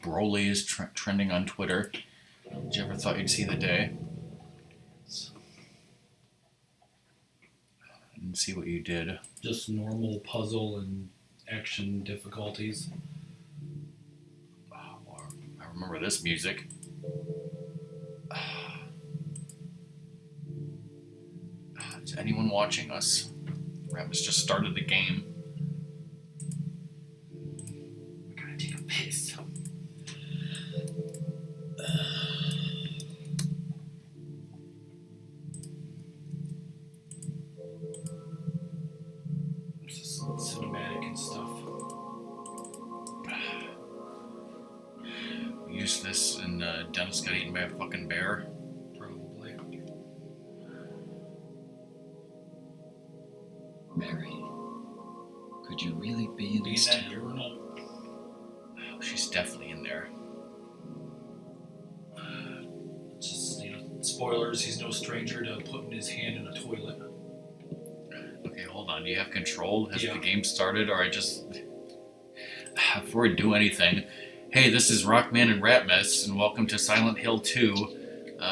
Broly is trending on Twitter. Did you ever thought you'd see the day? And see what you did. Just normal puzzle and action difficulties. I remember this music. Is anyone watching us? Ratmus just started the game. I gotta take a piss. Cinematic and stuff. We used this and Dennis got eaten by a fucking bear. Probably. Mary, could you really be in this that town? urinal? She's definitely in there. Just, spoilers, he's no stranger to putting his hand in a toilet. Okay, hold on. Do you have control? Has Yeah. the game started, or I just... Before I do anything, hey, this is RockMan and Ratmus, and welcome to Silent Hill 2.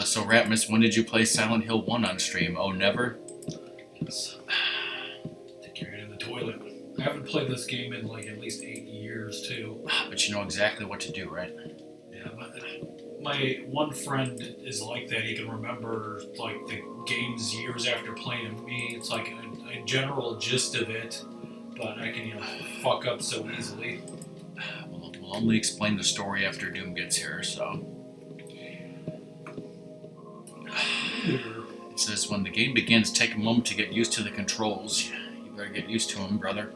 So, Ratmus, when did you play Silent Hill 1 on stream? Oh, never? Yes. Take your hand in the toilet. I haven't played this game in like at least 8 years, too. But you know exactly what to do, right? Yeah, my one friend is like that. He can remember like the games years after playing them. Me, it's like a general gist of it, but I can fuck up so easily. We'll only explain the story after Doom gets here, so... It says, when the game begins, take a moment to get used to the controls. You better get used to them, brother.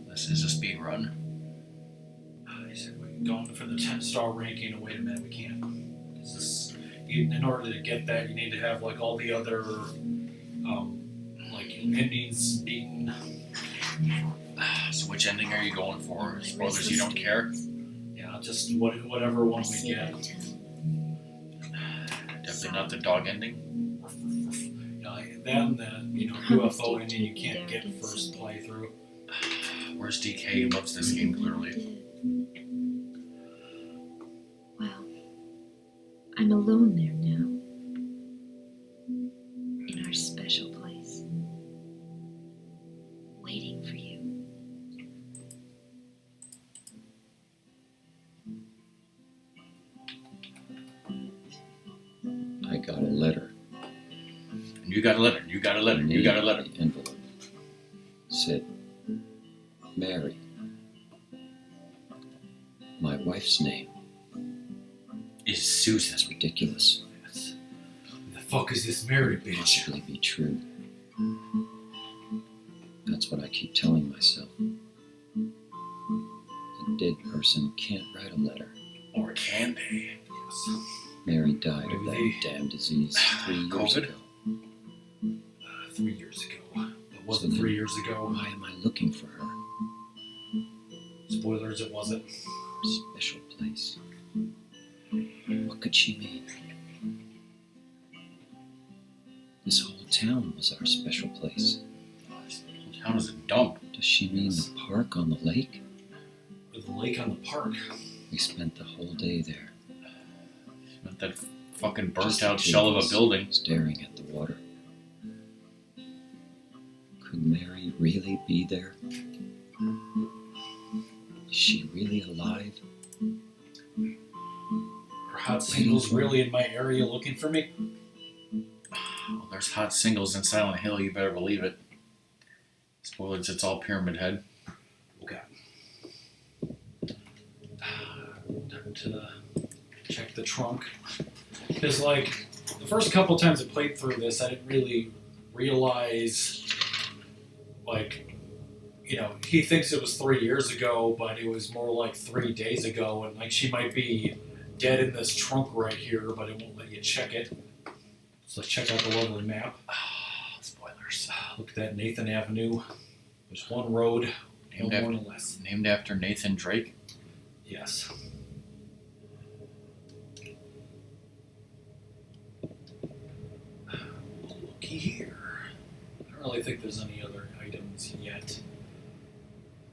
This is a speed run. He said we're going for the 10-star ranking. Oh, wait a minute, we can't. In order to get that, you need to have like all the other like endings beaten. So which ending are you going for? Spoilers, you don't care? Yeah, just whatever one we get. Definitely not the dog ending. Then the UFO ending you can't get first playthrough. Where's DK? He loves this game clearly. Well, I'm alone there now. In our special place. Waiting for you. I got a letter. And you got a letter, you got a letter, you got a letter. The envelope said, Mary. My wife's name. Is Susan. That's ridiculous. Who the fuck is this Mary It bitch? must really be true. That's what I keep telling myself. A dead person can't write a letter. Or can they? Mary died of Maybe that damn disease 3 years COVID? ago. 3 years ago. It wasn't So then 3 years ago. Why am I looking for her? Spoilers, it wasn't. Special place. What could she mean? This whole town was our special place. This whole town is a dump. Does she mean the park on the lake? With the lake on the park. We spent the whole day there. Not that fucking burnt Just out the shell of two a us building. Staring at the water. Could Mary really be there? Is she really alive? Are hot singles really in my area looking for me? Well, there's hot singles in Silent Hill, you better believe it. Spoilers, it's all Pyramid Head. Okay. Time to check the trunk. Because, like, the first couple times I played through this, I didn't really realize, like, he thinks it was 3 years ago, but it was more like 3 days ago, and, like, she might be dead in this trunk right here, but it won't let you check it. So let's check out the lovely map. Spoilers. Look at that Nathan Avenue. There's one road, No more, no less. Named after Nathan Drake. Yes. Looky here. I don't really think there's any other items yet.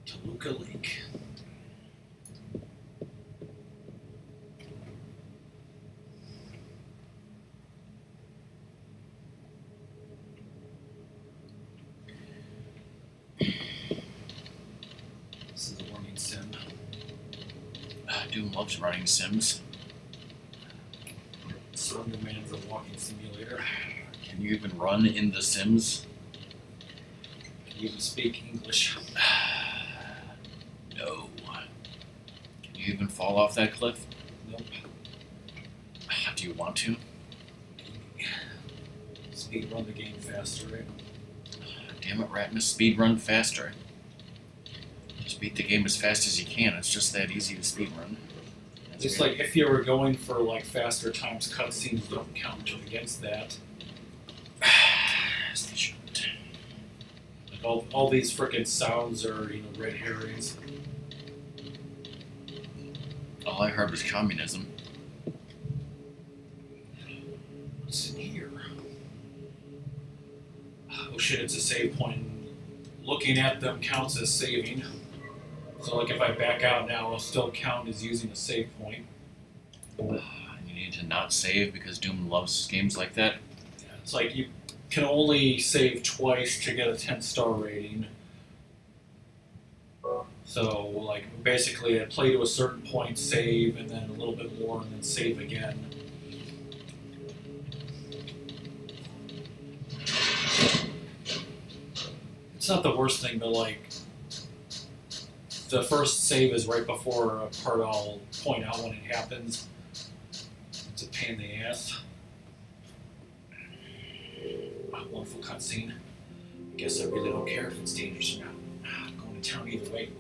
Toluca Lake. This is a running sim. Doom loves running sims. Slender Man's a walking simulator. Can you even run in The Sims? Can you even speak English? No. Can you even fall off that cliff? Nope. Do you want to? Speed run the game faster, right? Damn it, Ratmus, speed run faster. Just beat the game as fast as you can. It's just that easy to speed run. It's like if you were going for like faster times, cutscenes don't count against that. Yes, they shouldn't. Like all these frickin' sounds are, red herrings. All I heard was communism. What's in here? Oh shit, it's a save point. Looking at them counts as saving. So like if I back out now, I'll still count as using a save point. You need to not save because Doom loves games like that. Yeah, it's like you can only save twice to get a 10-star rating. So like basically I play to a certain point, save, and then a little bit more, and then save again. It's not the worst thing, but like the first save is right before a part I'll point out when it happens. It's a pain in the ass. Wonderful cutscene. I guess I really don't care if it's dangerous or not. I'm going to town either way.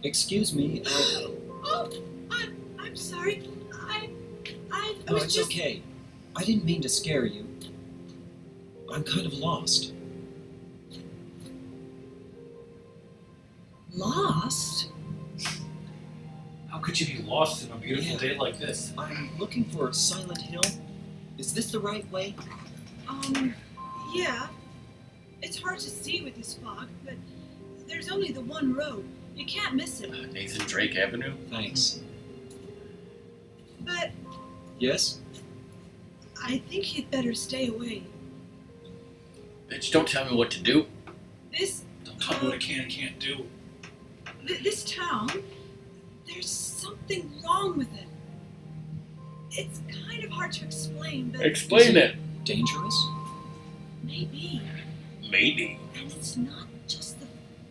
Excuse me. Oh, I'm sorry. I No, was it's just okay. I didn't mean to scare you. I'm kind of lost. lost. How could you be lost in a beautiful Yeah. day like this? I'm looking for Silent Hill. Is this the right way? Yeah. It's hard to see with this fog, but there's only the one road. You can't miss it. Nathan Drake Avenue? Thanks. But Yes? I think you'd better stay away. Bitch, don't tell me what to do. This Don't tell me what I can and can't do. this town, there's something wrong with it. It's kind of hard to explain, but Explain it. Dangerous? maybe. Maybe. And it's not just the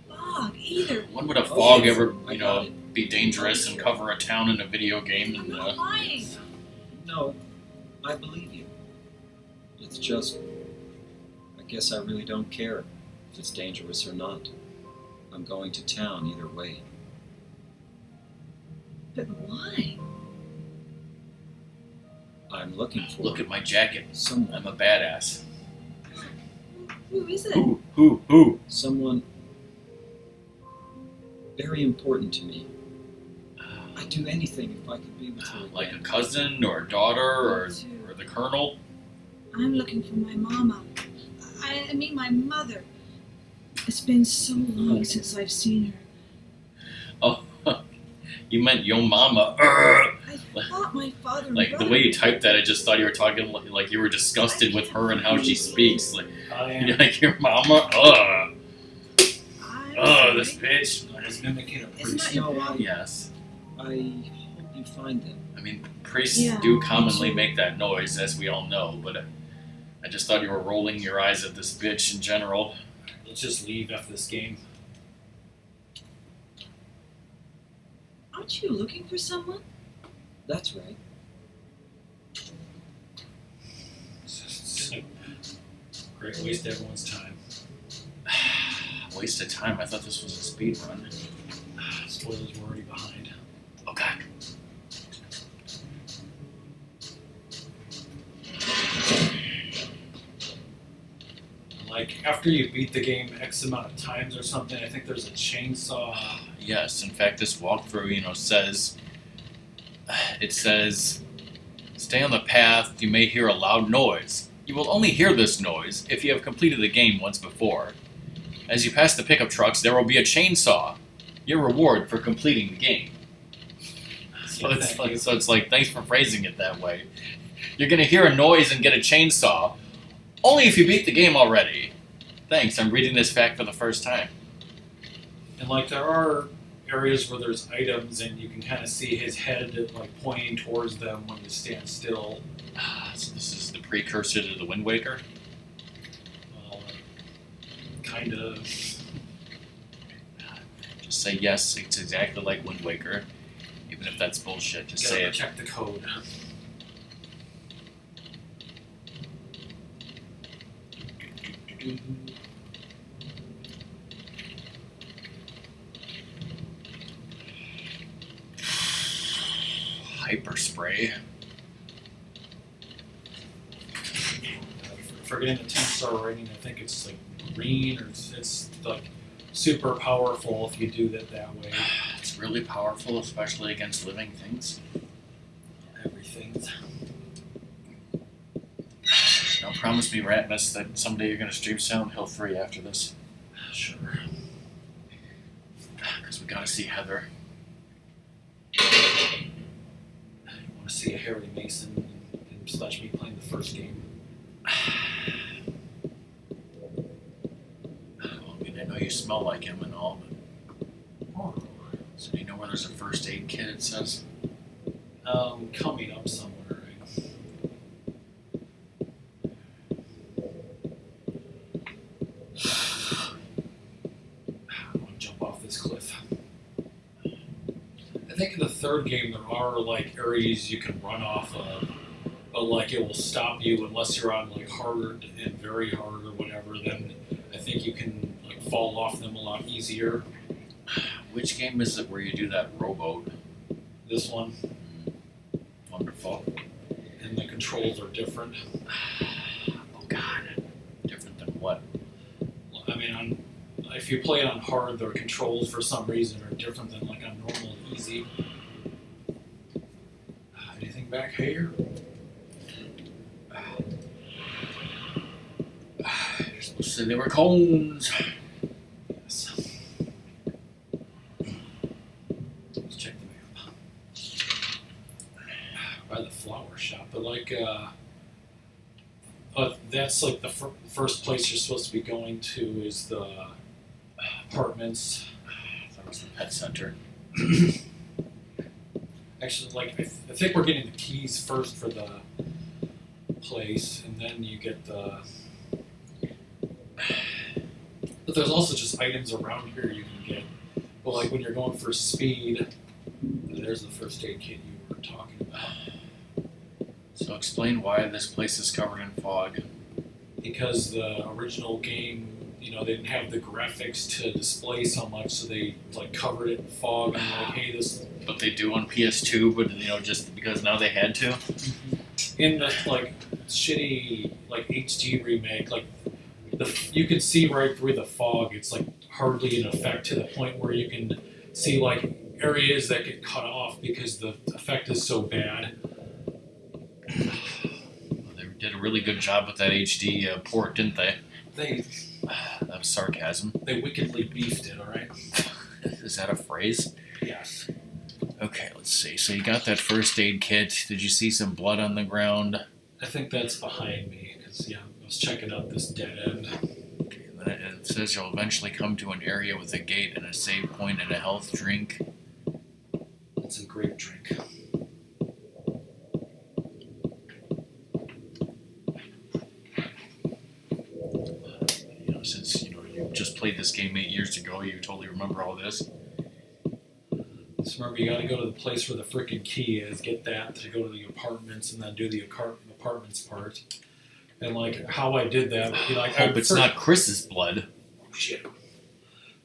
fog either. When would a Oh, fog yes. ever, I got it. be dangerous and cover a town in a video game? I'm And not lying. No, I believe you. It's just, I guess I really don't care if it's dangerous or not. I'm going to town either way. But why? I'm looking for look at my jacket. someone. I'm a badass. Who is it? Who? Someone very important to me. I'd do anything if I could be with her. Like a again. cousin or a daughter or Too. the colonel? I'm looking for my mama. I mean my mother. It's been so long since I've seen her. Oh, you meant yo mama. I thought my father and Like, brother. the way you typed that, I just thought you were talking like you were disgusted with her and how she speaks. Like, I you're am. like, your mama? I'm This sorry. bitch. I was mimicking a Isn't priest. that your No, problem? Yes. I hope you find them. I mean, priests Yeah, do me commonly too. make that noise, as we all know, but I just thought you were rolling your eyes at this bitch in general. Let's just leave after this game. Aren't you looking for someone? That's right. It's a great waste of everyone's time. Waste of time. I thought this was a speed run. Spoilers were already behind. Oh god. like after you beat the game X amount of times or something, I think there's a chainsaw. Yes, in fact, this walkthrough, says stay on the path. You may hear a loud noise. You will only hear this noise if you have completed the game once before. As you pass the pickup trucks, there will be a chainsaw. Your reward for completing the game. So it's like, thanks for phrasing it that way. You're gonna hear a noise and get a chainsaw, only if you beat the game already. Thanks, I'm reading this fact for the first time. And like there are areas where there's items and you can kind of see his head like pointing towards them when you stand still. So this is the precursor to the Wind Waker? Well, kind of. Just say yes, it's exactly like Wind Waker. Even if that's bullshit, just say it. Check the code. Hyper spray. Forgetting the 10-star rating, I think it's like green, or it's like super powerful if you do that way. It's really powerful, especially against living things. Everything's. Now promise me, Ratmus, that someday you're going to stream Silent Hill 3 after this. Sure. Because we got to see Heather. You want to see a Harry Mason and slash me playing the first game? Well, I mean, I know you smell like him and all, but... Oh. So do you know where there's a first aid kit, it says? Coming up somewhere, right? I want to jump off this cliff. I think in the third game there are like areas you can run off of, but like it will stop you unless you're on like hard and very hard or whatever. Then I think you can like fall off them a lot easier. Which game is it where you do that rowboat? This one, Wonderful. and the controls are different. Oh god. Different than what? I mean, if you play it on hard, the controls for some reason are different than like on normal and easy. Anything back here? You're supposed to say they were cones. Yes. Let's check the map. By the flower shop, but like, that's like the first place you're supposed to be going to is the apartments. I thought it was the pet center. Actually, like I think we're getting the keys first for the place, and then you get the. But there's also just items around here you can get. But like when you're going for speed, there's the first aid kit you were talking about. So explain why this place is covered in fog. Because the original game, they didn't have the graphics to display so much, so they like covered it in fog and like, hey, this. But they do on PS2, but just because now they had to. In the like shitty like HD remake, like you can see right through the fog. It's like hardly in effect to the point where you can see like areas that get cut off because the effect is so bad. They did a really good job with that HD port, didn't they? That was sarcasm. They wickedly beefed it. All right. Is that a phrase? Yes. Okay, let's see. So you got that first aid kit. Did you see some blood on the ground? I think that's behind me because I was checking out this dead end. Okay, then it says you'll eventually come to an area with a gate and a save point and a health drink. It's a grape drink. Since you just played this game 8 years ago, you totally remember all this. Just remember, you got to go to the place where the freaking key is, get that to go to the apartments, and then do the apartments part. And like how I did that, I hope it's not Chris's blood. Shit.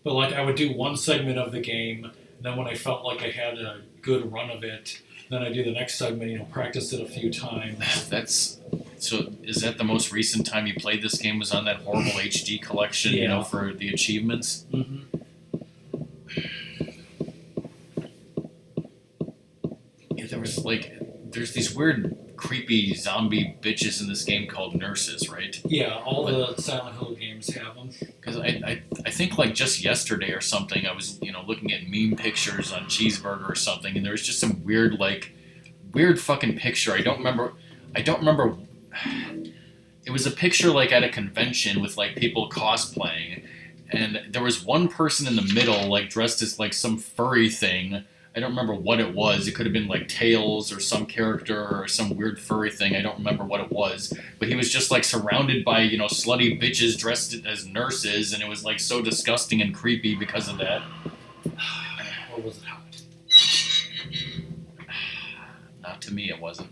But like I would do one segment of the game, and then when I felt like I had a good run of it, then I do the next segment. Practice it a few times. That's So is that the most recent time you played this game? Was on that horrible HD collection, you know, Yeah. for the achievements? Mm-hmm. Yeah, there's these weird, creepy zombie bitches in this game called nurses, right? Yeah, all the Silent Hill games have them. Because I think like just yesterday or something, I was looking at meme pictures on Cheeseburger or something, and there was just some weird fucking picture. I don't remember. It was a picture like at a convention with like people cosplaying, and there was one person in the middle like dressed as like some furry thing. I don't remember what it was. It could have been like Tails or some character or some weird furry thing. I don't remember what it was. But he was just like surrounded by, slutty bitches dressed as nurses, and it was like so disgusting and creepy because of that. Or was it hot? Not to me, it wasn't.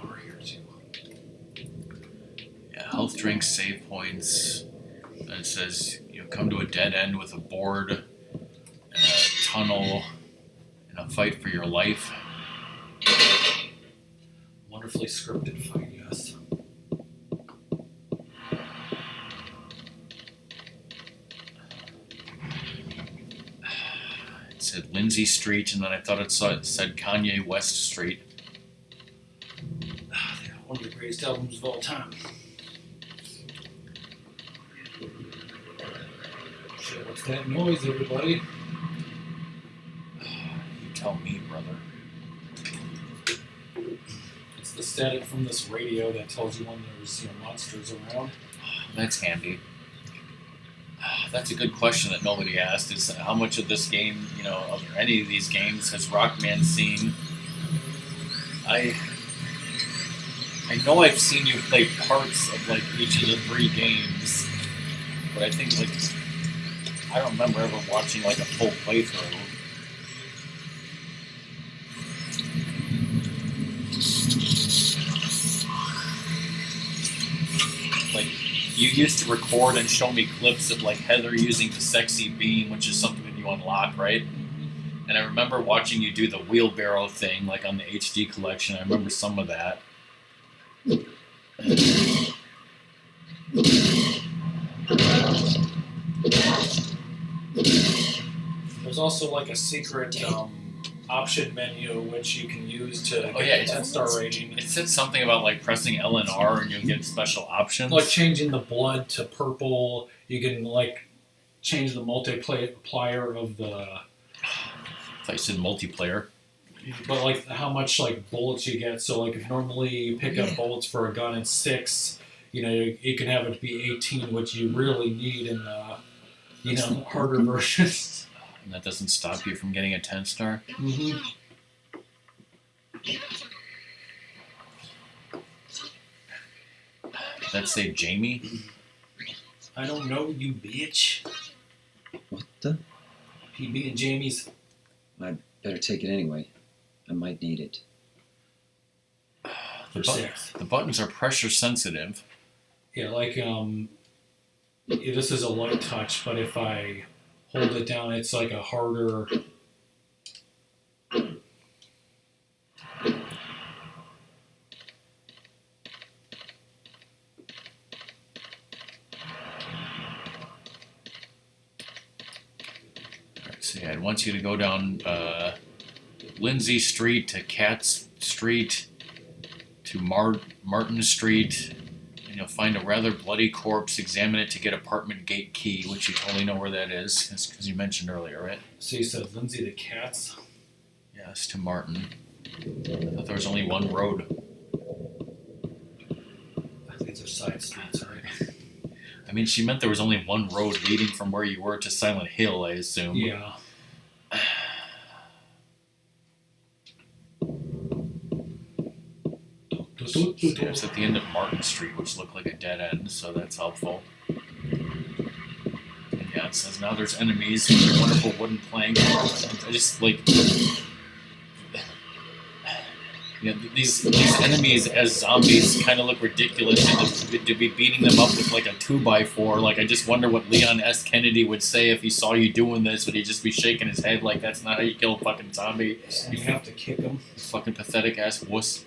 Over here too. Yeah, health drinks, save points. And it says come to a dead end with a board and a tunnel and a fight for your life. Wonderfully scripted fight, yes. It said Lindsay Street, and then I thought it said Kanye West Street. One of the greatest albums of all time. Shit, what's that noise, everybody? You tell me, brother. It's the static from this radio that tells you when there's monsters around. That's handy. That's a good question that nobody asked, is how much of this game, of any of these games has RockMan seen? I know I've seen you play parts of like each of the 3 games, but I think I don't remember ever watching like a full playthrough. Like, you used to record and show me clips of like Heather using the sexy beam, which is something that you unlock, right? And I remember watching you do the wheelbarrow thing, like on the HD collection. I remember some of that. There's also like a secret option menu which you can use to get yeah, a 10-star rating. It said something about like pressing L and R and you'll get special options. Like changing the blood to purple. You can like change the multiplier of the. I thought you said multiplayer. But like how much like bullets you get. So like if normally you pick up bullets for a gun, it's 6. You can have it be 18, which you really need in the harder versions. And that doesn't stop you from getting a 10-star. Mm-hmm. Did that say Jamie? I don't know, you bitch. What the? PB and Jamie's. I'd better take it anyway. I might need it. For 6. The buttons are pressure sensitive. Yeah, like this is a light touch, but if I hold it down, it's like a harder. Alright, so yeah, it wants you to go down Lindsay Street to Katz Street to Martin Street, and you'll find a rather bloody corpse. Examine it to get apartment gate key, which you totally know where that is, because you mentioned earlier, right? So you said Lindsay the Cats. Yes, to Martin. I thought there was only one road. These are side streets, right? I mean, she meant there was only one road leading from where you were to Silent Hill, I assume. Yeah. Yeah, it's at the end of Martin Street, which looked like a dead end, so that's helpful. And yeah, it says now there's enemies with your wonderful wooden plank. I just like, You know, these enemies as zombies kind of look ridiculous, and to be beating them up with like a 2x4. Like, I just wonder what Leon S. Kennedy would say if he saw you doing this. Would he just be shaking his head like that's not how you kill a fucking zombie? You have to kick them. Fucking pathetic ass wuss.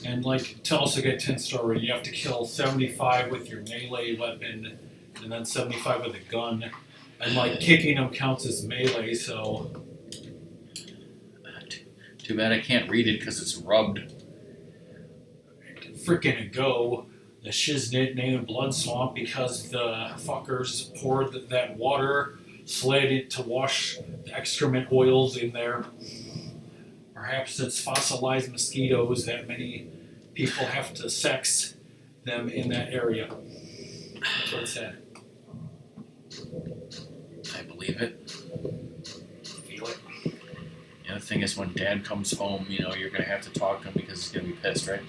And like, tell us to get 10-star rating. You have to kill 75 with your melee weapon, and then 75 with a gun. And like, kicking them counts as melee, so. Too bad I can't read it because it's rubbed. Frickin' go. The shiznit named Blood Swamp because the fuckers poured that water, slid it to wash the excrement oils in there. Perhaps it's fossilized mosquitoes that many people have to sex them in that area. That's what it said. I believe it. Feel it. The other thing is when Dad comes home, you know, you're going to have to talk to him because he's going to be pissed, right?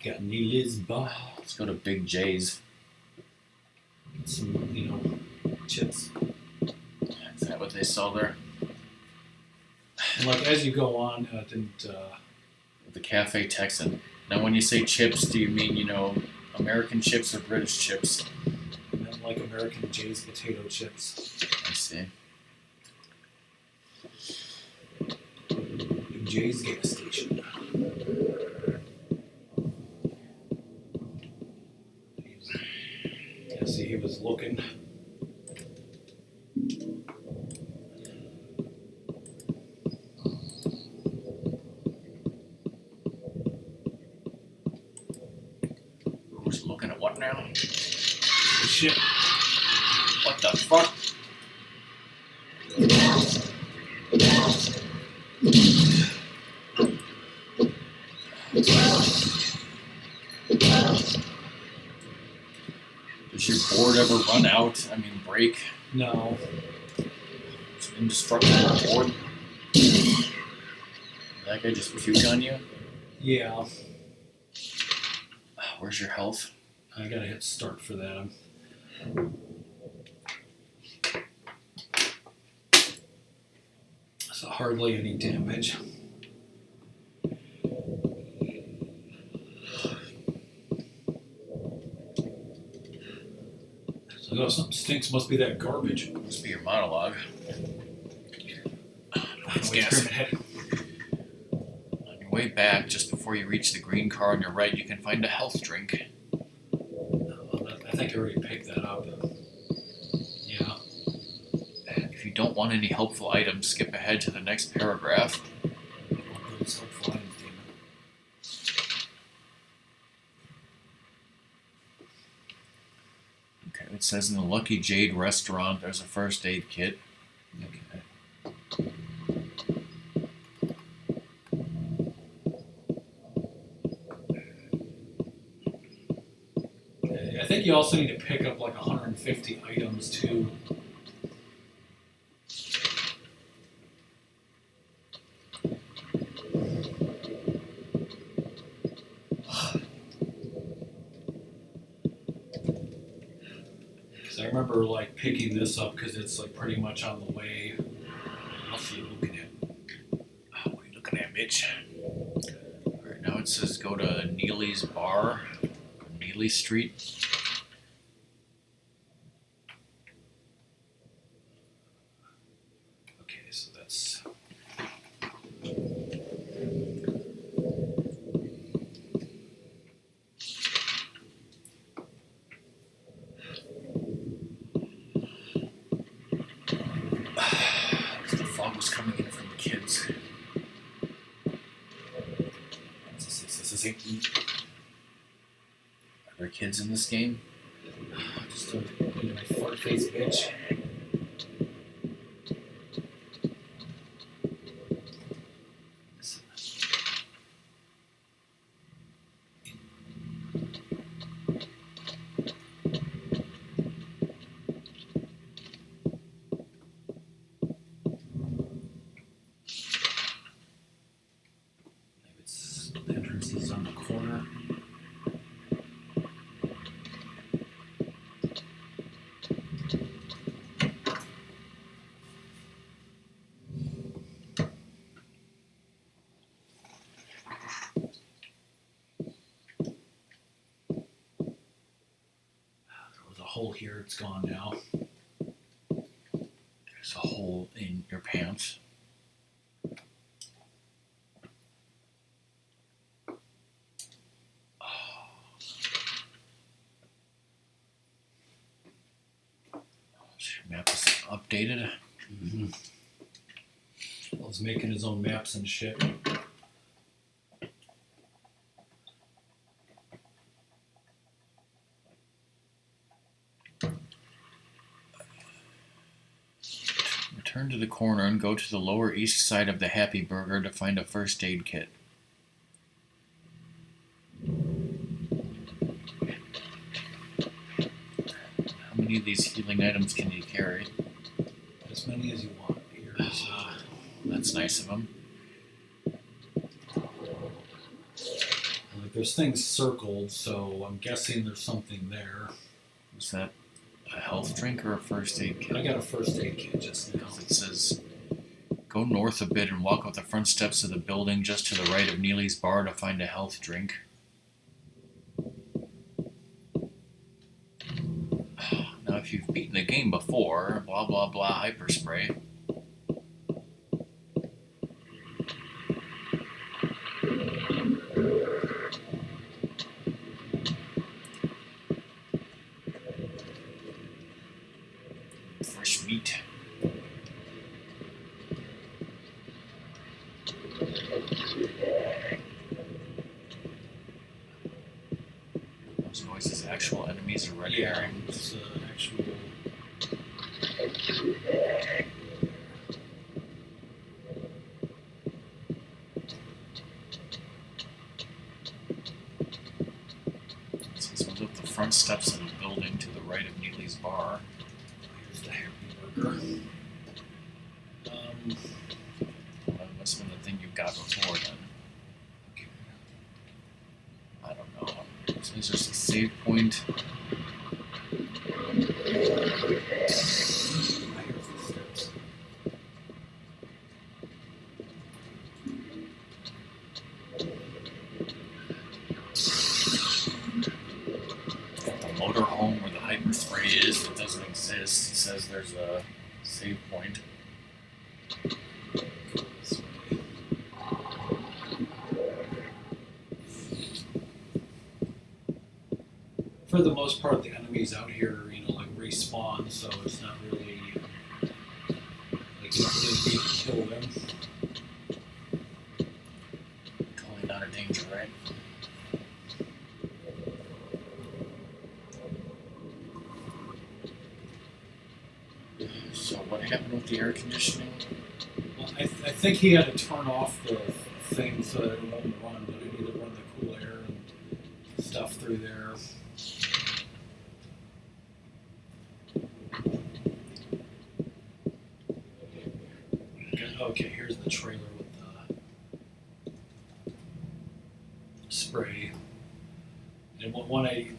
Got Neely's bar. Let's go to Big J's. Some, you know, chips. Is that what they sell there? And like, as you go on, The Cafe Texan. Now, when you say chips, do you mean, you know, American chips or British chips? and then like American J's potato chips. I see. Big J's gas station. Yeah, see, he was looking. Who's looking at what now? Shit. What the fuck? Does your board ever run out? I mean, break? No. It's an indestructible board? That guy just puked on you? Yeah. Where's your health? I gotta hit start for that. So hardly any damage. So no, something stinks. Must be that garbage. Must be your monologue. It's Wait, gas. Pyramid Head. On your way back, just before you reach the green car on your right, you can find a health drink. I think I already picked that up. Yeah. If you don't want any helpful items, skip ahead to the next paragraph. It's helpful items, damn it. Okay, it says in the Lucky Jade restaurant there's a first aid kit. Okay. I think you also need to pick up like 150 items too. Because I remember like picking this up because it's like pretty much on the way. I'll see you looking at. Oh, what are you looking at, Mitch? Alright, now it says go to Neely's Bar, Neely Street. Okay, so that's. The fog was coming in from the kids. This is Are there kids in this game? just a fart face bitch. Maybe it's the entrance is on the corner. hole here. It's gone now. There's a hole in your pants. Your map is updated. Mm-hmm. Well, he's making his own maps and shit. Return to the corner and go to the lower east side of the Happy Burger to find a first aid kit. How many of these healing items can you carry? As many as you want. Here's, That's nice of them. like, there's things circled, so I'm guessing there's something there. Was that a health drink or a first aid kit? I got a first aid kit just now. It says, go north a bit and walk up the front steps of the building just to the right of Neely's bar to find a health drink. Now, if you've beaten the game before, blah blah blah hyperspray. Fresh meat. Those noises, actual enemies are red herring. It's actual. It says move up the front steps of the building to the right of Neely's bar. Here's the Happy Burger. Well, that must have been the thing you got before then. Okay. I don't know. So there's just a save point. Here's the steps. At the motorhome where the hyperspray is, it doesn't exist. It says there's a save point. This way. For the most part, the enemies out here, like respawn, so it's not really like you don't really need to kill them. Totally not a danger, right? So what happened with the air conditioning? Well, I think he had to turn off the thing so that it won't run, but it either run the cool air and stuff through there. Okay, here's the trailer with the spray. And when I,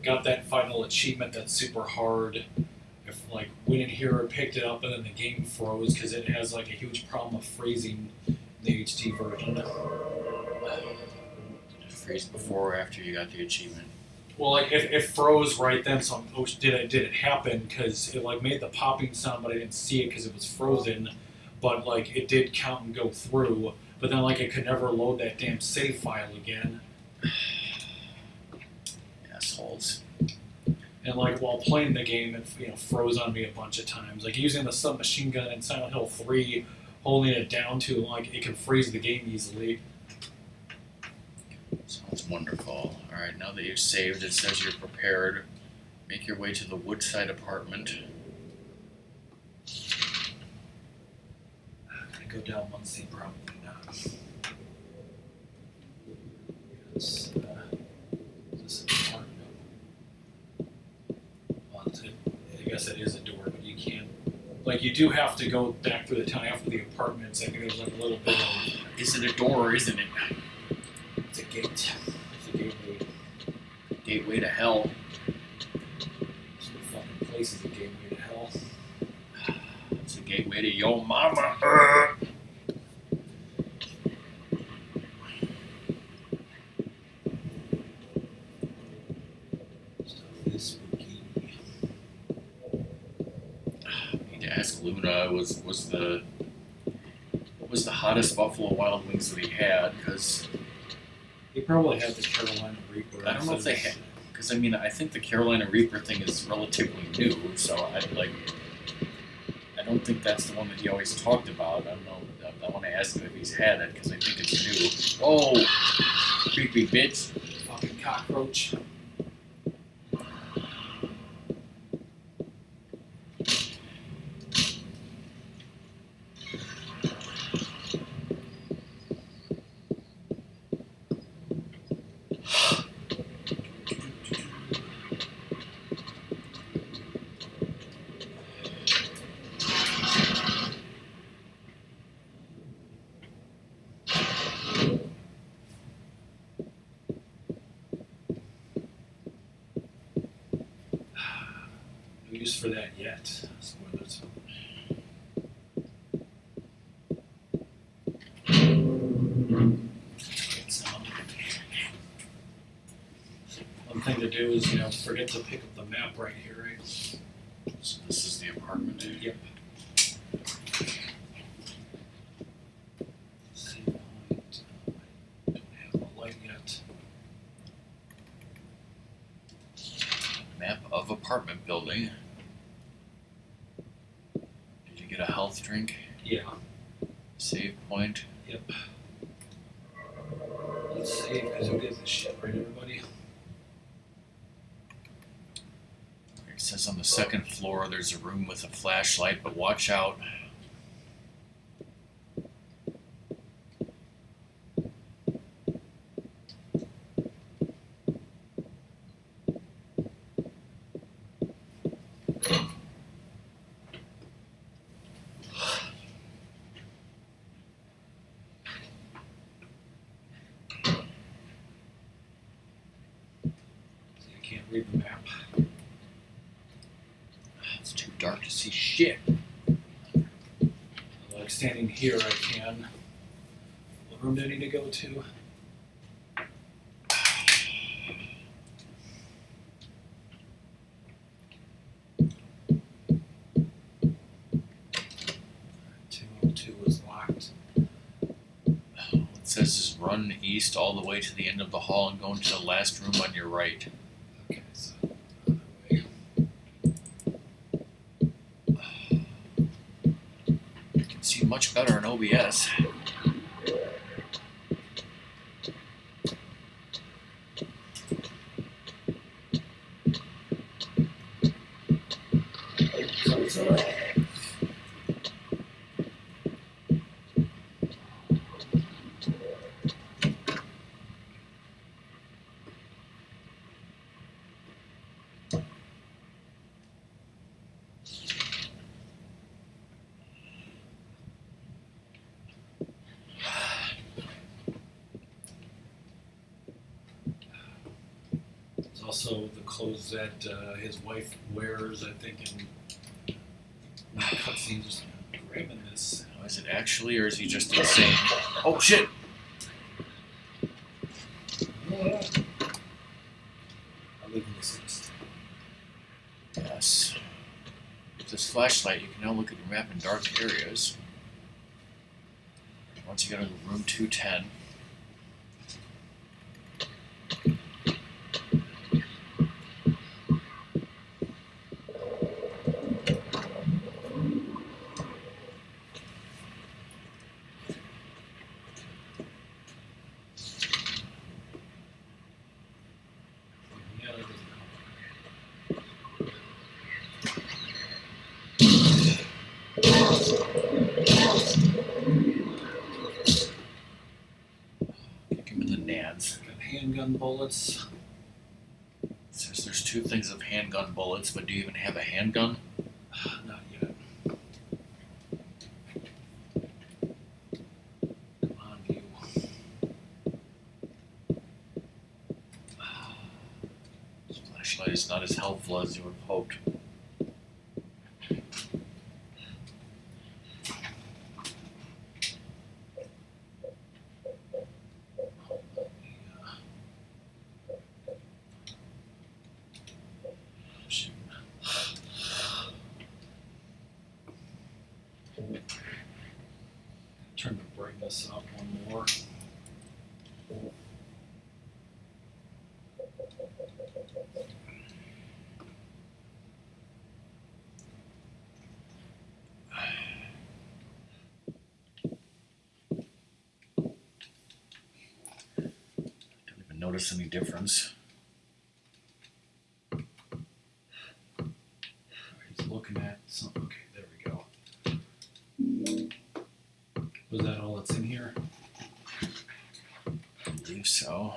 got that final achievement that's super hard, if like went in here and picked it up and then the game froze because it has like a huge problem of freezing the HD version. Did it freeze before or after you got the achievement? Well, like it froze right then, so I'm, did it happen? Because it like made the popping sound, but I didn't see it because it was frozen. But like it did count and go through, but then like I could never load that damn save file again. Assholes. And like while playing the game, it froze on me a bunch of times. Like using the submachine gun in Silent Hill 3, holding it down to like it can freeze the game easily. Sounds wonderful. Alright, now that you've saved, it says you're prepared. Make your way to the Woodside apartment. Go down one scene, probably not. Yes, this is a door. Well, I guess it is a door, but you can't. Like, you do have to go back through the town after the apartments. I think there's like a little bit of. Is it a door or isn't it? It's a gate. It's a gateway. Gateway to hell. This fucking place is a gateway to hell. It's a gateway to your mama. Stuff is spooky. Luna was the what was the hottest Buffalo Wild Wings that he had? Because He probably had the Carolina Reaper. I don't know if they had. Because I mean, I think the Carolina Reaper thing is relatively new, so I don't think that's the one that he always talked about. I don't know. I want to ask him if he's had it because I think it's new. Oh, creepy bitch! Fucking cockroach. No use for that yet. Spoilers. Great sound. One thing to do is, forget to pick up the map right here, right? So this is the apartment. Yep. Save point. I don't have the light yet. Map of apartment building. Did you get a health drink? Yeah. Save point. Yep. Let's save because who gives a shit, right, everybody? It says on the second floor there's a room with a flashlight, but watch out. See, I can't read the map. It's too dark to see shit. Like standing here, I can. What room do I need to go to? Two is locked. It says is run east all the way to the end of the hall and go into the last room on your right. Okay, so other way. You can see much better in OBS. So it's alright. It's also the clothes that his wife wears, I think, in cutscenes. Just grabbing this. Is it actually, or is he just insane? Oh shit! I live in this instant. Yes. With this flashlight, you can now look at your map in dark areas. Once you get into room 210. Yeah, that doesn't help. Kick him in the nads. Got handgun bullets. It says there's two things of handgun bullets, but do you even have a handgun? Not yet. Come on, you. This flashlight is not as helpful as you would have hoped. this up one more. Don't even notice any difference. He's looking at something. Okay, there we go. Was that all that's in here? I believe so.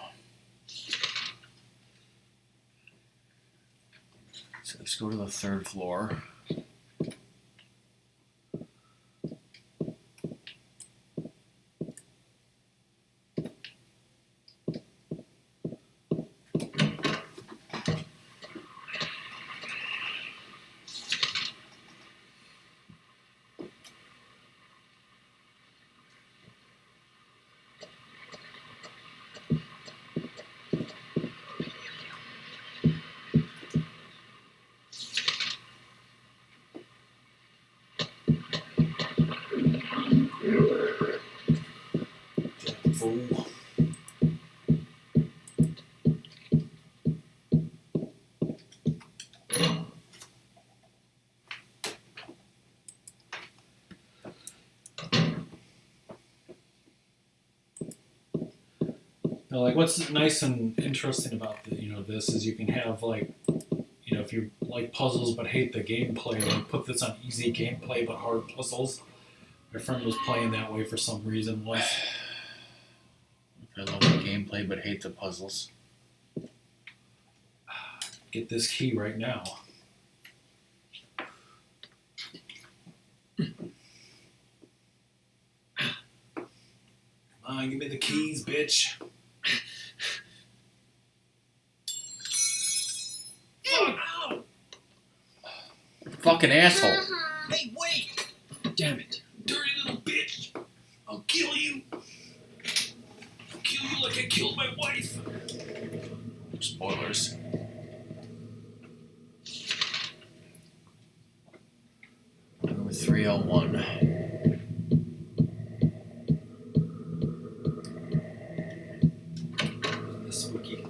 So let's go to the third floor. Fool. Now, like, what's nice and interesting about the, this is you can have like, if you like puzzles but hate the gameplay, like put this on easy gameplay but hard puzzles. My friend was playing that way for some reason once. I love the gameplay but hate the puzzles. Get this key right now. Come on, give me the keys, bitch. Ow! Fucking asshole. Hey, wait! Damn it. Dirty little bitch! I'll kill you! I'll kill you like I killed my wife! Spoilers. Number 301. The spooky.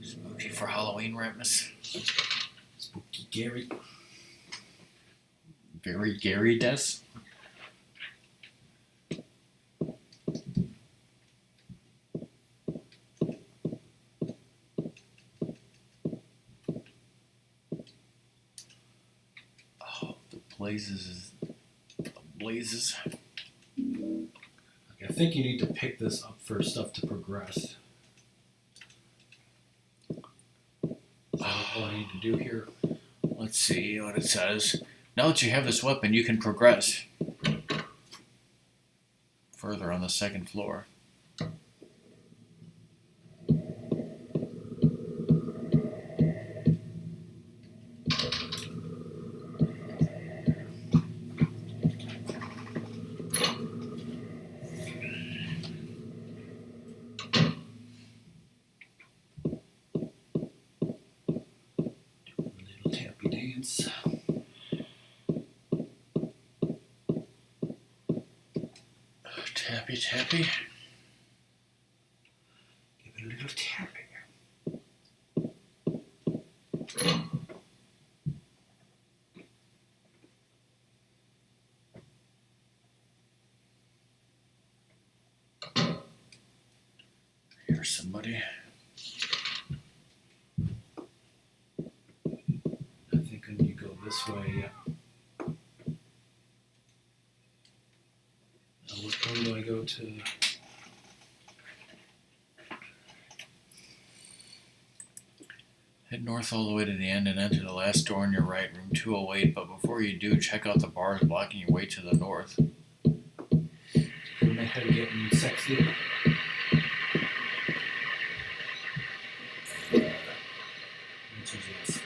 Spooky for Halloween, Ratmus. Spooky Gary. Very Gary Des. Oh, the blazes. The blazes. I think you need to pick this up for stuff to progress. Is that all I need to do here? Let's see what it says. Now that you have this weapon, you can progress further on the second floor. Little tappy dance. Tappy, tappy. Give it a little tapping. Here's somebody. I think when you go this way, yeah. Now, which one do I go to? Head north all the way to the end and enter the last door on your right, room 208. But before you do, check out the bars blocking your way to the north. My head getting sexy. Which is this?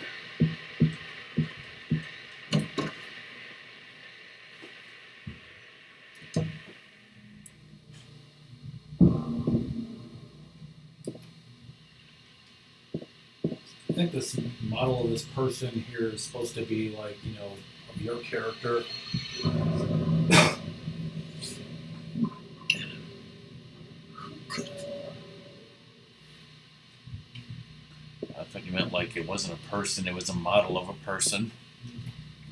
I think this model of this person here is supposed to be like, a your character. I thought you meant like it wasn't a person, it was a model of a person.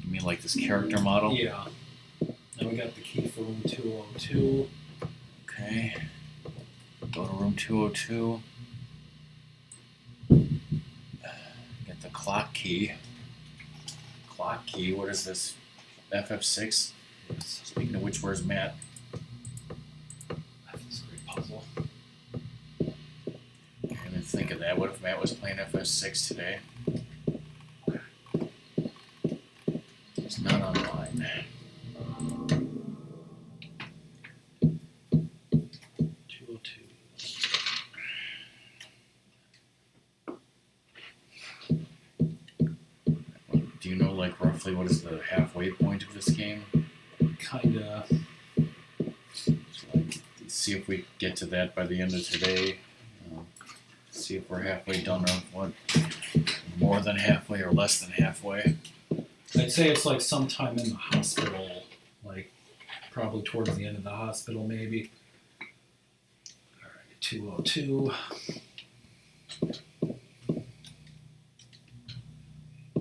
You mean like this character model? Yeah. Now we got the key for room 202. Okay. Go to room 202. Get the clock key. Clock key, what is this? FF6? Yes. Speaking of which, where's Matt? That's a great puzzle. I didn't think of that. What if Matt was playing FF6 today? He's not online. 202. Do you know, like, roughly what is the halfway point of this game? Kinda. So, like, see if we get to that by the end of today. See if we're halfway done or what. More than halfway or less than halfway. I'd say it's like sometime in the hospital, like probably towards the end of the hospital, maybe. Alright, 202.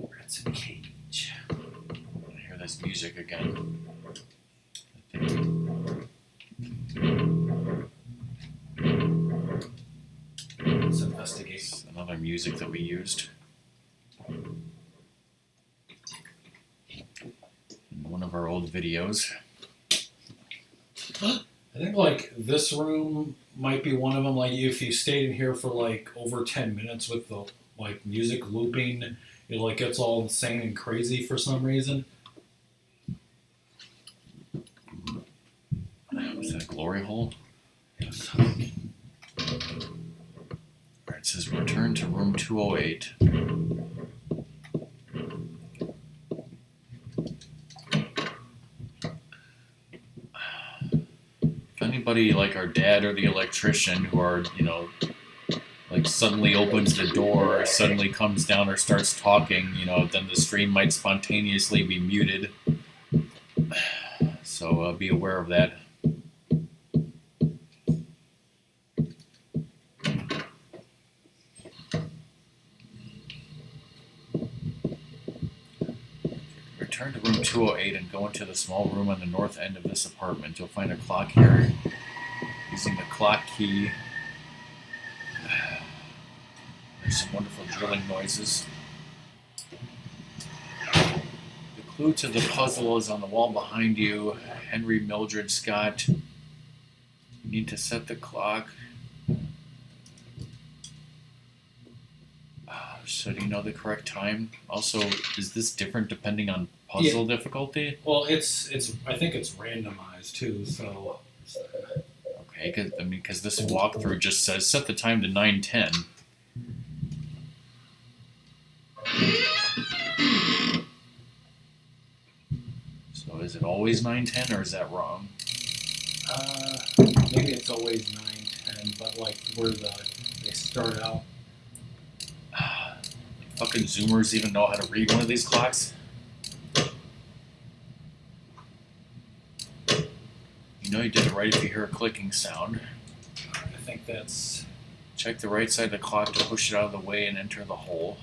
Rats in a cage. I hear this music again. Let's investigate. It's another music that we used in one of our old videos. I think like this room might be one of them. Like if you stayed in here for like over 10 minutes with the like music looping, it like gets all insane and crazy for some reason. Was that a glory hole? Yes. Alright, it says return to room 208. If anybody like our dad or the electrician who are, you know, like suddenly opens the door or suddenly comes down or starts talking, you know, then the stream might spontaneously be muted. So be aware of that. Return to room 208 and go into the small room on the north end of this apartment. You'll find a clock here. Using the clock key. There's some wonderful drilling noises. The clue to the puzzle is on the wall behind you. Henry Mildred Scott. You need to set the clock. So do you know the correct time? Also, is this different depending on puzzle difficulty? Well, it's I think it's randomized too. So Okay, because this walkthrough just says set the time to 9:10. So is it always 9:10 or is that wrong? maybe it's always 9:10, but like where they start out. Fucking Zoomers even know how to read one of these clocks? You know you did it right if you hear a clicking sound. I think that's. Check the right side of the clock to push it out of the way and enter the hole.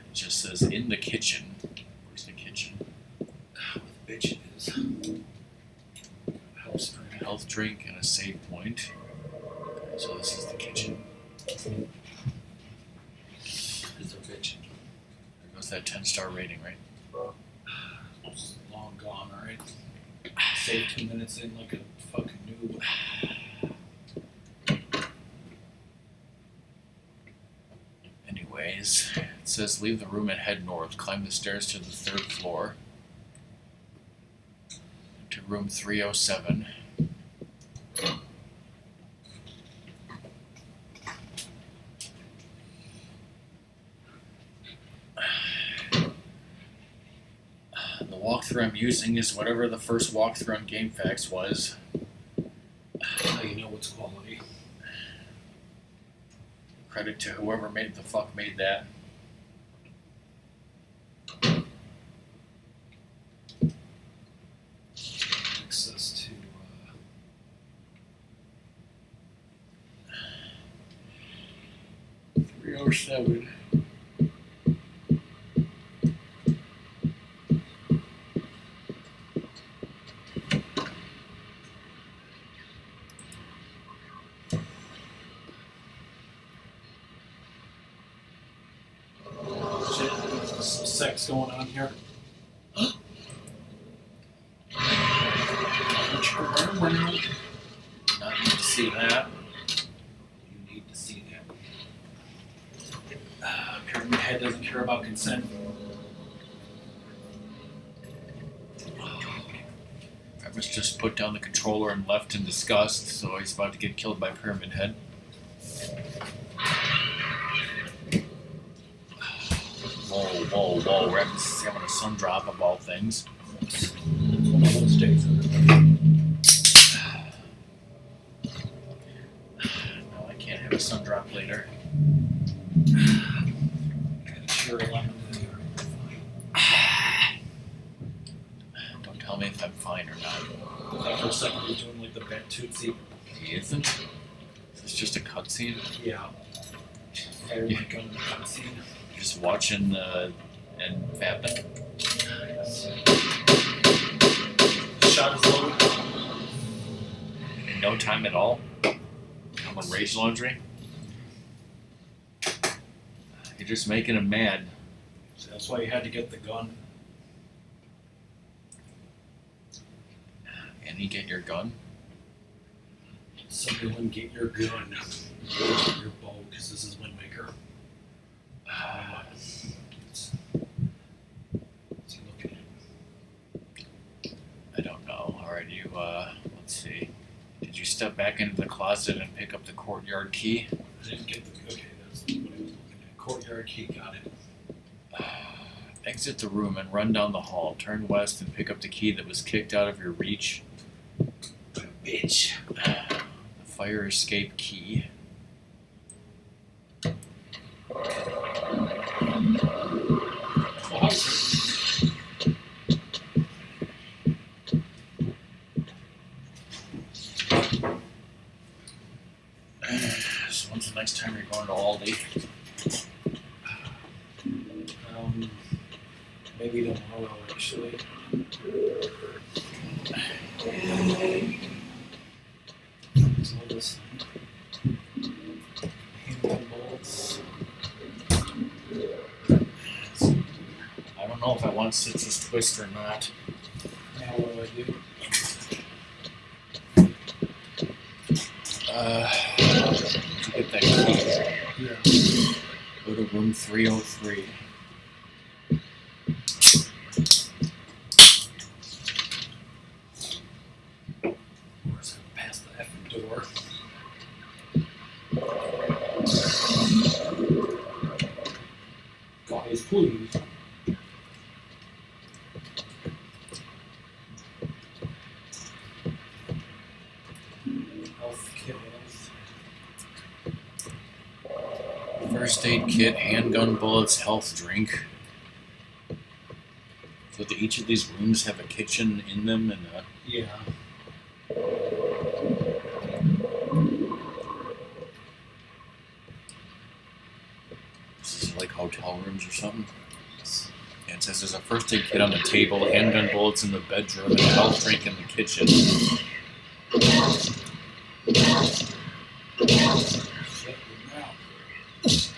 It just says in the kitchen. Where's the kitchen? What the bitch it is. House drink. Health drink and a save point. So this is the kitchen. Is there bitch? There goes that 10-star rating, right? It's long gone, alright? Save 2 minutes in like a fucking noob. Anyways, it says leave the room and head north. Climb the stairs to the 3rd floor. To room 307. The walkthrough I'm using is whatever the first walkthrough on GameFAQs was. How you know it's quality. Credit to whoever made that. Access to 307. shit. There's some sex going on here. Not need to see that. You need to see that. Pyramid Head doesn't care about consent. Ratmus just put down the controller and left in disgust, so he's about to get killed by Pyramid Head. Whoa. Ratmus is having a sun drop of all things. It's one of those days. No, I can't have a sun drop later. Sure, Don't tell me if I'm fine or not. that for a second you're doing like the bent tootsie. He isn't? Is this just a cutscene? Yeah. Oh my god, the cutscene. Just watching and fapping? The shot is loaded. In no time at all? I'm on rage laundry? You're just making him mad. So that's why you had to get the gun. And he get your gun? Somebody wouldn't get your gun. Your bow, because this is Windmaker. What's he looking at? I don't know. Alright, you, let's see. Did you step back into the closet and pick up the courtyard key? I didn't get the. Okay, that's what he was looking at. Courtyard key, got it. Exit the room and run down the hall. Turn west and pick up the key that was kicked out of your reach. Bitch. The fire escape key. So when's the next time you're going to Aldi? Maybe tomorrow, actually. So this handgun bolts. I don't know if I want Citrus Twist or not. Now what do I do? To get that key, Yeah. go to room 303. Where's it past the effing door? Guys, please. Health kit. First aid kit, handgun bullets, health drink. So do each of these rooms have a kitchen in them and a... Yeah. This is like hotel rooms or something. Yeah, it says there's a first aid kit on the table, handgun bullets in the bedroom, and a health drink in the kitchen. Shut your mouth.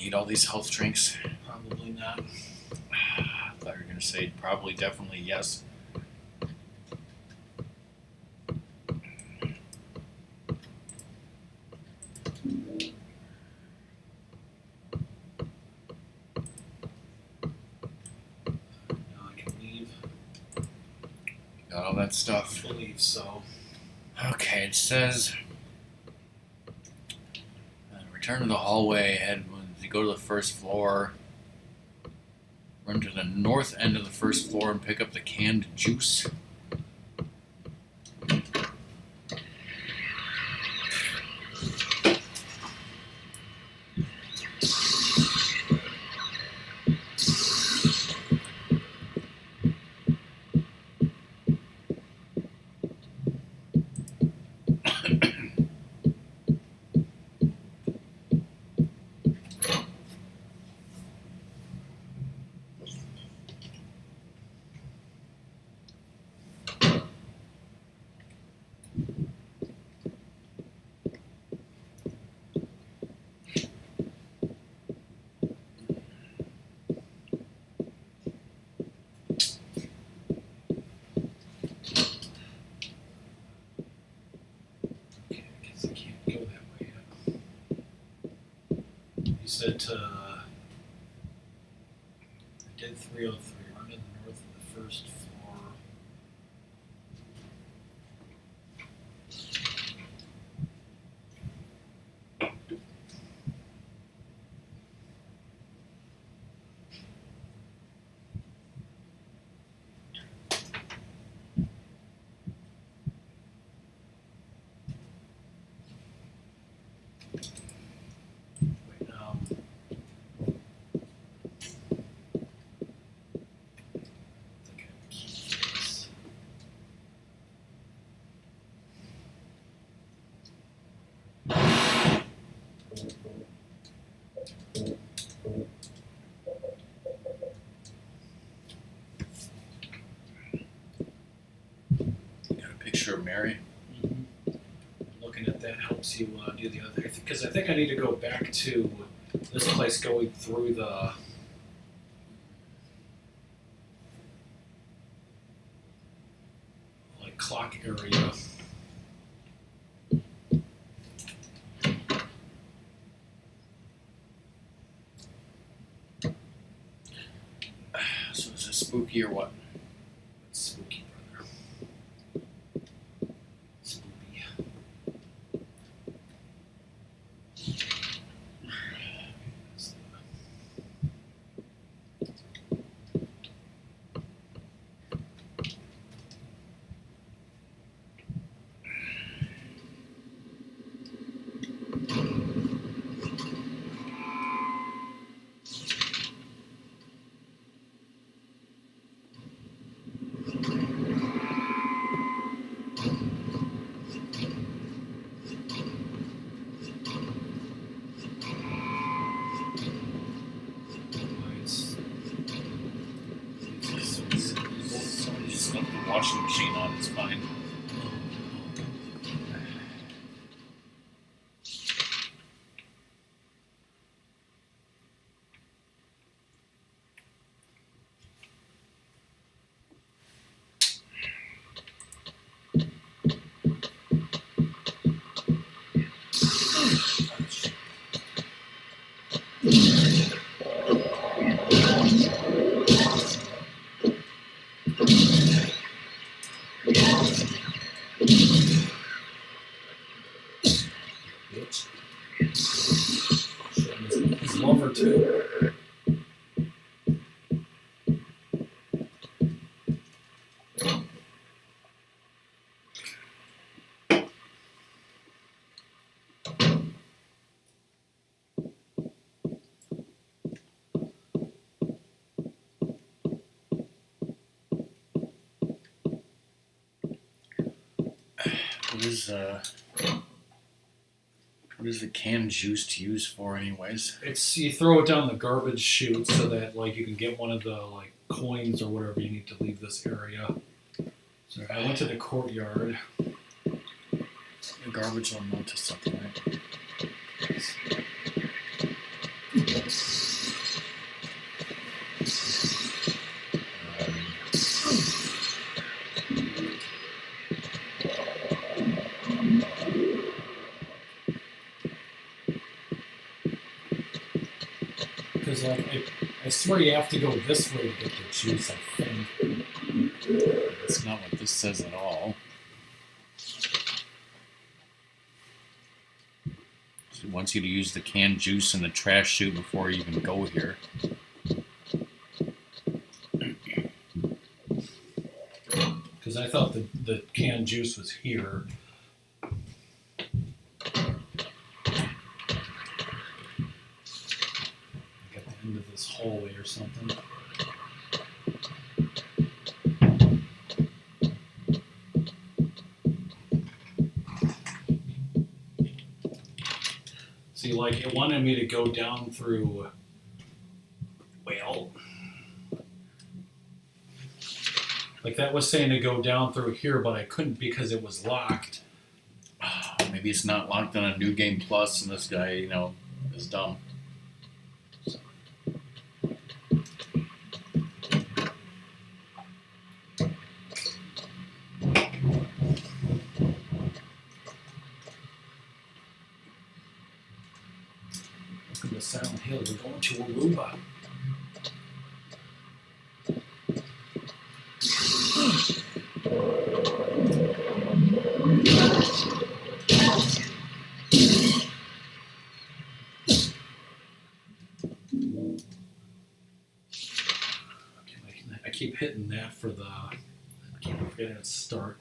need all these health drinks? Probably not. I thought you were gonna say probably, definitely, yes. Now I can leave. Got all that stuff. I believe so. Okay, it says return to the hallway. Head when you go to the first floor. Run to the north end of the first floor and pick up the canned juice. Okay, I guess I can't go that way yet. You said I did 303. Run to the north of the first floor. Wait, I think I have a key for this. Got a picture of Mary. Looking at that helps you do the other, because I think I need to go back to this place going through the like clock area. So is it spooky or what? It's spooky, brother. Spooky. Somebody just left the washing machine on. It's fine. Bitch. His lover too. What is the canned juice used for, anyways? It's you throw it down the garbage chute so that like you can get one of the like coins or whatever you need to leave this area. So I went to the courtyard. The garbage will melt to something, right? Because I swear you have to go this way to get the juice, I think. That's not what this says at all. It wants you to use the canned juice in the trash chute before you even go here. Because I thought the canned juice was here. Like at the end of this hallway or something. See, like, it wanted me to go down through, well, like that was saying to go down through here, but I couldn't because it was locked. Maybe it's not locked on a New Game Plus, and this guy, is dumb. Welcome to Silent Hill. We're going to Aruba. I keep hitting that for the. I keep forgetting to start.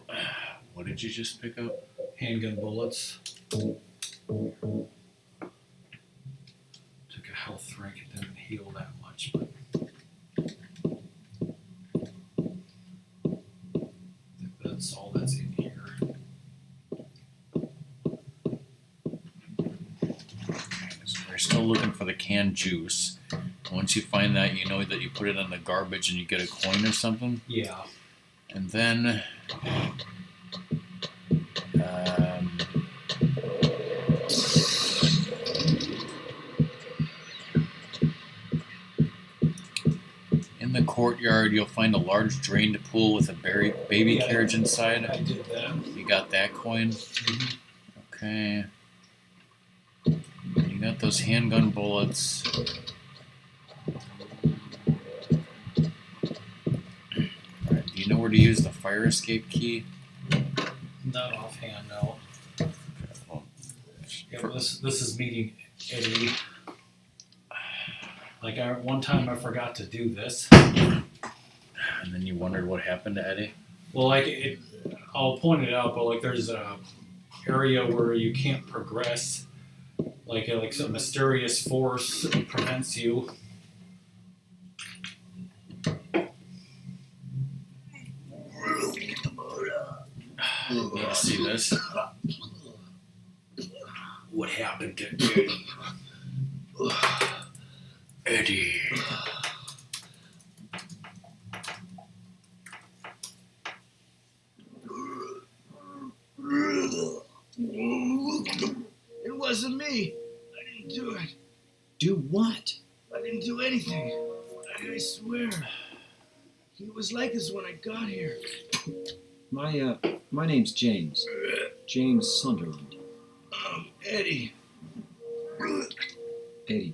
What did you just pick up? Handgun bullets. Took a health drink. It didn't heal that much, but. I think that's all that's in here. So we're still looking for the canned juice. Once you find that, you know that you put it on the garbage and you get a coin or something. Yeah. And then in the courtyard, you'll find a large drained pool with a baby Yeah, carriage inside. I did that. You got that coin? Mhm. Okay. You got those handgun bullets. Alright, do you know where to use the fire escape key? Not offhand, no. Well, Yeah, but this is meeting Eddie. Like one time I forgot to do this. and then you wondered what happened to Eddie? Well, like I'll point it out, but like there's a area where you can't progress. Like some mysterious force prevents you. You need to see this. What happened to Eddie? Eddie. It wasn't me. I didn't do it. Do what? I didn't do anything. I swear. He was like this when I got here. My name's James. James Sunderland. Eddie. Eddie.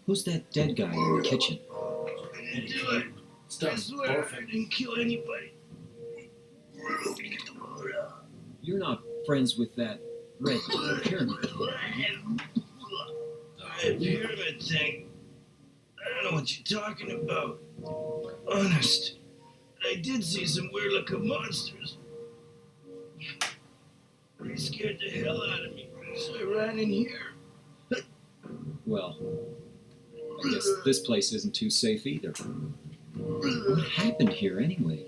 Who's that dead guy in the kitchen? I didn't do it. I Stop swear I barfing. didn't kill anybody. You're not friends with that red pyramid. That pyramid thing. I don't know what you're talking about. Honest. I did see some weird looking monsters. They scared the hell out of me, so I ran in here. Well, I guess this place isn't too safe either. What happened here anyway?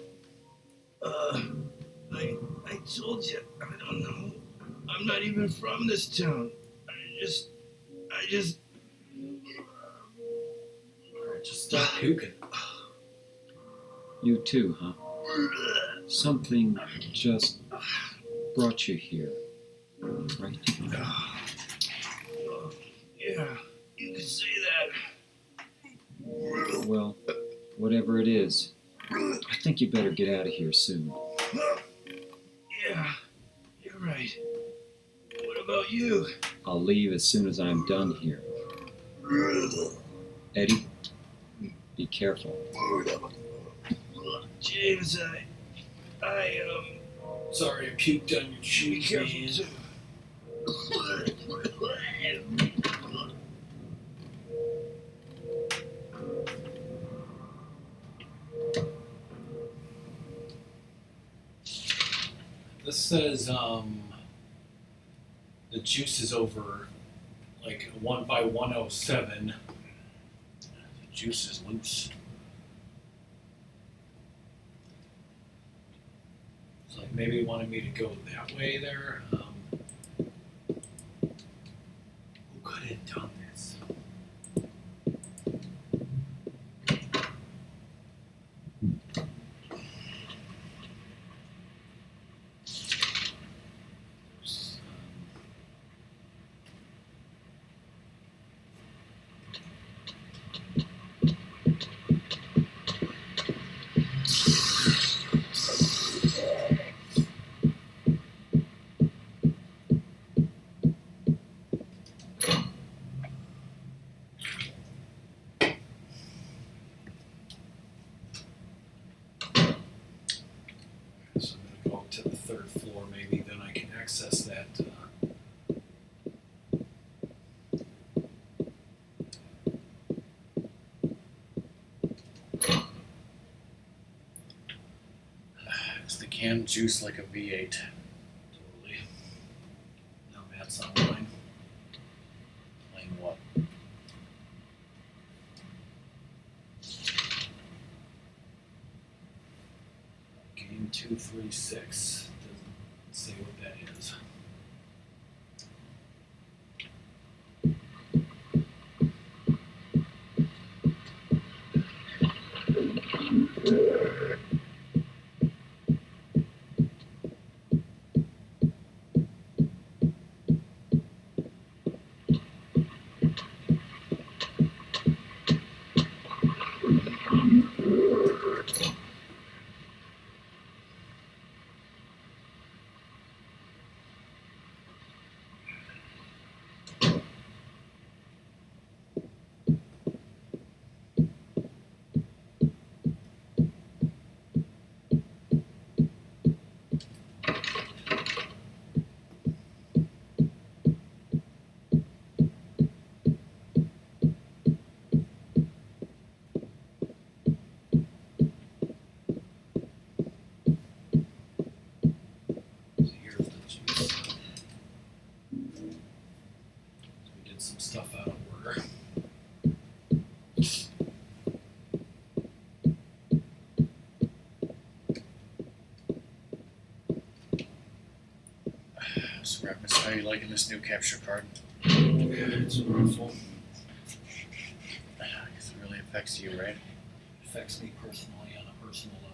I told you, I don't know. I'm not even from this town. I just. Alright, just stop puking. You too, huh? Something just brought you here, right? Yeah, you Well, whatever it is, I think you better get out of here soon. Yeah, you're right. What about you? I'll leave as soon as I'm done here. Eddie, be careful. James, Sorry, I puked on your be shoes, careful man. too. This says the juice is over like 1 by 107. The juice is loose. It's like maybe he wanted me to go that way there. Who could have done this? So I'm gonna go up to the 3rd floor, maybe then I can access that. Is the canned juice like a V8? Totally. Now Matt's online. Playing what? Game 236. Doesn't say what that is. So here's the juice. We did some stuff out of order. So, Ratmus, how are you liking this new capture card? It's wonderful. I guess it really affects you, right? Affects me personally on a personal level.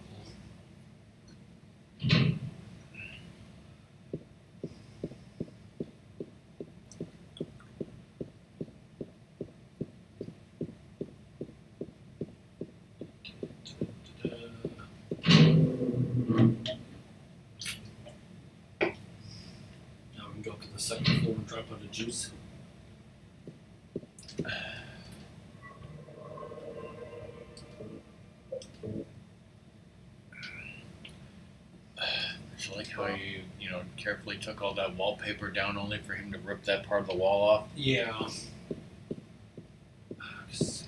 Now we can go to the 2nd floor and drop out a juice. I like how you carefully took all that wallpaper down only for him to rip that part of the wall off. Yeah. 'Cause,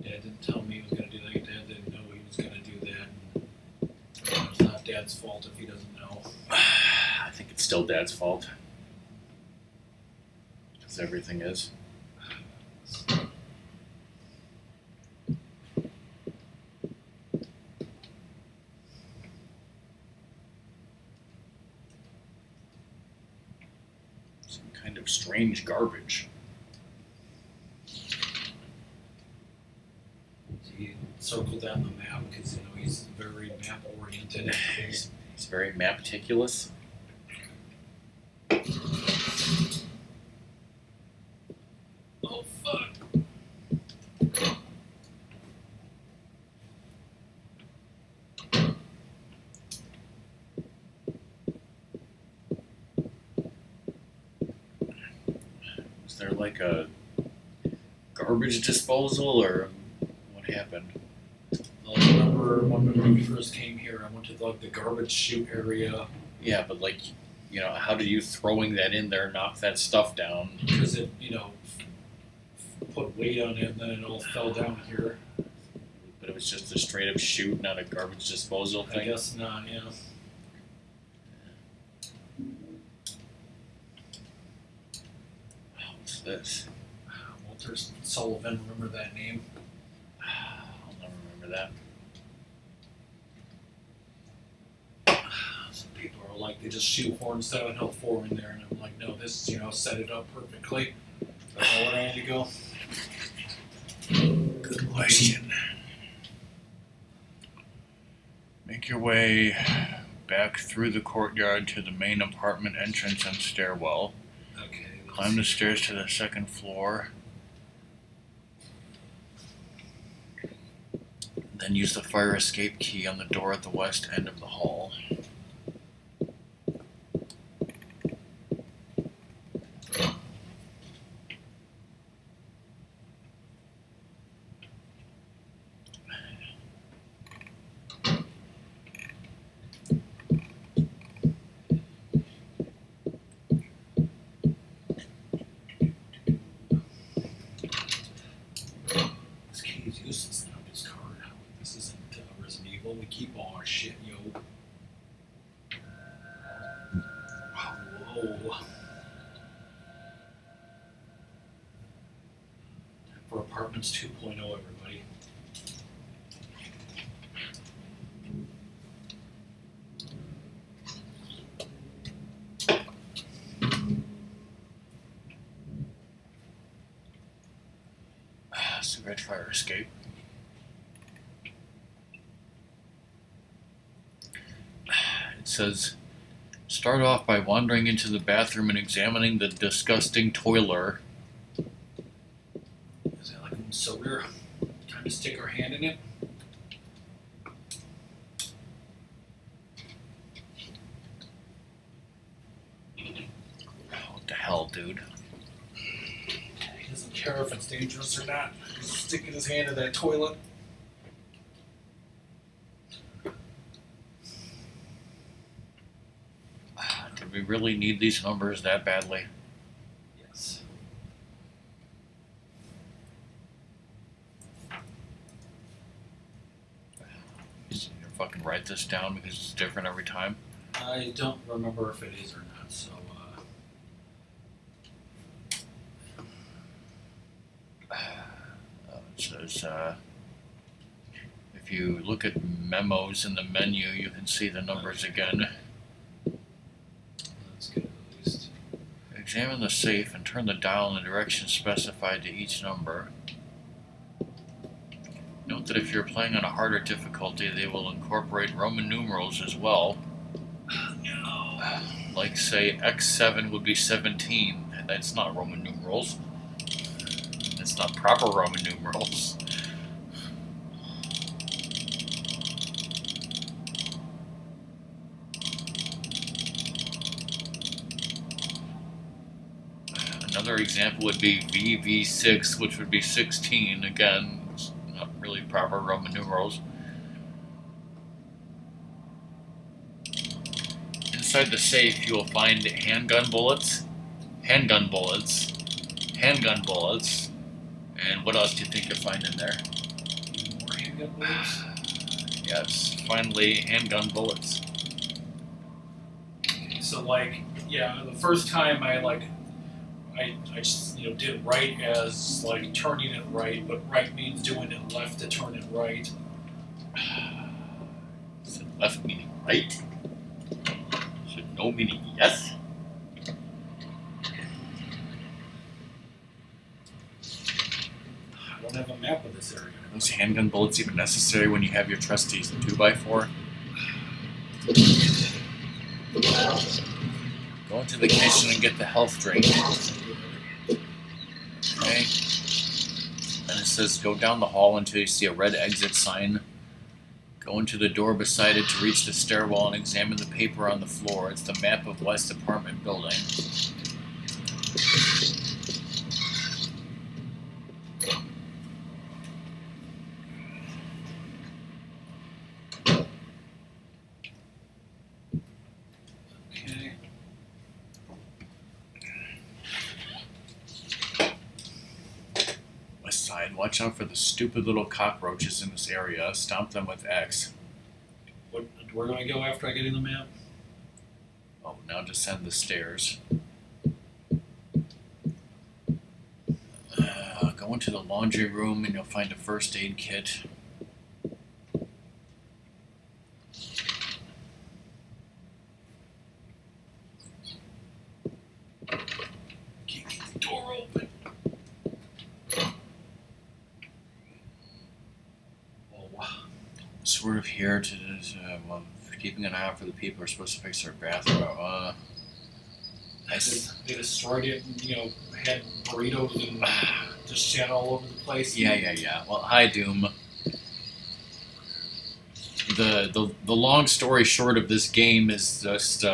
Dad didn't tell me he was going to do that. Dad didn't know he was going to do that. And it's not Dad's fault if he doesn't know. I think it's still Dad's fault. Because everything is. Some kind of strange garbage. He circled that on the map because he's very map oriented. He's very map-ticulous. Oh fuck! there like a garbage disposal or what happened? I remember when we first came here, I went to like the garbage chute area Yeah, but like, how did you throwing that in there knock that stuff down? because it, put weight on it and then it all fell down here. But it was just a straight up chute, not a garbage disposal I thing. guess not, yeah. What's this? Walter Sullivan, remember that name? I'll never remember that. Some people are like, they just shoehorn 7 Hill 4 in there, and I'm like, no, this, set it up perfectly. That's all where I need to go. Good question. Make your way back through the courtyard to the main apartment entrance and stairwell. Okay. Climb the stairs to the second floor. Then use the fire escape key on the door at the west end of the hall. This key is useless now, this card. This isn't Resident Evil. We keep all our shit, yo. Whoa. For Apartments 2.0, everybody. Cigarette fire escape. It says, start off by wandering into the bathroom and examining the disgusting toiler. Is that like a soda? Time to stick our hand in it? What the hell, dude? He doesn't care if it's dangerous or not. He's sticking his hand in that toilet. Do we really need these numbers that badly? Yes. Just fucking write this down because it's different every time. I don't remember if it is or not, so It says, if you look at memos in the menu, you can see the numbers again. let's get it at least. Examine the safe and turn the dial in the direction specified to each number. Note that if you're playing on a harder difficulty, they will incorporate Roman numerals as well. No. Like, say, X7 would be 17. That's not Roman numerals. That's not proper Roman numerals. Another example would be VV6, which would be 16. Again, it's not really proper Roman numerals. Inside the safe, you will find handgun bullets, and what else do you think you'll find in there? More handgun bullets? Yes, finally, handgun bullets. So like, yeah, the first time I just did right as like turning it right, but right means doing it left to turn it right. Is it left meaning right? Should no meaning yes? I don't have a map of this area. Are those handgun bullets even necessary when you have your trustees 2x4? Go into the kitchen and get the health drink. Okay. And it says go down the hall until you see a red exit sign. Go into the door beside it to reach the stairwell and examine the paper on the floor. It's the map of West Apartment Building. Aside, watch out for the stupid little cockroaches in this area. Stomp them with X. Where do I go after I get in the map? Oh, now descend the stairs. Go into the laundry room and you'll find a first aid kit. Can't get the door open. Sort of here to well, keeping an eye out for the people who are supposed to fix their bathroom. They destroyed it and, had burritos and just shit all over the place. Yeah. Well, hi, Doom. The long story short of this game is just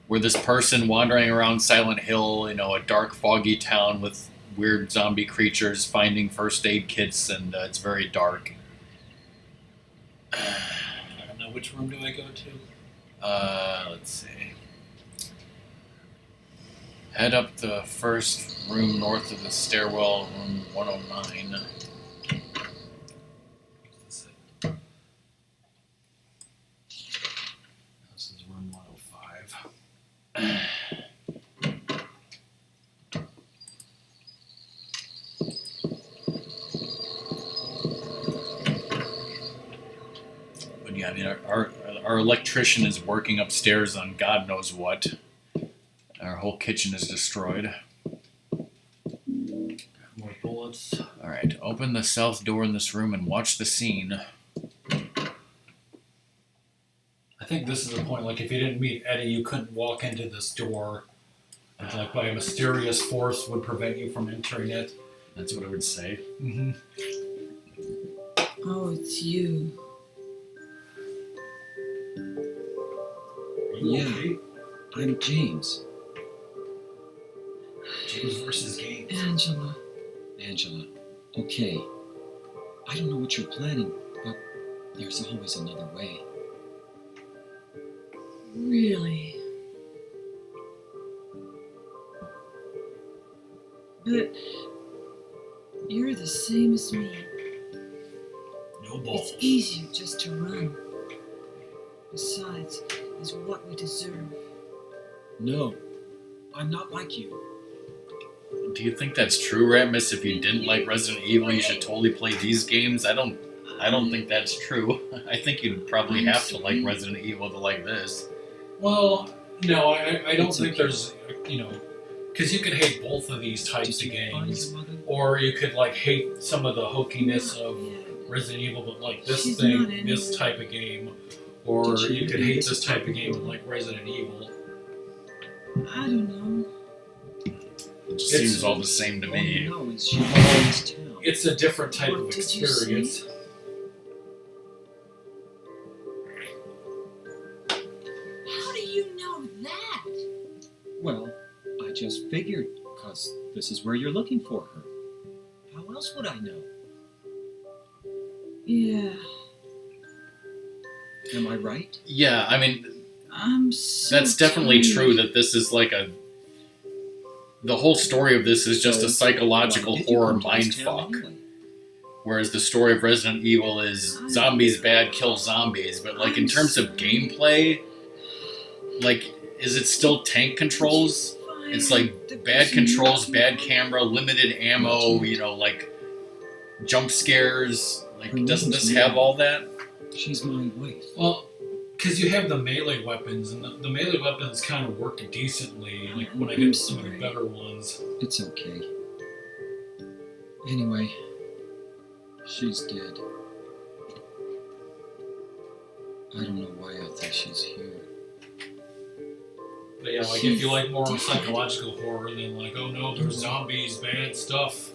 we're this person wandering around Silent Hill, a dark, foggy town with weird zombie creatures, finding first aid kits, and it's very dark. I don't know, which room do I go to? Let's see. Head up the first room north of the stairwell, room 109. This is room 105. But yeah, I mean, our electrician is working upstairs on God knows what. Our whole kitchen is destroyed. More bullets. Alright, open the south door in this room and watch the scene. I think this is the point, like, if you didn't meet Eddie, you couldn't walk into this door. And, like, by a mysterious force would prevent you from entering it. That's what I would say. Mm-hmm. Oh, it's you. Yeah. I'm James. James versus Games. Angela. Angela. Okay. I don't know what you're planning, but there's always another way. Really? But you're the same as me. No balls. It's easier just to run. Besides, it's what we deserve. No, I'm not like you. Do you think that's true, Ratmus? If you didn't like Resident Evil, you should totally play these games? I don't think that's true. I think you'd probably have to like Resident Evil to like this. Well, no, I don't It's think okay. there's, because you could hate both of these types Did of you find games, your mother? or you could, like, hate some of the hokiness of Yeah. Resident Evil, but like this She's thing, not this anywhere. type of game, or Did you you could really hate miss this it? type of game and like Resident Evil. I don't know. It just It's- seems all the same to All you me. know is she owns town. It's a different type What of did you experience. How do you know that? Well, I just figured, because this is where you're looking for her. How else would I know? Yeah, Am I right? Yeah, I mean, I'm so that's definitely tired. true that this is like the whole story of this is just So, a psychological why did you horror come to this town mindfuck. anyway? Whereas the story of Resident Evil is zombies bad, kill zombies. But like in terms of gameplay, like is it still tank controls? It's like bad controls, bad camera, limited ammo, like jump scares. Like doesn't this have all that? She's my wife. Well, because you have the melee weapons, and the melee weapons kind of work decently. Like when I get some of the better ones. It's okay. Anyway, she's dead. I don't know why I think she's here. But yeah, like if you like more psychological horror, then like, oh no, there's zombies, bad stuff.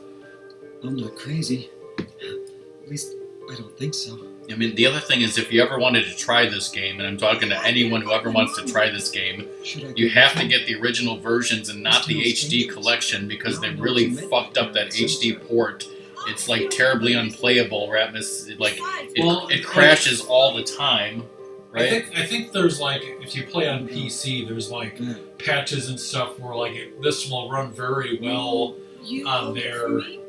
I'm not crazy. At least, I don't think so. I mean, the other thing is if you ever wanted to try this game, and I'm talking to anyone who ever wants to try this game, Should I you go have to back? get the original versions and not the HD collection because they really fucked up that HD port. It's like terribly unplayable. Ratmus, like it crashes all the time, right? I think there's like if you play on PC, there's like Yeah. patches and stuff where like this will run very well You on voted there. for me?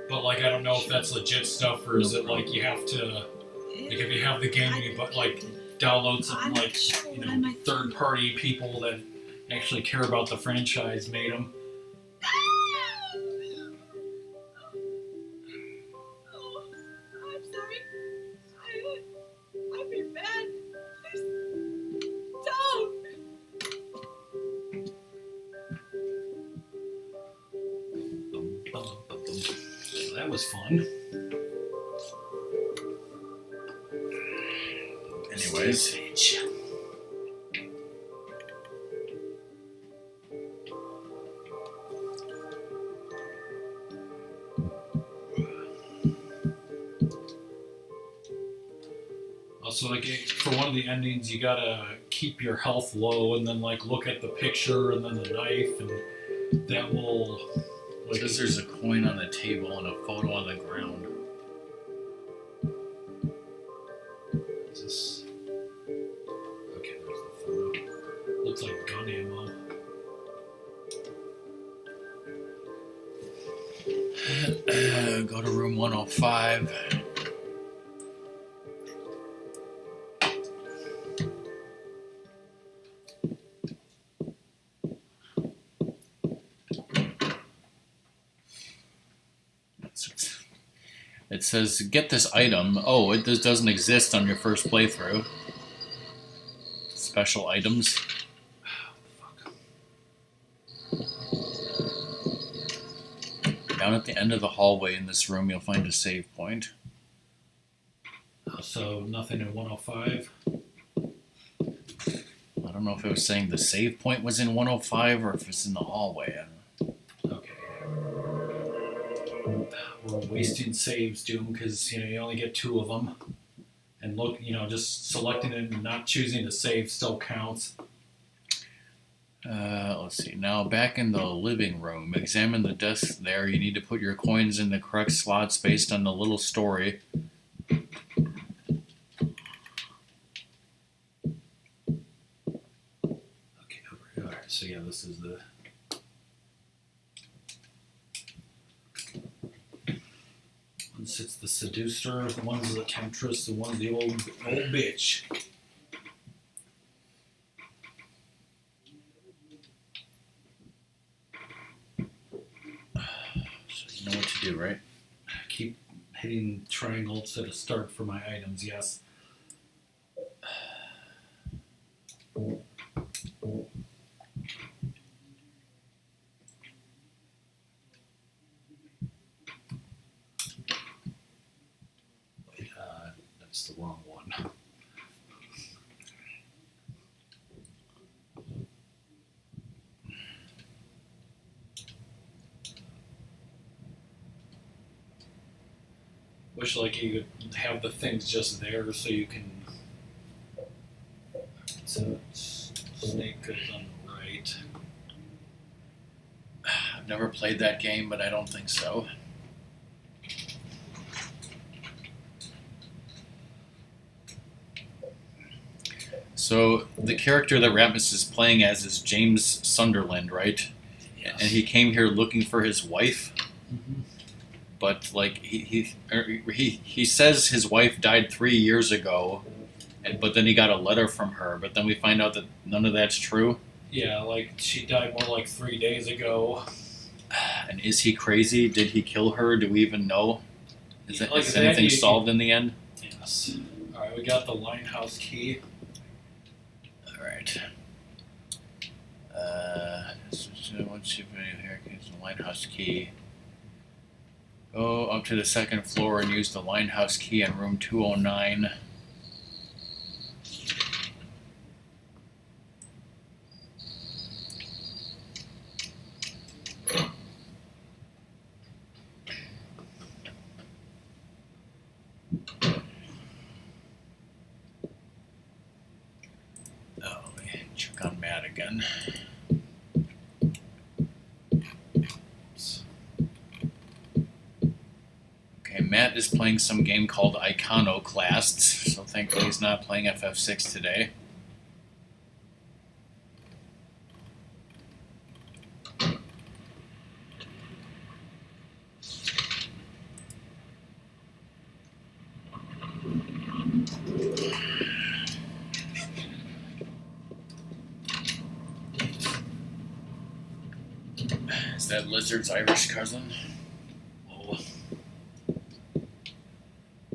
But like, I don't know if that's legit stuff or is it like you have to, like, if you have the game, you like download some like third-party people that actually care about the franchise made them. Oh, I'm sorry. I've been bad. Please don't. So that was fun. Anyways, Also, like for one of the endings, you gotta keep your health low and then like look at the picture and then the knife, and that will it like. says there's a coin on the table and a photo on the ground. Is this? Okay, there's the photo. Looks like gun ammo. Go to room 105. It says, get this item. Oh, this doesn't exist on your first playthrough. Special items. Down at the end of the hallway in this room, you'll find a save point. So nothing in 105. I don't know if it was saying the save point was in 105 or if it's in the hallway. Okay. We're wasting saves, Doom, because you only get 2 of them. And look, just selecting it and not choosing to save still counts. Let's see. Now back in the living room, examine the desk there. You need to put your coins in the correct slots based on the little story. Okay, alright, so yeah, this is the... One sits the seducer, one's the temptress, and one's the old bitch. So you know what to do, right? Keep hitting triangle to start for my items, yes. Wait, that's the wrong one. Wish like you could have the things just there so you can. So snake goes on the right. I've never played that game, but I don't think so. So the character that Ratmus is playing as is James Sunderland, right? Yes. And he came here looking for his wife, Mhm. but like he says his wife died 3 years ago, but then he got a letter from her. But then we find out that none of that's true. Yeah, like she died more like 3 days ago. And is he crazy? Did he kill her? Do we even know? Is, Yeah, like is that, anything you- solved in the end? Yes. All right, we got the linehouse key. All right. Once you've been here, use the linehouse key. Go up to the second floor and use the linehouse key in room 209. Oh, let me check on Matt again. Okay, Matt is playing some game called Iconoclast, so thankfully he's not playing FF6 today. that lizard's Irish cousin? Oh.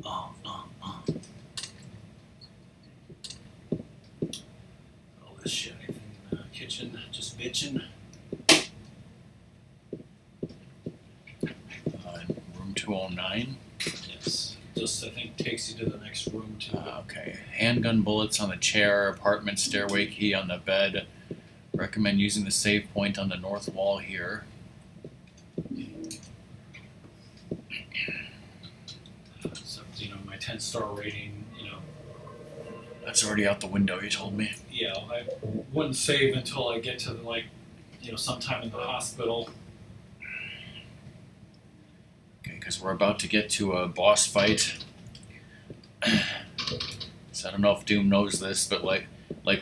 Oh, this shit. Anything in the kitchen? Just bitching. Room 209. Yes. Just, I think, takes you to the next room, too. Okay. Handgun bullets on the chair, apartment stairway key on the bed. Recommend using the save point on the north wall here. So, my 10-star rating, That's already out the window, you told me. yeah, I wouldn't save until I get to, sometime in the hospital. Okay, because we're about to get to a boss fight. So I don't know if Doom knows this, but like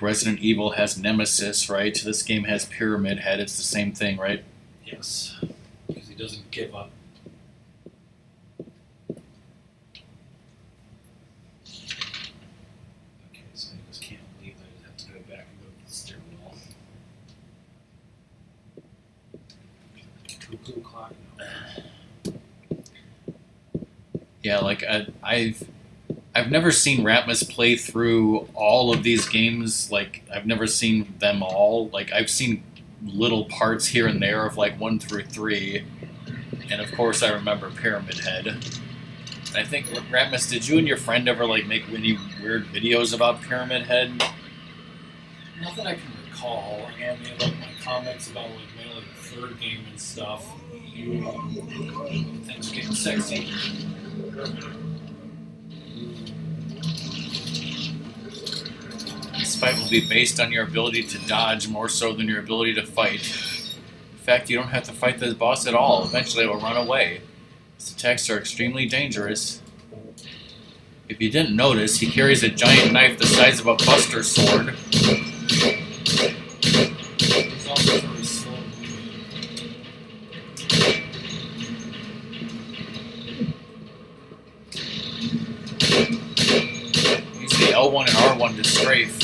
Resident Evil has Nemesis, right? This game has Pyramid Head. It's the same thing, right? Yes. Because he doesn't give up. Okay, so I just can't leave. I just have to go back and go to the stairwell. Cuckoo clock. No. Yeah, like I've never seen Ratmus play through all of these games. Like I've never seen them all. Like I've seen little parts here and there of like 1 through 3, and of course I remember Pyramid Head. I think Ratmus, did you and your friend ever like make any weird videos about Pyramid Head? Not that I can recall. I know made like my comments about mainly the third game and stuff. Things are getting sexy. This fight will be based on your ability to dodge more so than your ability to fight. In fact, you don't have to fight this boss at all. Eventually it will run away. His attacks are extremely dangerous. If you didn't notice, he carries a giant knife the size of a buster sword. It's also very slow. Use the L1 and R1 to strafe.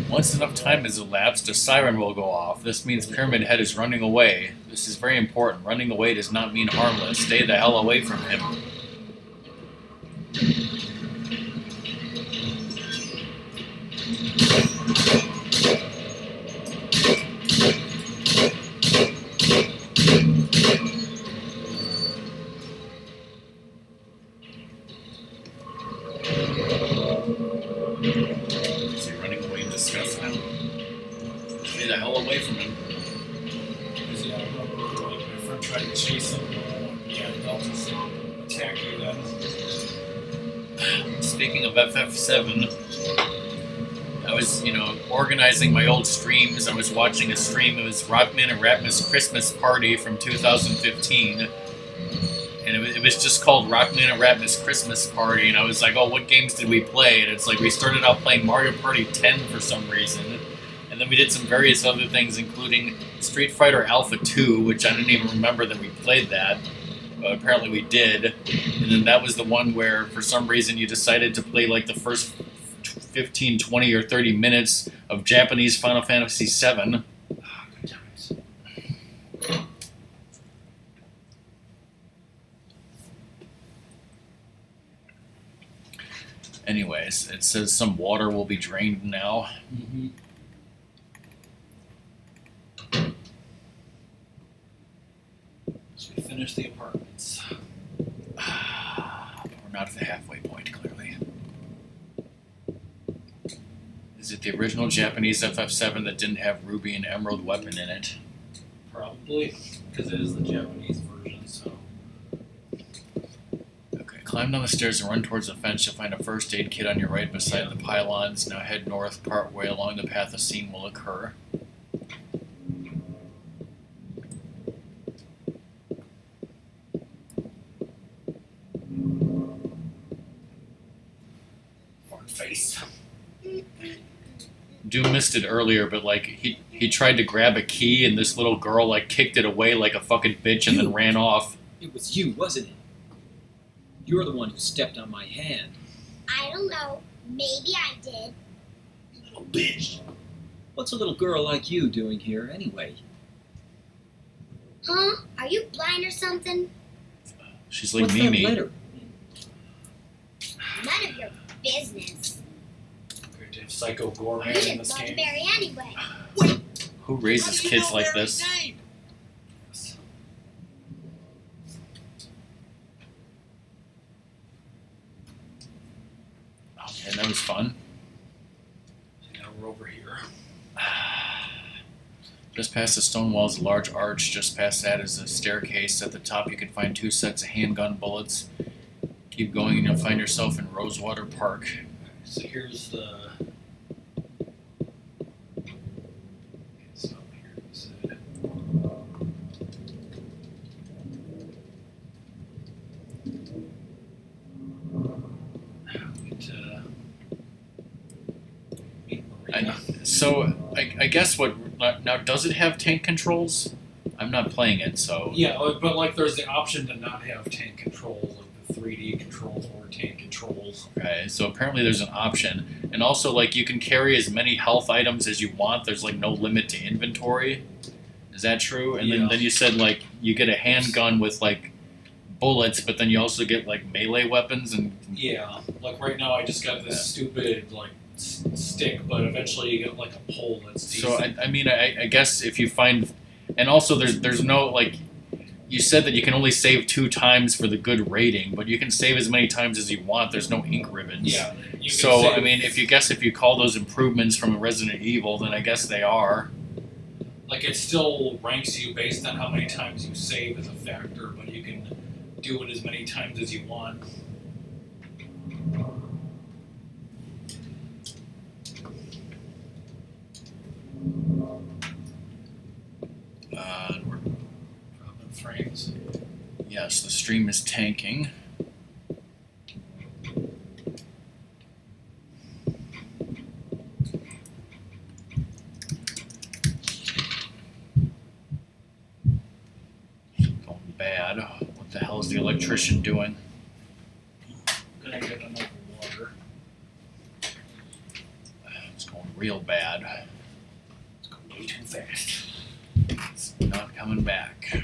Once enough time has elapsed, a siren will go off. This means Pyramid Head is running away. This is very important. Running away does not mean harmless. Stay the hell away from him. Is he running away in disgust now? Stay the hell away from him. Because, I remember my friend tried to chase him. Yeah, they'll just attack you then. Speaking of FF7, I was, organizing my old streams. I was watching a stream. It was RockMan and Ratmus Christmas Party from 2015. And it was just called RockMan and Ratmus Christmas Party. And I was like, oh, what games did we play? And it's like we started out playing Mario Party 10 for some reason. And then we did some various other things, including Street Fighter Alpha 2, which I didn't even remember that we played that. But apparently we did. And then that was the one where, for some reason, you decided to play like the first 15, 20, or 30 minutes of Japanese Final Fantasy VII. Ah, good times. Anyways, it says some water will be drained now. Mm-hmm. So we finished the apartments. We're not at the halfway point, clearly. Is it the original Japanese FF7 that didn't have Ruby and Emerald weapon in it? Probably, because it is the Japanese version, so. Okay, climb down the stairs and run towards the fence. You'll find a first aid kit on your right beside the pylons. Now head north, part way along the path a scene will occur. Fart face. Doom missed it earlier, but like he tried to grab a key and this little girl like kicked it away like a fucking bitch and then ran off. It was you, wasn't it? You're the one who stepped on my hand. I don't know. Maybe I did. Little bitch. What's a little girl like you doing here, anyway? Huh? Are you blind or something? She's like What's Mimi. that letter? None of your business. Great to have Psycho Gorman You in didn't this love game. Barry anyway. Who raises kids like this? And that was fun. Now we're over here. Just past the stone wall is a large arch. Just past that is a staircase. At the top, you can find 2 sets of handgun bullets. Keep going, and you'll find yourself in Rosewater Park. So here's the. It's up here. Is it? Meet Marina. So, I guess what now does it have tank controls? I'm not playing it, so Yeah, but like there's the option to not have tank controls, like the 3D controls or tank controls. okay. So apparently there's an option, and also like you can carry as many health items as you want. There's like no limit to inventory. Is that true? And Yeah. then you said like you get a handgun with like bullets, but then you also get like melee weapons and Yeah, like right now I just got this stupid like stick, but eventually you get like a pole that's so decent. I mean I guess if you find, and also there's no like, you said that you can only save 2 times for the good rating, but you can save as many times as you want. There's no ink ribbons. Yeah. You can So save- I mean, if you call those improvements from Resident Evil, then I guess they are. like it still ranks you based on how many times you save as a factor, but you can do it as many times as you want. We're, Dropping frames. yes, the stream is tanking. Going bad. What the hell is the electrician doing? I'm gonna get another water. It's going real bad. It's going way too fast. It's not coming back.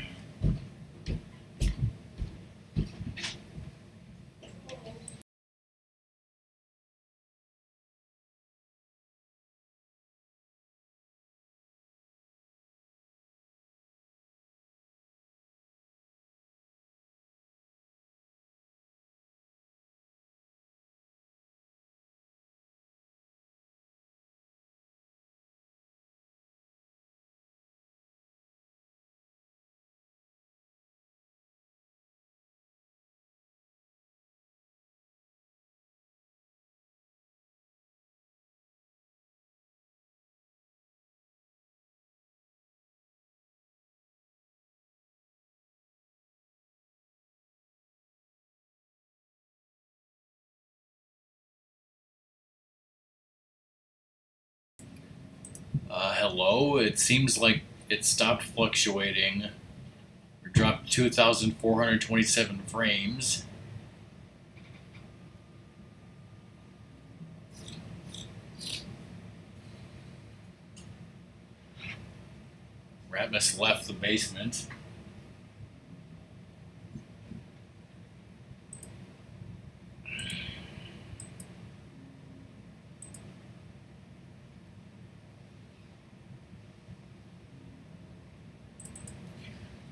Hello? It seems like it stopped fluctuating. Or dropped 2,427 frames. Ratmus left the basement.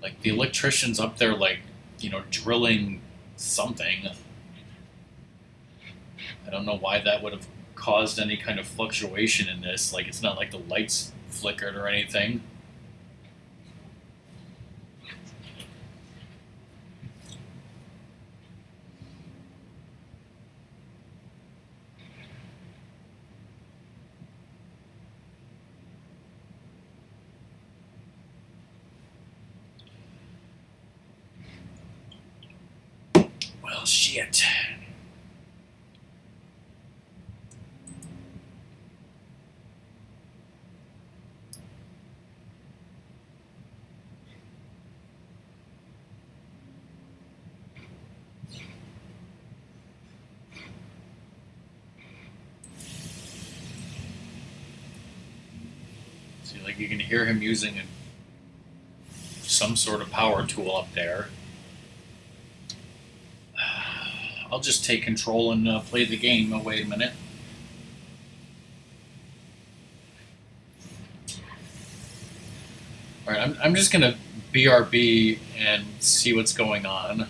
Like the electrician's up there, like, drilling something. I don't know why that would have caused any kind of fluctuation in this. Like, it's not like the lights flickered or anything. Well, shit. Like, you can hear him using some sort of power tool up there. I'll just take control and play the game. Oh, wait a minute. Alright, I'm just gonna BRB and see what's going on.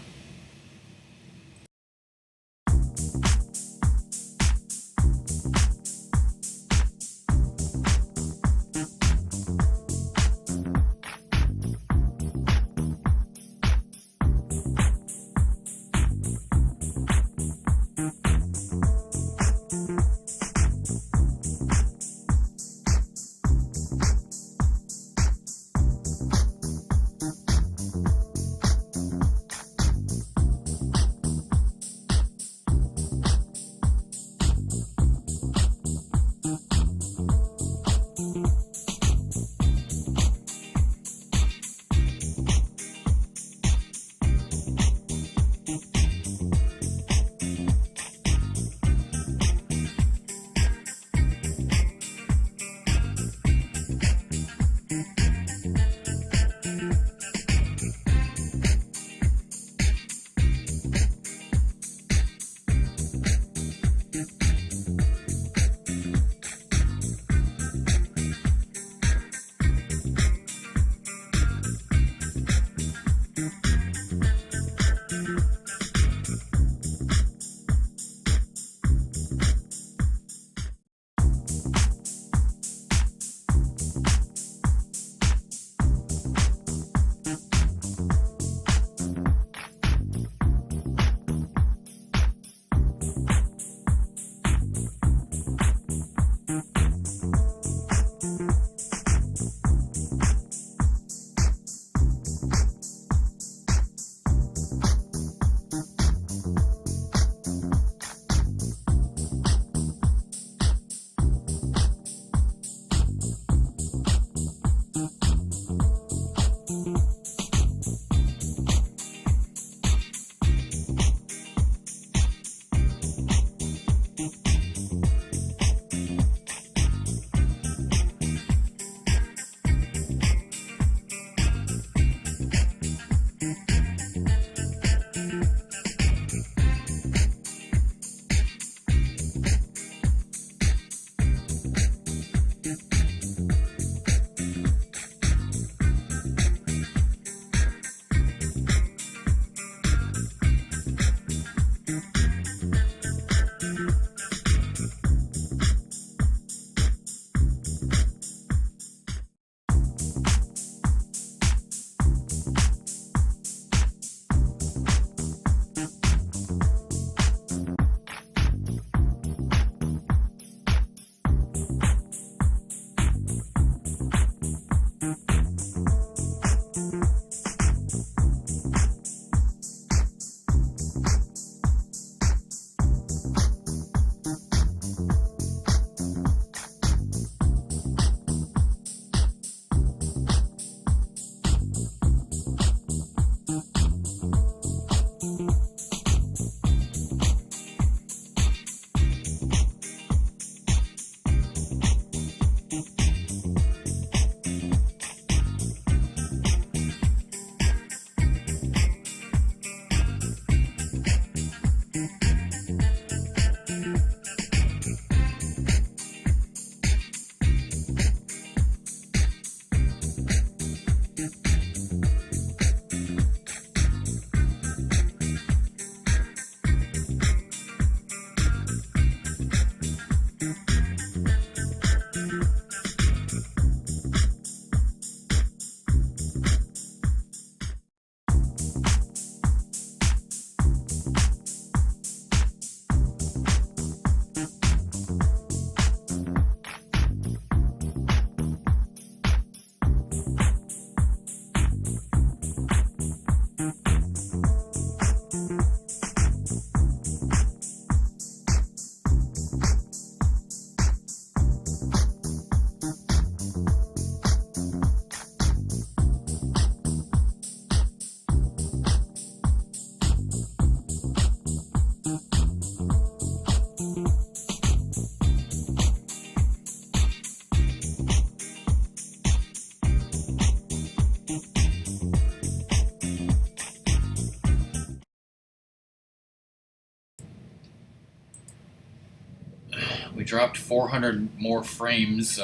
We dropped 400 more frames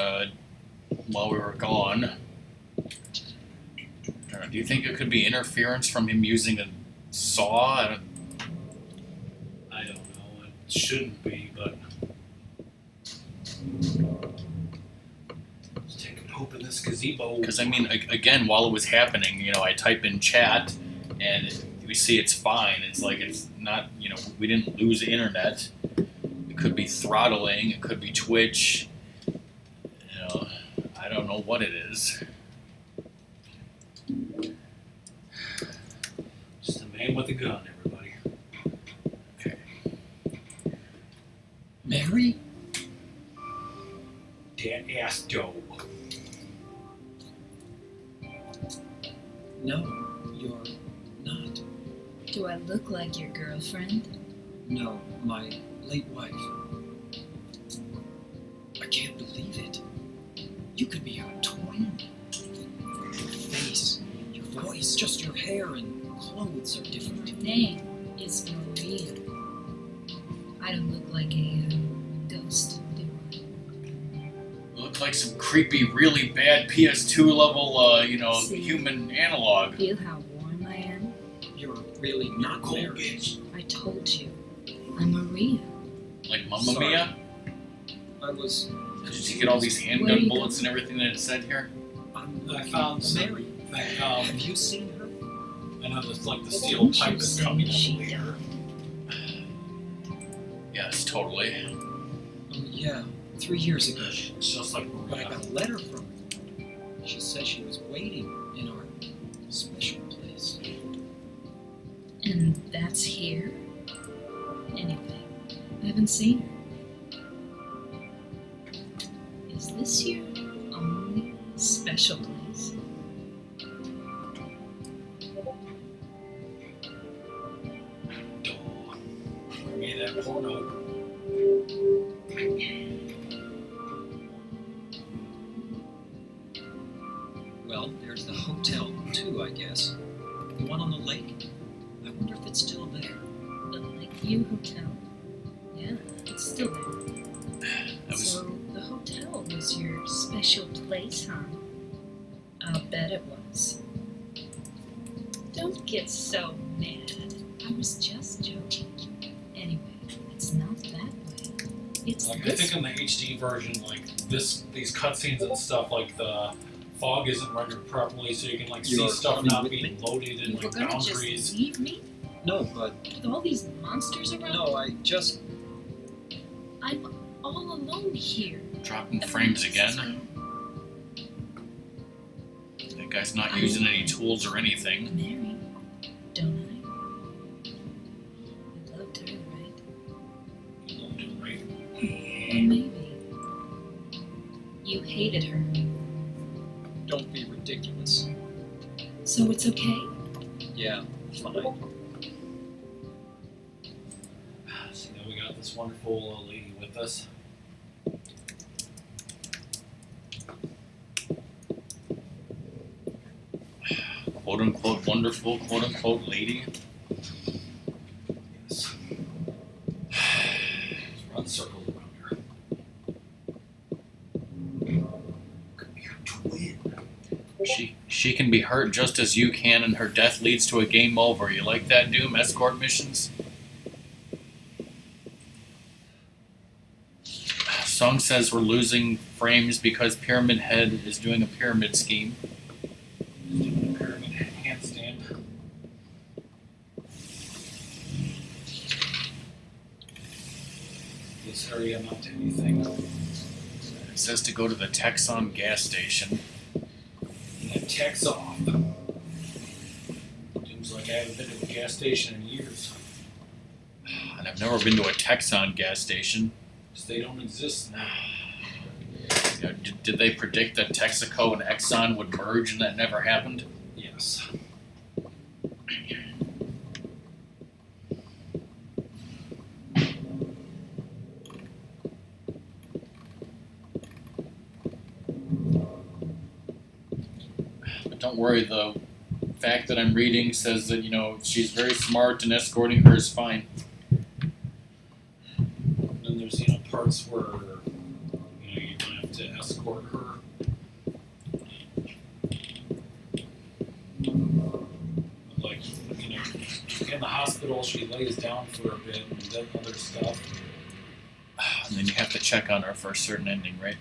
while we were gone. Do you think it could be interference from him using a saw? I don't know. It shouldn't be, but let's take a poop in this gazebo. Because I mean, again, while it was happening, you know, I type in chat, and we see it's fine. It's like it's not, you know, we didn't lose internet. It could be throttling. It could be Twitch. You know, I don't know what it is. Just a man with a gun, everybody. Okay. Mary? That ass doe. No, you're not. Do I look like your girlfriend? No, my late wife. I can't believe it. You could be her twin. Your face, your voice, just your hair and clothes are different. My name is Maria. I don't look like a ghost, do I? Look like some creepy, really bad PS2 level, you know, See? human analog. Feel how warm I am? You're really not Cold Mary. bitch. I told you. I'm Maria. Like Mamma Sorry. Mia? I was. Did you get all these Where handgun you bullets and everything that it said here? I found some. Mary. That, Have you seen her? I know there's like the steel pipe is coming up She later. Yes, totally. Oh, yeah, 3 years ago. It's just like But I Maria. got a letter from her. She said she was waiting in our special place. And that's here? Anyway, I haven't seen her. Is this your only special place? Bring me that porno. Well, there's the hotel, too, I guess. The one on the lake. I wonder if it's still there. The Lakeview Hotel? Yeah, it's still there. So the hotel was your special place, huh? I'll bet it was. Don't get so mad. I was just joking. Anyway, it's not that way. It's Like I this think in the HD version, like these cutscenes and stuff, like the fog isn't rendered properly, so you can like see You're stuff coming not with being me? loaded in You were like gonna boundaries. just leave me No, but with all these monsters around? no, I just. I'm all alone here. Dropping frames again. That guy's not using any tools or anything. Mary, don't I? You loved her, right? Right? Or maybe you hated her. Don't be ridiculous. So it's okay? Yeah, fine. So now we got this wonderful lady with us. Quote unquote wonderful, quote unquote lady. Yes. Run circles around her. Could be her twin. She can be hurt just as you can, and her death leads to a game over. You like that, Doom? Escort missions? Song says we're losing frames because Pyramid Head is doing a pyramid scheme. Doing a pyramid handstand. This area not to anything. It says to go to the Texon gas station. And it techs off. Seems like I haven't been to a gas station in years. And I've never been to a Texon gas station. Because they don't exist now. You know, did they predict that Texaco and Exxon would merge and that never happened? Yes. don't worry. The fact that I'm reading says that she's very smart and escorting her is fine. And then there's parts where you don't have to escort her. Like in the hospital, she lays down for a bit and does other stuff. And then you have to check on her for a certain ending, right?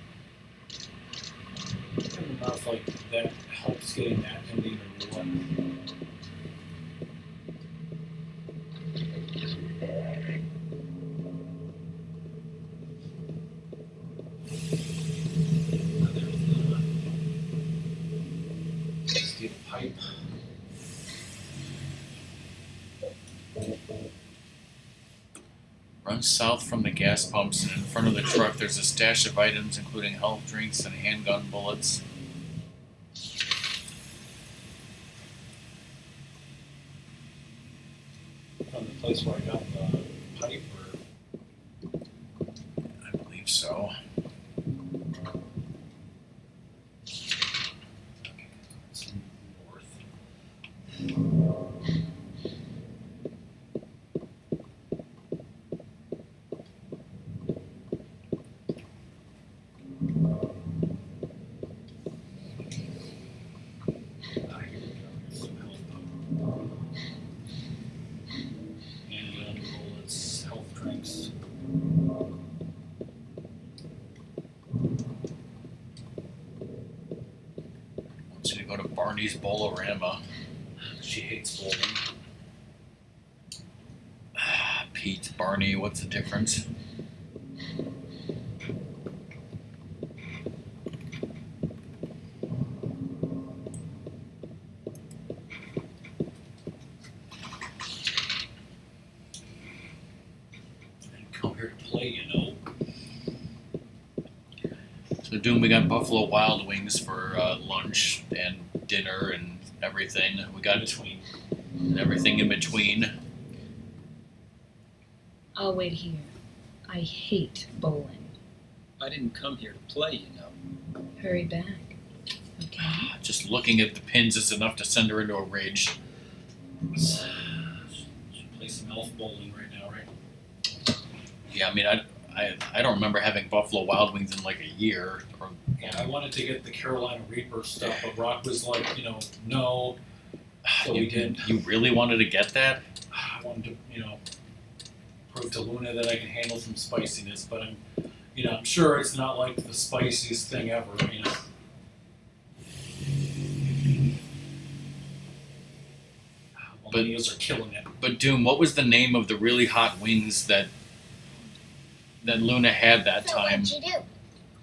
I don't know if that helps getting that ending or what. Steel pipe. Run south from the gas pumps, and in front of the truck there's a stash of items including health drinks and handgun bullets. From the place where I got the pipe, or I believe so. it's north. Some health handgun bullets, health drinks. Want you to go to Barney's Bolorama. She hates bowling. Pete, Barney, what's the difference? And come here to play, So Doom, we got Buffalo Wild Wings for lunch and dinner and everything. We got between. everything in between. I'll wait here. I hate bowling. I didn't come here to play, Hurry back. Okay. Just looking at the pins is enough to send her into a rage. Should play some elf bowling right now, right? Yeah, I mean, I don't remember having Buffalo Wild Wings in like a year. Or, Yeah, I wanted to get the Carolina Reaper stuff, but Rock was like, no. So we didn't. You really wanted to get that? I wanted to, prove to Luna that I can handle some spiciness, but I'm sure it's not like the spiciest thing ever, But- Millennials are killing it. But Doom, what was the name of the really hot wings that Luna had that So time? what'd you do?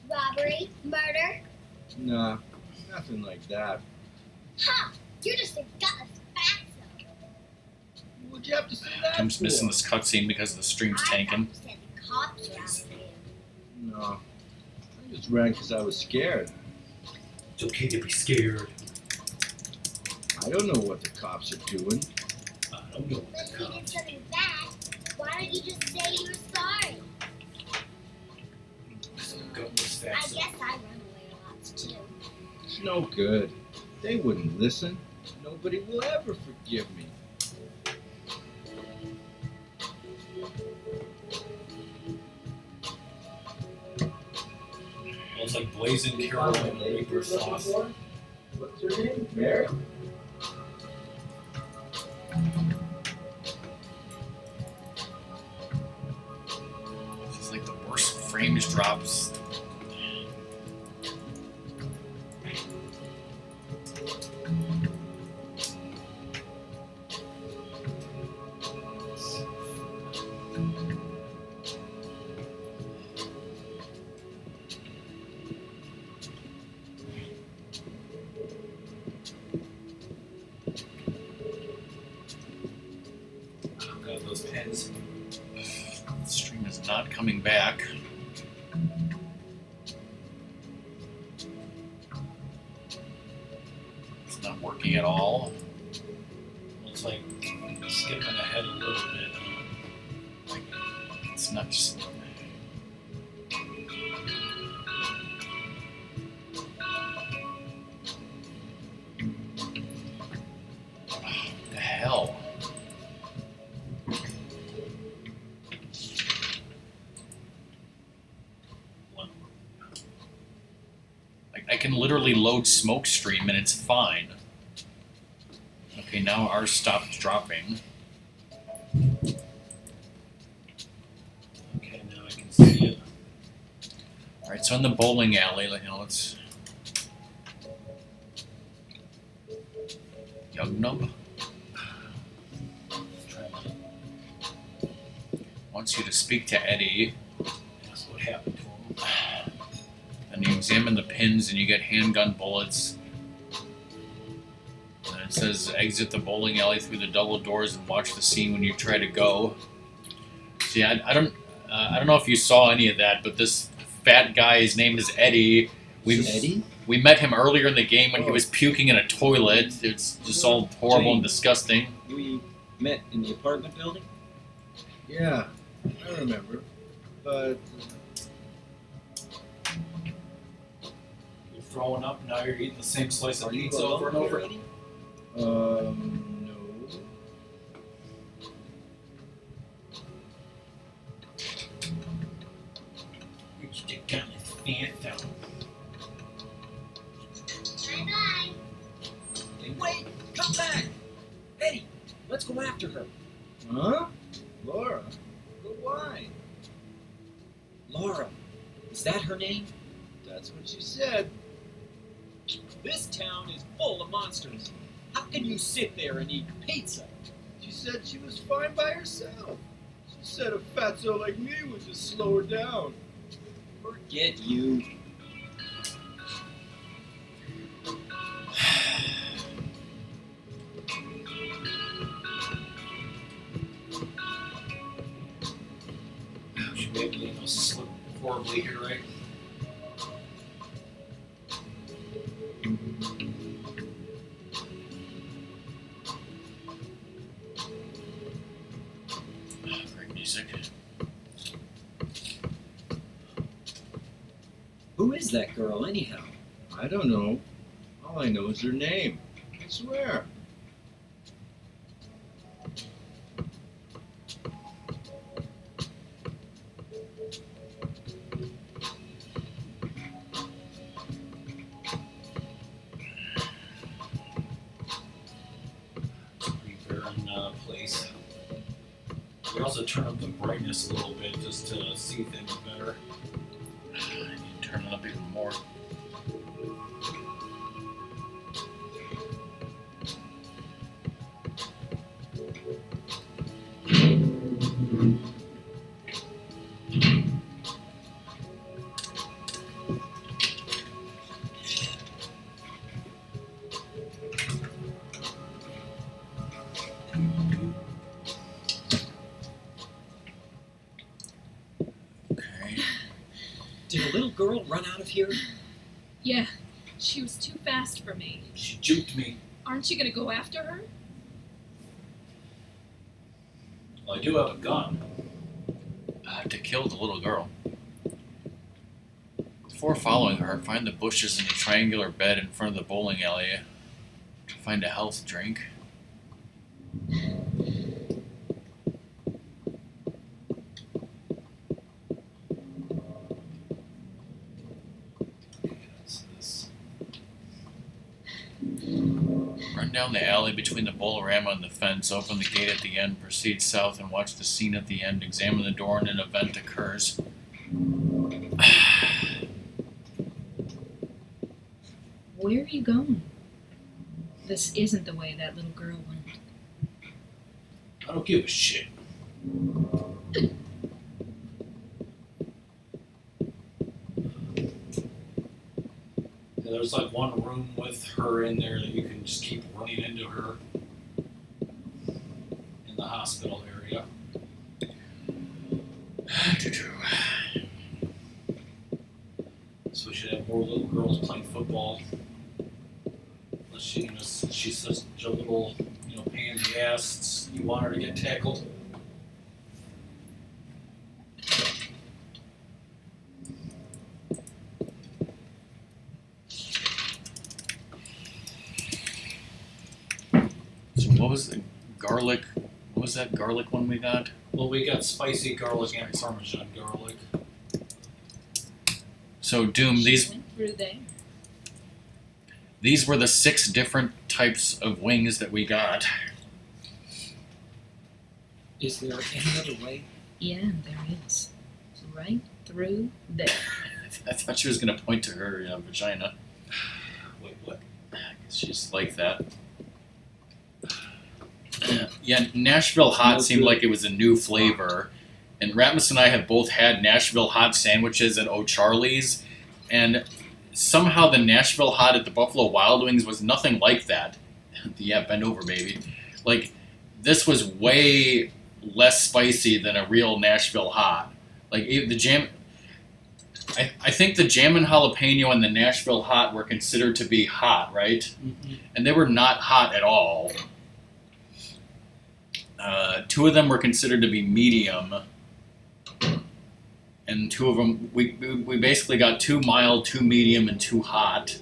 Robbery? Murder? Nah, nothing like that. Ha! You're just a gutless fatso. What'd you have to say that I'm for? missing this cutscene because the stream's I tanking. thought you said the cops were after you. No, I just ran because I was scared. It's okay to be scared. I don't know what the cops are doing. I don't know But what if the you did cops. something bad, why don't you just say you were sorry? Gutless I fatso. guess I run away a lot too. It's no good. They wouldn't listen. Nobody will ever forgive me. Well, it's like blazing Carolina Reaper sauce. What's her name? Mary? This is like the worst frames drops. Oh god, those pens. The stream is not coming back. It's not working at all. It's like skipping ahead a little bit. It's not just. literally load smoke stream and it's fine. Okay, now ours stopped dropping. Okay, now I can see it. Alright, so in the bowling alley, let's... Yugnub wants you to speak to Eddie. That's what happened to him. And you examine the pins and you get handgun bullets. And it says exit the bowling alley through the double doors and watch the scene when you try to go. See, I don't know if you saw any of that, but this fat guy, his name is Eddie. Eddie? We met him earlier in the game when he was puking in a toilet. It's just all horrible and disgusting. We met in the apartment building? Yeah, I remember. But You're throwing up, now you're eating the same slice of Are you pizza over and over. Eddie? no. You just got my fan down. Bye-bye. Wait! Come back! Eddie, let's go after her. Huh? Laura? But why? Laura, is that her name? That's what she said. This town is full of monsters. How can you sit there and eat pizza? She said she was fine by herself. She said a fatso like me would just slow her down. Forget you. She made me slip horribly here, right? Great music. Who is that girl, anyhow? I don't know. All I know is her name. I swear. Pretty barren place. We also turn up the brightness a little bit just to see things better. You turn it up even more. Okay. Did a little girl run out of here? Yeah, she was too fast for me. She juked me. Aren't you gonna go after her? Well, I do have a gun. To kill the little girl. Before following her, find the bushes in the triangular bed in front of the bowling alley. Find a health drink. That's this. Run down the alley between the Bolorama and the fence, open the gate at the end, proceed south and watch the scene at the end, examine the door and an event occurs. Where are you going? This isn't the way that little girl went. I don't give a shit. Yeah, there's like one room with her in there that you can just keep running into her in the hospital area. So we should have more little girls playing football. Unless she's such a little, pain in the ass. You want her to get tackled. So what was the garlic? What was that garlic one we got? Well, we got spicy garlic and Parmesan garlic. So Doom, She these went through there. these were the 6 different types of wings that we got. Is there any other way? Yeah, there is. Right through there. I thought she was going to point to her vagina. Wait, what? She's like that. Yeah, Nashville Hot No seemed good. like it was a new flavor. And Ratmus and I have both had Nashville Hot sandwiches at O'Charlie's. And somehow the Nashville Hot at the Buffalo Wild Wings was nothing like that. Yeah, bend over, baby. Like, this was way less spicy than a real Nashville Hot. Like, the jam... I think the Jammin' Jalapeno and the Nashville Hot were considered to be hot, right? Mm-hmm. And they were not hot at all. 2 of them were considered to be medium. And 2 of them, we basically got 2 mild, 2 medium, and 2 hot.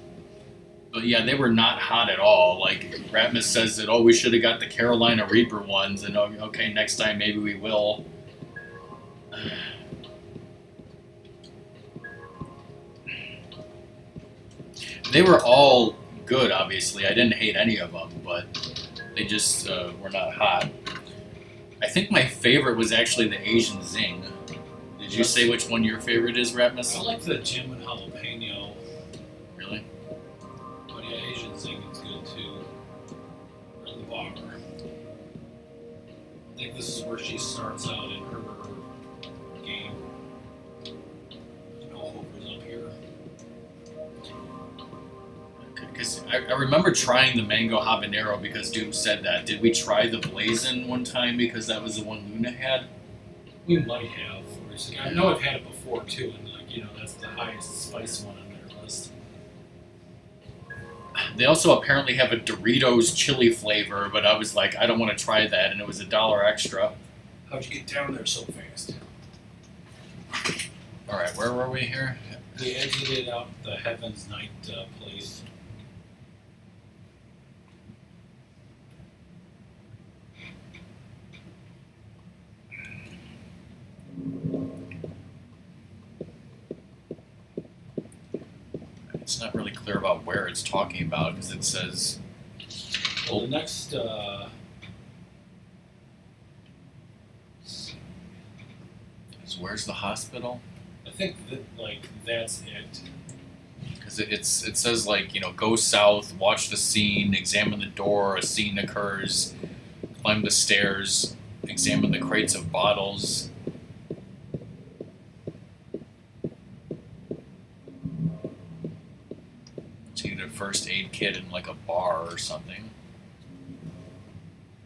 But yeah, they were not hot at all. Like, Ratmus says that, we should have got the Carolina Reaper ones, and okay, next time maybe we will. They were all good, obviously. I didn't hate any of them, but they just were not hot. I think my favorite was actually the Asian Zing. Did you say which one your favorite is, Ratmus? I like the Jammin' Jalapeno. Really? But yeah, Asian Zing is good too. Or the bomber. I think this is where she starts out in her game. No hope is up here. Because I remember trying the mango habanero because Doom said that. Did we try the blazin' one time because that was the one Luna had? We might have. I know I've had it before too, and that's the highest spice one on their list. They also apparently have a Doritos chili flavor, but I was like, I don't want to try that, and it was $1 extra. How'd you get down there so fast? All right, where were we here? We exited out the Heaven's Night place. It's not really clear about where it's talking about because it says. Well, the next. So where's the hospital? I think that that's it. Because it says go south, watch the scene, examine the door, a scene occurs, climb the stairs, examine the crates of bottles. So you need a first aid kit in a bar or something.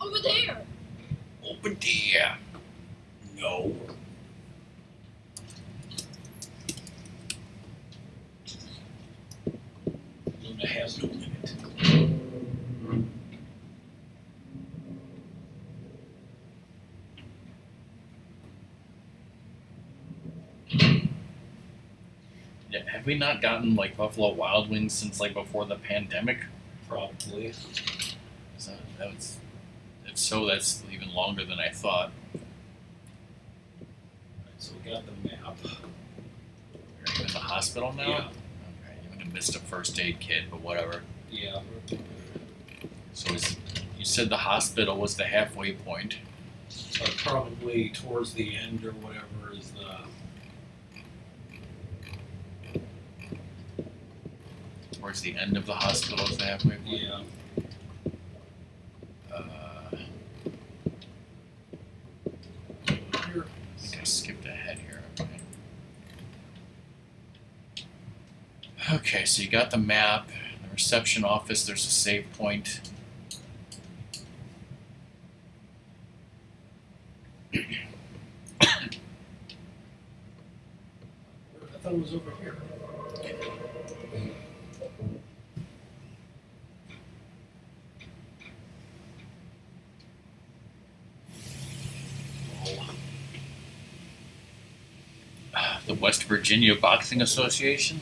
Over there. Over there. No. Luna has no limit. Yeah, have we not gotten Buffalo Wild Wings since before the pandemic? Probably. So if so, that's even longer than I thought. Alright, so we got the map. You're in the hospital now? Yeah. Okay, you would have missed a first aid kit, but whatever. Yeah. So you said the hospital was the halfway point. So probably towards the end or whatever is the. Towards the end of the hospital is the halfway point? Yeah. I think I skipped ahead here. Okay, so you got the map, the reception office, there's a save point. I thought it was over here. The West Virginia Boxing Association?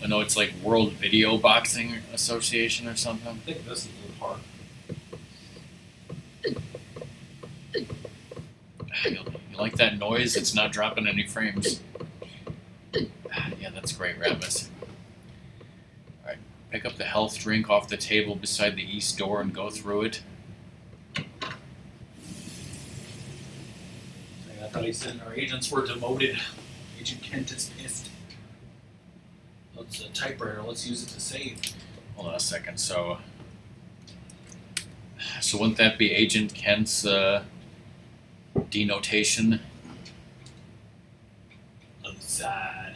I know it's World Video Boxing Association or something. I think this is the part. You like that noise? It's not dropping any frames. great, Ratmus. Alright, pick up the health drink off the table beside the east door and go through it. I thought he said our agents were demoted. Agent Kent is pissed. Let's a typewriter. Let's use it to save. Hold on a second. So wouldn't that be Agent Kent's denotation? Inside.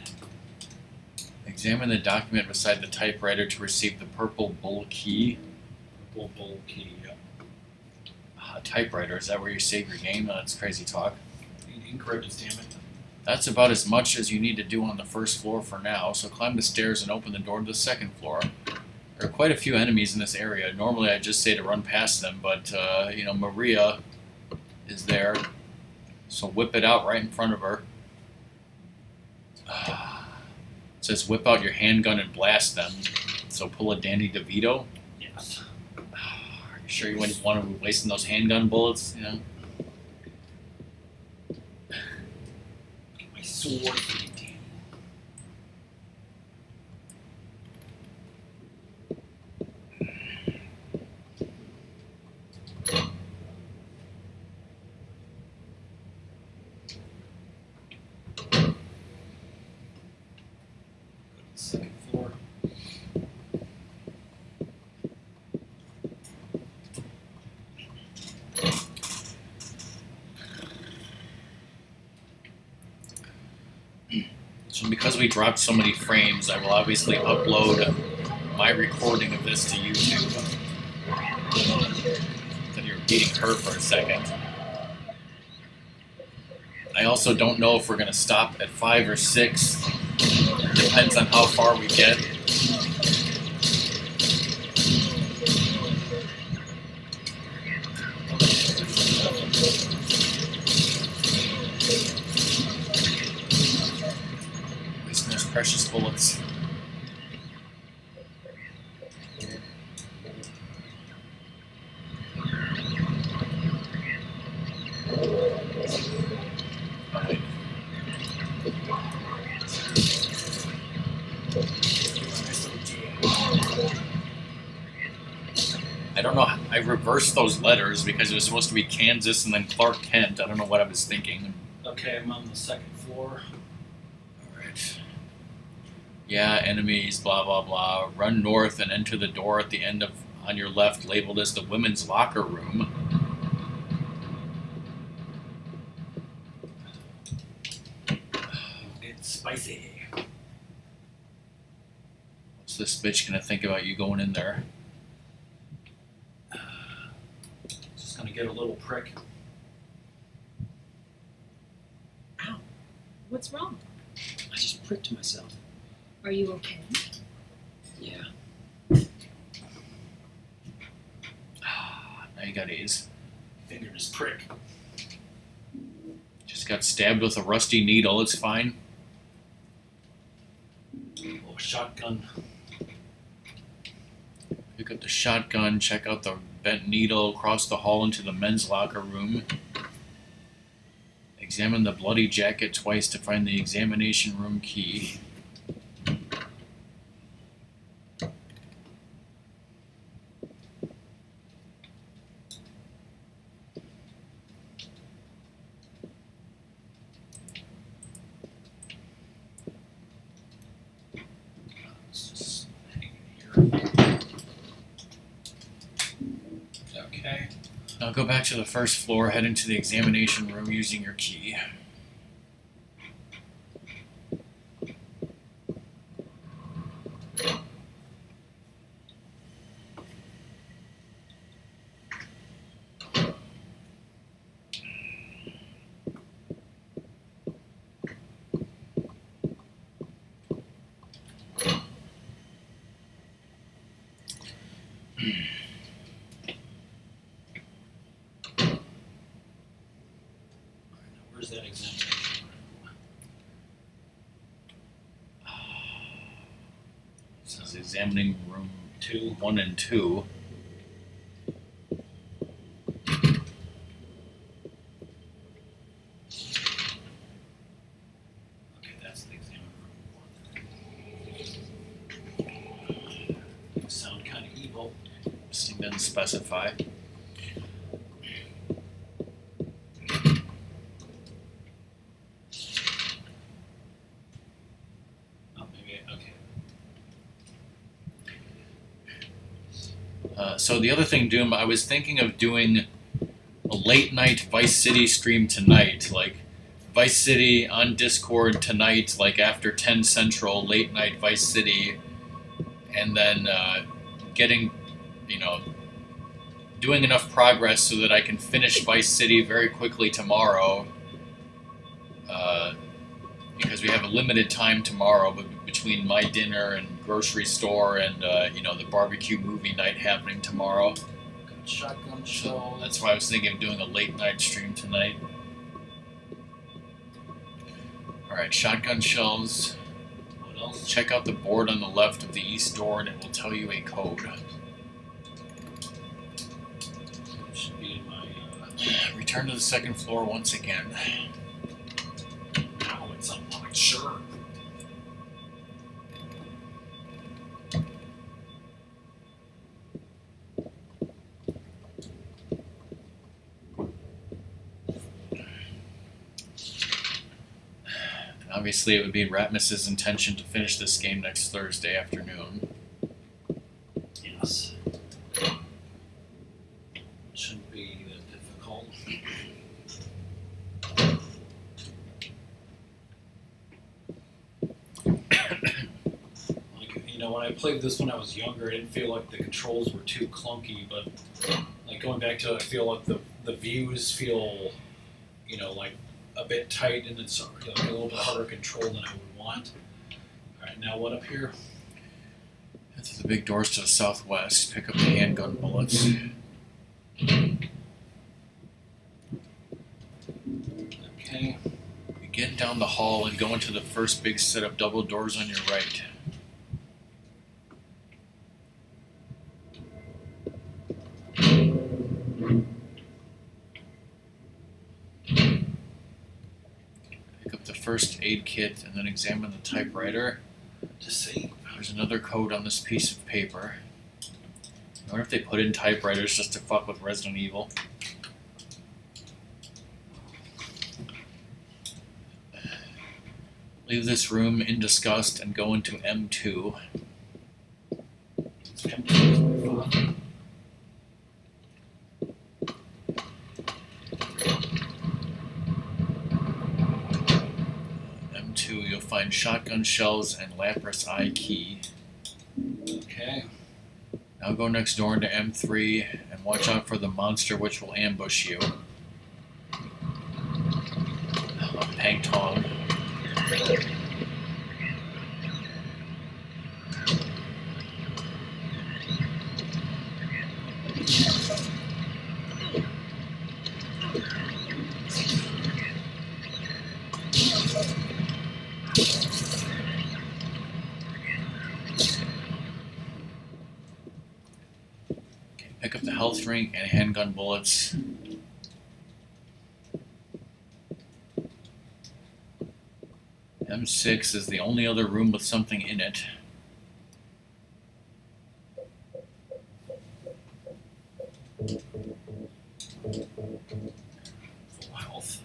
Examine the document beside the typewriter to receive the purple bull key. Bull key. Yep. Typewriter, is that where you save your game? That's crazy talk. Incorrect, damn it. That's about as much as you need to do on the first floor for now, so climb the stairs and open the door to the second floor. There are quite a few enemies in this area. Normally I'd just say to run past them, but, Maria is there, so whip it out right in front of her. It says whip out your handgun and blast them, so pull a Danny DeVito. Yes. Are you sure you wouldn't want to be wasting those handgun bullets? You know? Get my sword for you, Danny. Second floor. So because we dropped so many frames, I will obviously upload my recording of this to YouTube. Then you're beating her for a second. I also don't know if we're going to stop at 5 or 6. Depends on how far we get. Wasting those precious bullets. Alright. I don't know. I reversed those letters because it was supposed to be Kansas and then Clark Kent. I don't know what I was thinking. Okay, I'm on the second floor. Alright. Yeah, enemies, blah, blah, blah. Run north and enter the door at the end of on your left labeled as the women's locker room. It's spicy. What's this bitch gonna think about you going in there? Just gonna get a little prick. Ow. What's wrong? I just pricked myself. Are you okay? Yeah. Now you got A's. Fingered his prick. Just got stabbed with a rusty needle. It's fine. Oh, shotgun. Pick up the shotgun. Check out the bent needle. Cross the hall into the men's locker room. Examine the bloody jacket twice to find the examination room key. Let's just hang it here. Okay. Now go back to the first floor. Head into the examination room using your key. Where's that examination room? This is examining room 2. 1 and 2. Okay, that's the exam room 1. Didn't specify. Oh, maybe. Okay. So the other thing, Doom, I was thinking of doing a late night Vice City stream tonight, like Vice City on Discord tonight, like after 10 Central, late night Vice City, and then getting, doing enough progress so that I can finish Vice City very quickly tomorrow, because we have a limited time tomorrow, but between my dinner and grocery store and the barbecue movie night happening tomorrow. Got shotgun shells. That's why I was thinking of doing a late night stream tonight. Alright, shotgun shells. What else? Check out the board on the left of the east door and it will tell you a code. Should be in my. Return to the second floor once again. Now it's unlocked. Sure. Obviously, it would be Ratmus's intention to finish this game next Thursday afternoon. Yes. Shouldn't be that difficult. When I played this when I was younger, I didn't feel like the controls were too clunky, but like going back to it, I feel like the views feel, like a bit tight and it's like a little bit harder to control than I would want. Alright, now what up here? Head to the big doors to the southwest. Pick up the handgun bullets. Okay. Begin down the hall and go into the first big set of double doors on your right. Pick up the first aid kit and then examine the typewriter to see. There's another code on this piece of paper. I wonder if they put in typewriters just to fuck with Resident Evil. Leave this room in disgust and go into M2. M2, you'll find shotgun shells and Lapras Eye key. Okay. Now go next door into M3 and watch out for the monster which will ambush you. Pang Tong. Pick up the health drink and handgun bullets. M6 is the only other room with something in it. Full health.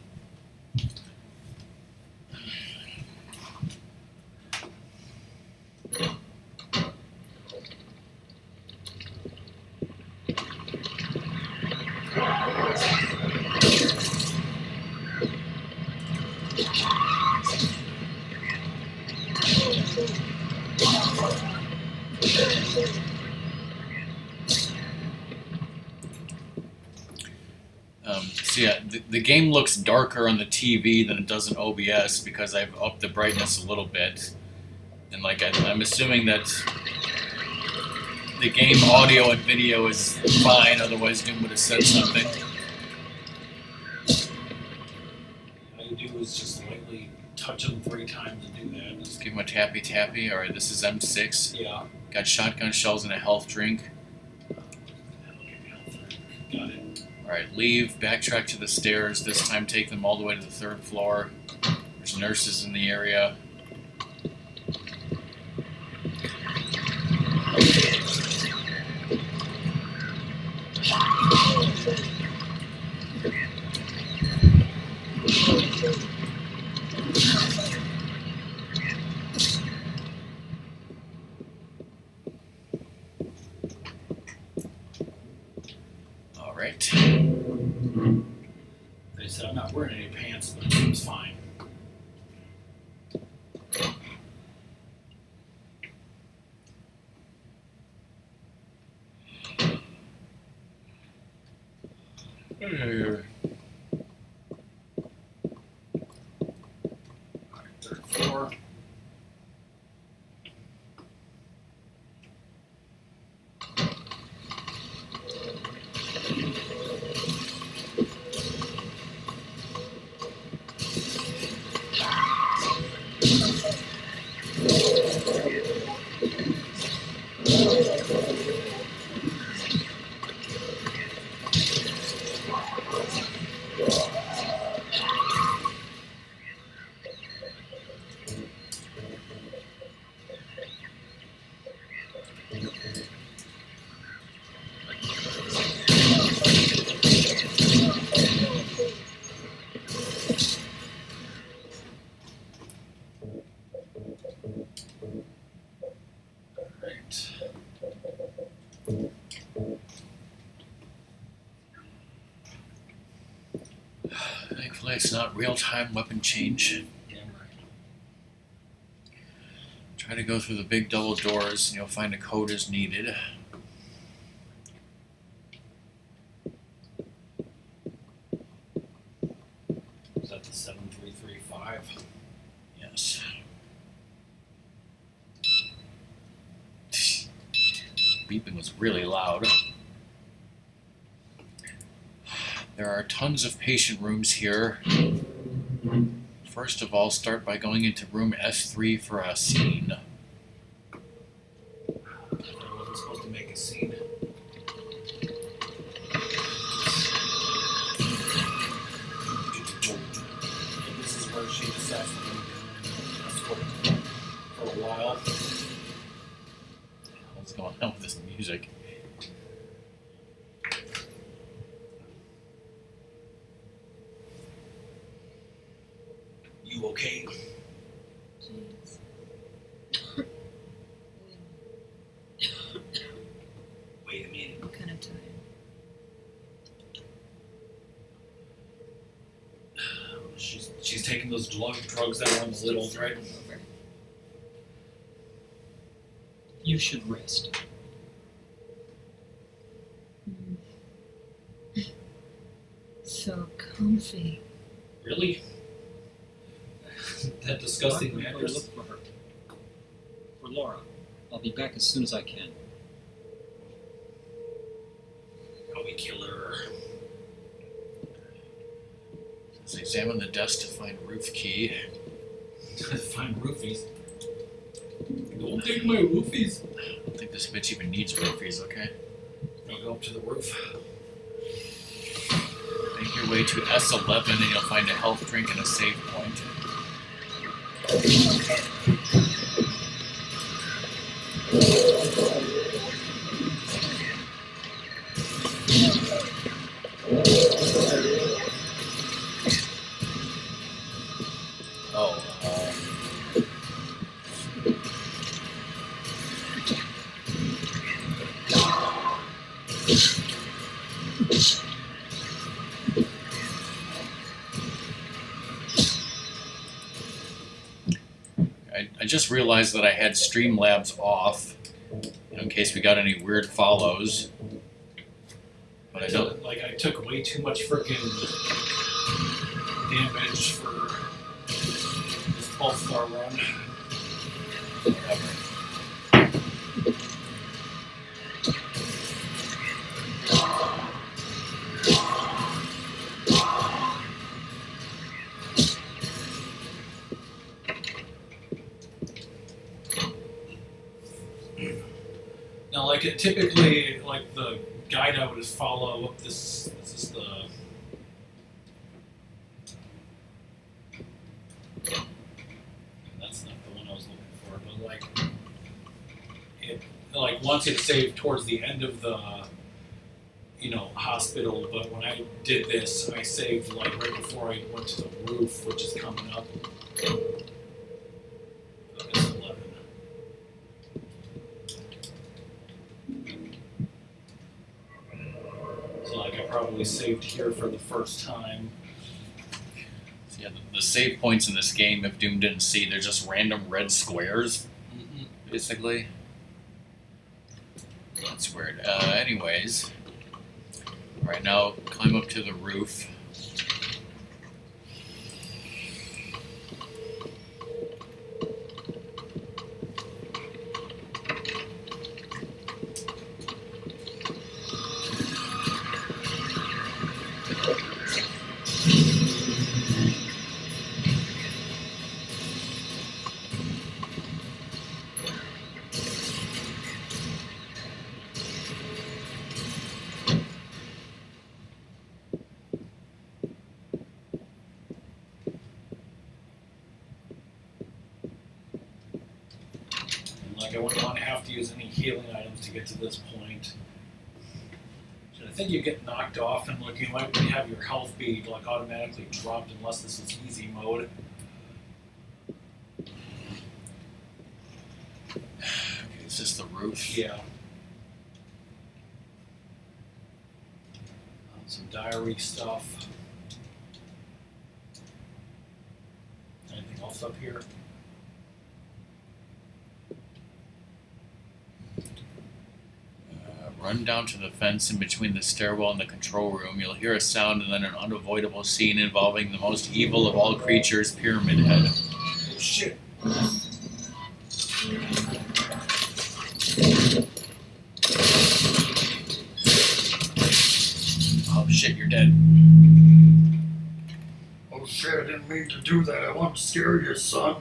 So yeah, the game looks darker on the TV than it does in OBS because I've upped the brightness a little bit. And like I'm assuming that the game audio and video is fine, otherwise Doom would have said something. All you do is just lightly touch them 3 times and do that. Just give him a tappy tappy. Alright, this is M6. Yeah. Got shotgun shells and a health drink. Got it. Alright, leave, backtrack to the stairs, this time take them all the way to the 3rd floor. There's nurses in the area. Alright. They said I'm not wearing any pants, but it seems fine. Alright, third floor. Thankfully, it's not real-time weapon change. Damn right. Try to go through the big double doors, and you'll find a code as needed. Is that the 7335? Yes. Beeping was really loud. There are tons of patient rooms here. First of all, start by going into room S3 for a scene. I wasn't supposed to make a scene. This is where she decides to leave him for a while. What's going on with this music? You okay? Jeez. Wait a minute. I'm kind of tired. She's taking those drugs that are on the littles, right? Over. You should rest. So comfy. Really? That disgusting I'm going to mattress? look for her. For Laura. I'll be back as soon as I can. How we kill her? Let's examine the desk to find roof key. Find roofies. Don't take my roofies. I don't think this bitch even needs roofies, okay? I'll go up to the roof. Make your way to S11 and you'll find a health drink and a save point. Oh, I just realized that I had Streamlabs off in case we got any weird follows. But I don't. Like, I took way too much freaking damage for this All-Star run. Whatever. Now, like, typically, like, the guide I would just follow up this is the... That's not the one I was looking for, but, like, it, like, wants you to save towards the end of the, you know, hospital, but when I did this, I saved, like, right before I went to the roof, which is coming up. It's 11. So, like, I probably saved here for the first time. So yeah, the save points in this game, if Doom didn't see, they're just random red squares, basically. That's weird. Anyways. Right now, climb up to the roof. Like, I wouldn't want to have to use any healing items to get to this point. So I think you get knocked off and like you might have your health be like automatically dropped unless this is easy mode. Okay, is this the roof? Yeah. Some diary stuff. Anything else up here? Run down to the fence in between the stairwell and the control room. You'll hear a sound and then an unavoidable scene involving the most evil of all creatures, Pyramid Head. Oh, shit. Oh shit, you're dead. Oh shit, I didn't mean to do that. I want to scare you, son.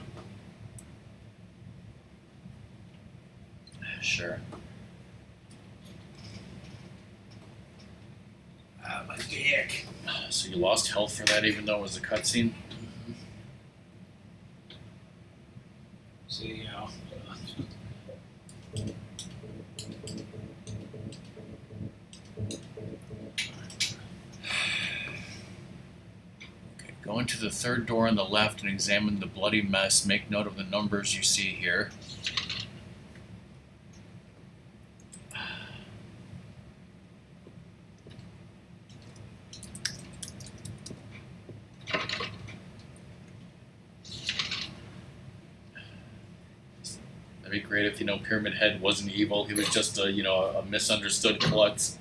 Sure. Ah, my dick. So you lost health for that even though it was a cutscene? See, yeah. Okay, go into the third door on the left and examine the bloody mess. Make note of the numbers you see here. That'd be great if, Pyramid Head wasn't evil. He was just a misunderstood klutz.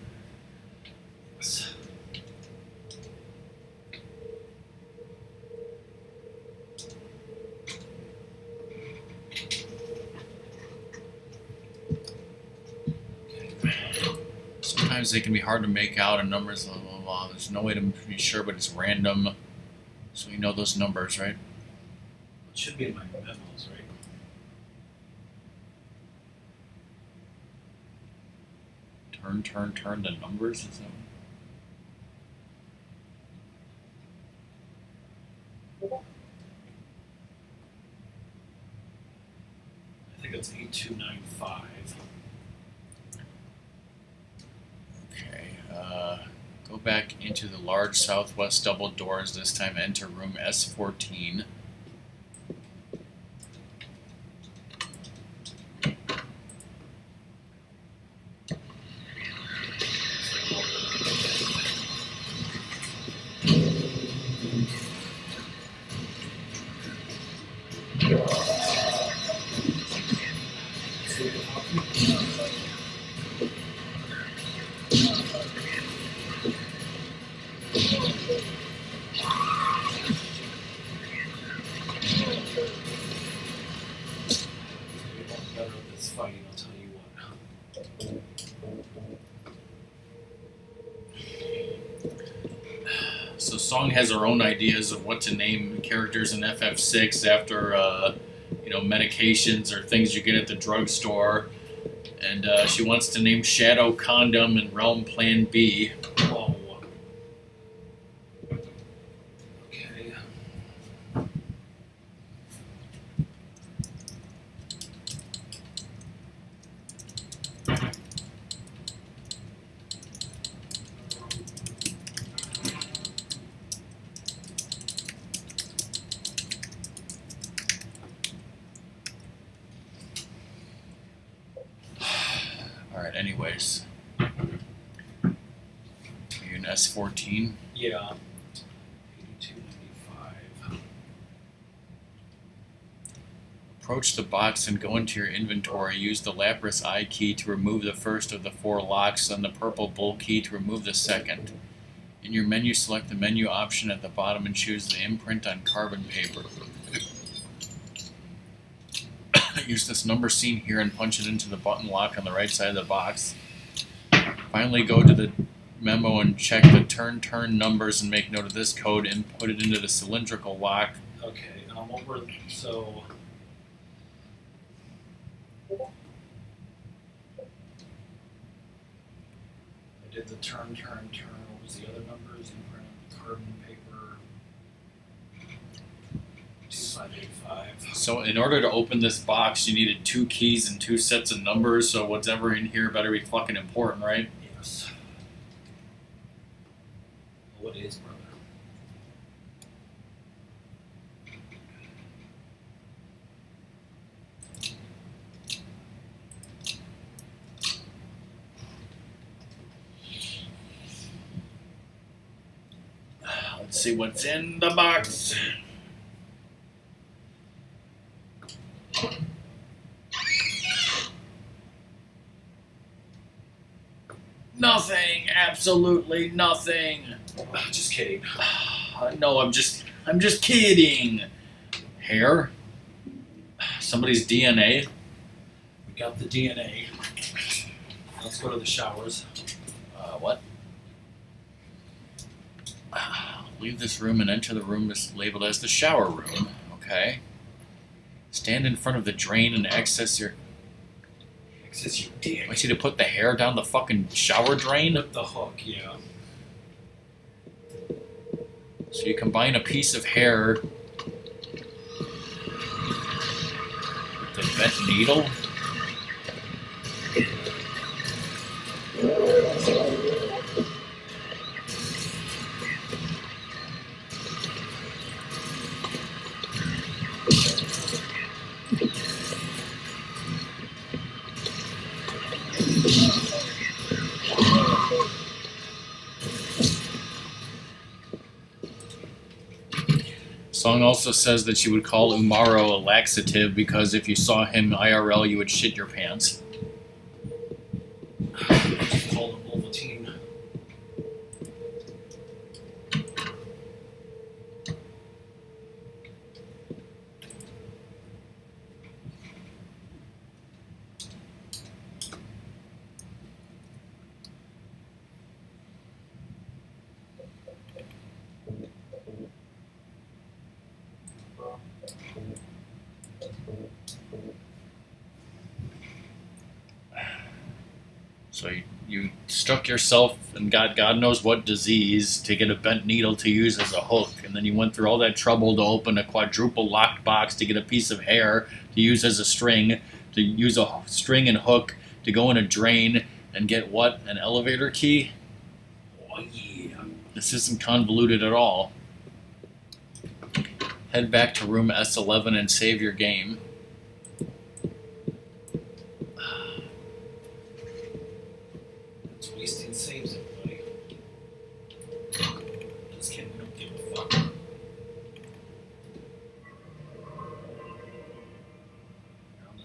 Sometimes they can be hard to make out, and numbers, blah, blah, blah. There's no way to be sure, but it's random. So you know those numbers, right? It should be in my memos, right? Turn the numbers, is that I think it's 8295. Okay, go back into the large southwest double doors. This time enter room S14. Better at this fighting, I'll tell you what. So Song has her own ideas of what to name characters in FF6 after, medications or things you get at the drugstore. And she wants to name Shadow Condom and Realm Plan B. Oh. Okay. Alright, anyways. You're S14. Yeah. 8295. Approach the box and go into your inventory. Use the Lapras Eye key to remove the first of the 4 locks, then the purple Bull key to remove the second. In your menu, select the menu option at the bottom and choose the imprint on carbon paper. Use this number seen here and punch it into the button lock on the right side of the box. Finally, go to the memo and check the turn numbers and make note of this code and put it into the cylindrical lock. Okay, what were so? I did the turn. What was the other numbers? Imprint on the carbon paper. 2585. So in order to open this box, you needed 2 keys and 2 sets of numbers, so whatever in here better be fucking important, right? Yes. What is, brother? Let's see what's in the box. Nothing, absolutely nothing. Just kidding. No, I'm just kidding. Hair? Somebody's DNA? We got the DNA. Let's go to the showers. What? Leave this room and enter the room labeled as the shower room. Okay. Stand in front of the drain and access your... Access your dick. I want you to put the hair down the fucking shower drain? With the hook, yeah. So you combine a piece of hair with the bent needle? Song also says that she would call Umaro a laxative because if you saw him IRL, you would shit your pants. Just call him Ovaltine. So you stuck yourself and got God knows what disease to get a bent needle to use as a hook, and then you went through all that trouble to open a quadruple locked box to get a piece of hair to use as a string, to use a string and hook to go in a drain and get what? An elevator key? Oh yeah. This isn't convoluted at all. Head back to room S11 and save your game. It's wasting saves, everybody. Just kidding, we don't give a fuck.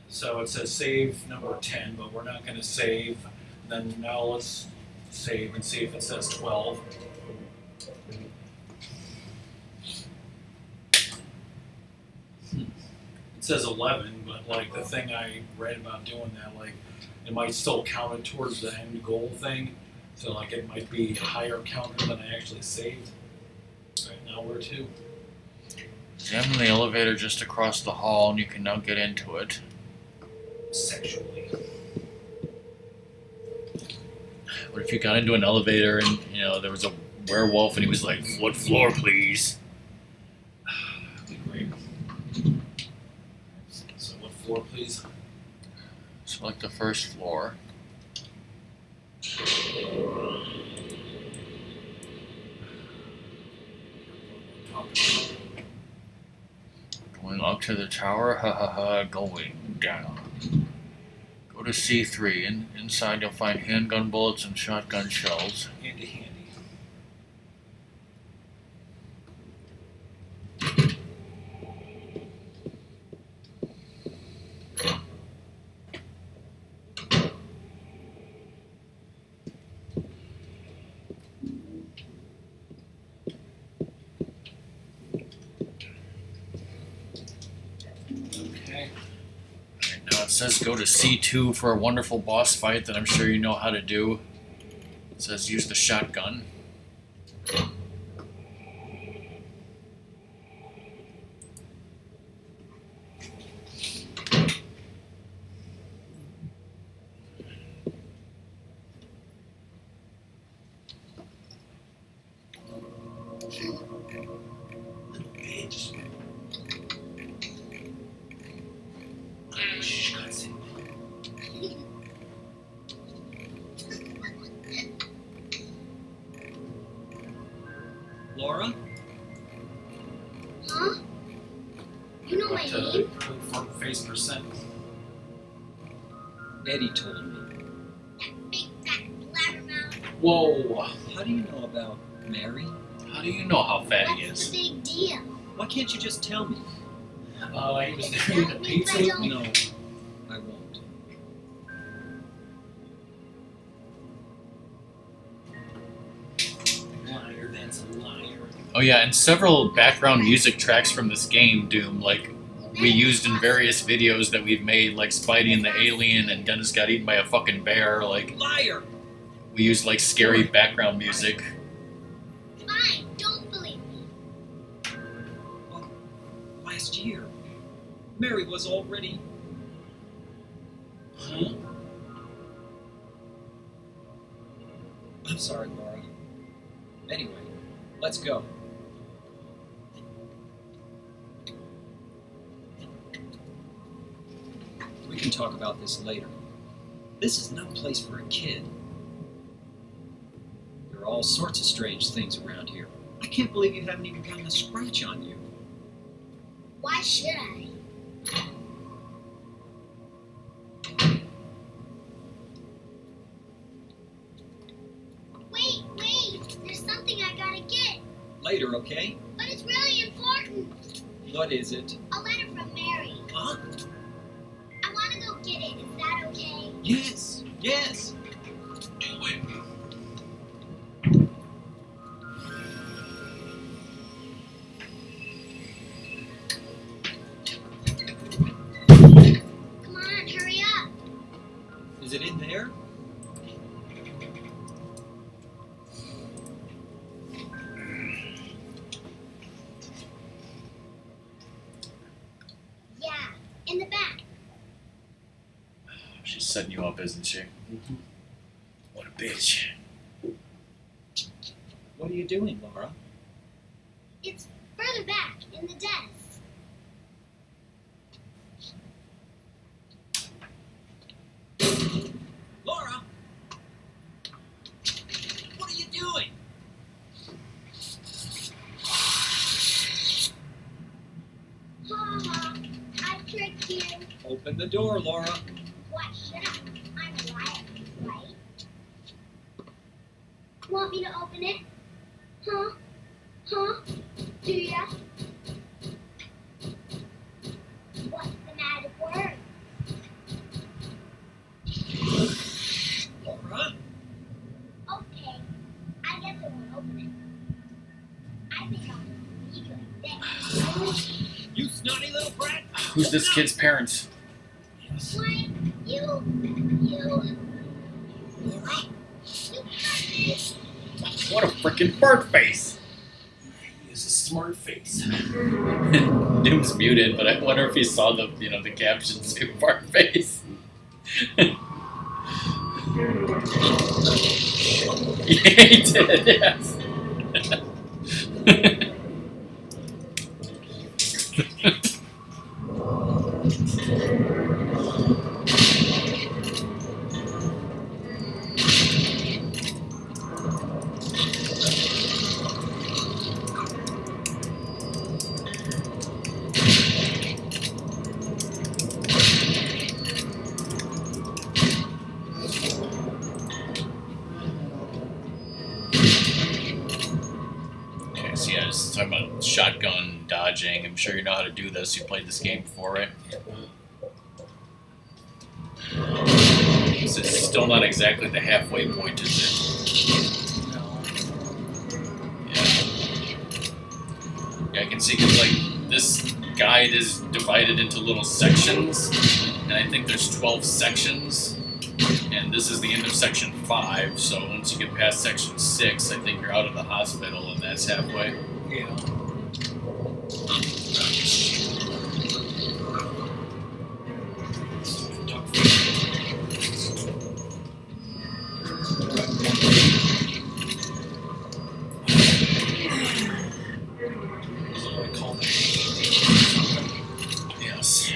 So it says save number 10, but we're not going to save. Then now let's save and see if it says 12. It says 11, but like the thing I read about doing that, like it might still count it towards the end goal thing. So like it might be a higher counter than I actually saved. Right now we're 2. Examine the elevator just across the hall and you can now get into it. Sexually. What if you got into an elevator and, you know, there was a werewolf and he was like, "What floor, please?" That'd be great. So what floor, please? Select the first floor. Going up to the tower, ha ha ha, going down. Go to C3, and inside you'll find handgun bullets and shotgun shells. Handy, handy. It says go to C2 for a wonderful boss fight that I'm sure you know how to do. It says use the shotgun. Laura? Huh? You know my What, name? front face percent. Eddie told me. That big fat blabbermouth. Whoa! How do you know about Mary? How do you know how fat he What's is? the big deal? Why can't you just tell me? He was doing the pizza with me. No, I won't. Liar, that's a liar. Oh yeah, and several background music tracks from this game, Doom, like we used in various videos that we've made, like Spidey and the Alien and Dennis got eaten by a fucking bear, like Liar! we used like scary background music. Fine, don't believe me. Last year, Mary was already. Huh? I'm sorry, Laura. Anyway, let's go. We can talk about this later. This is no place for a kid. There are all sorts of strange things around here. I can't believe you haven't even gotten a scratch on you. Why should I? Wait, there's something I gotta get. Later, okay? But it's really important. What is it? A letter from Mary. Huh? I wanna go get it. Is that okay? Yes, yes. Come on, hurry up. Is it in there? Yeah, in the back. She's setting you up, isn't she? What a bitch. What are you doing, Laura? It's further back in the desk. Laura! What are you doing? Ha ha, I tricked you. Open the door, Laura. Why should I? I'm a liar, right? Want me to open it? Huh? Huh? Do ya? What's the magic word? Laura? Okay, I guess I won't open it. I think I'll be like this. You snotty little brat! Who's this kid's parents? Why, you, Laura? you cut me. What a freaking fart face! He is a smart face. Doom's muted, but I wonder if he saw the the captions say fart face. Yeah, he did, yes. Okay, so yeah, just talking about shotgun dodging. I'm sure you know how to do this. You played this game before, right? This is still not exactly the halfway point, is it? No. Yeah, I can see because like this guide is divided into little sections, and I think there's 12 sections, and this is the end of section 5. So once you get past section 6, I think you're out of the hospital, and that's halfway. Yeah. Yes.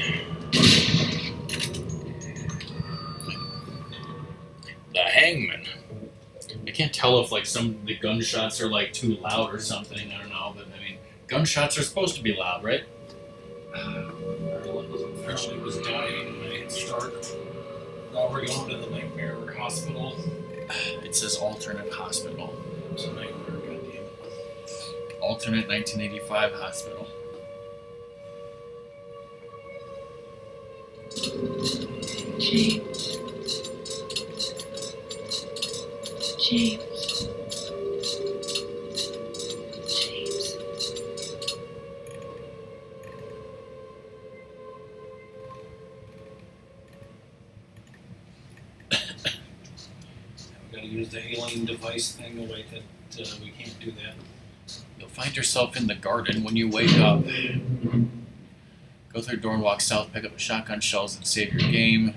The hangman. I can't tell if like some of the gunshots are like too loud or something. I don't know, but I mean, gunshots are supposed to be loud, right? Apparently was dying when it started. Now we're going to the Nightmare Hospital. It says alternate hospital. It's a nightmare, goddamn. Alternate 1985 hospital. James. James. James. We gotta use the alien device thing to wait that we can't do that. You'll find yourself in the garden when you wake up. Go through the door and walk south, pick up the shotgun shells and save your game.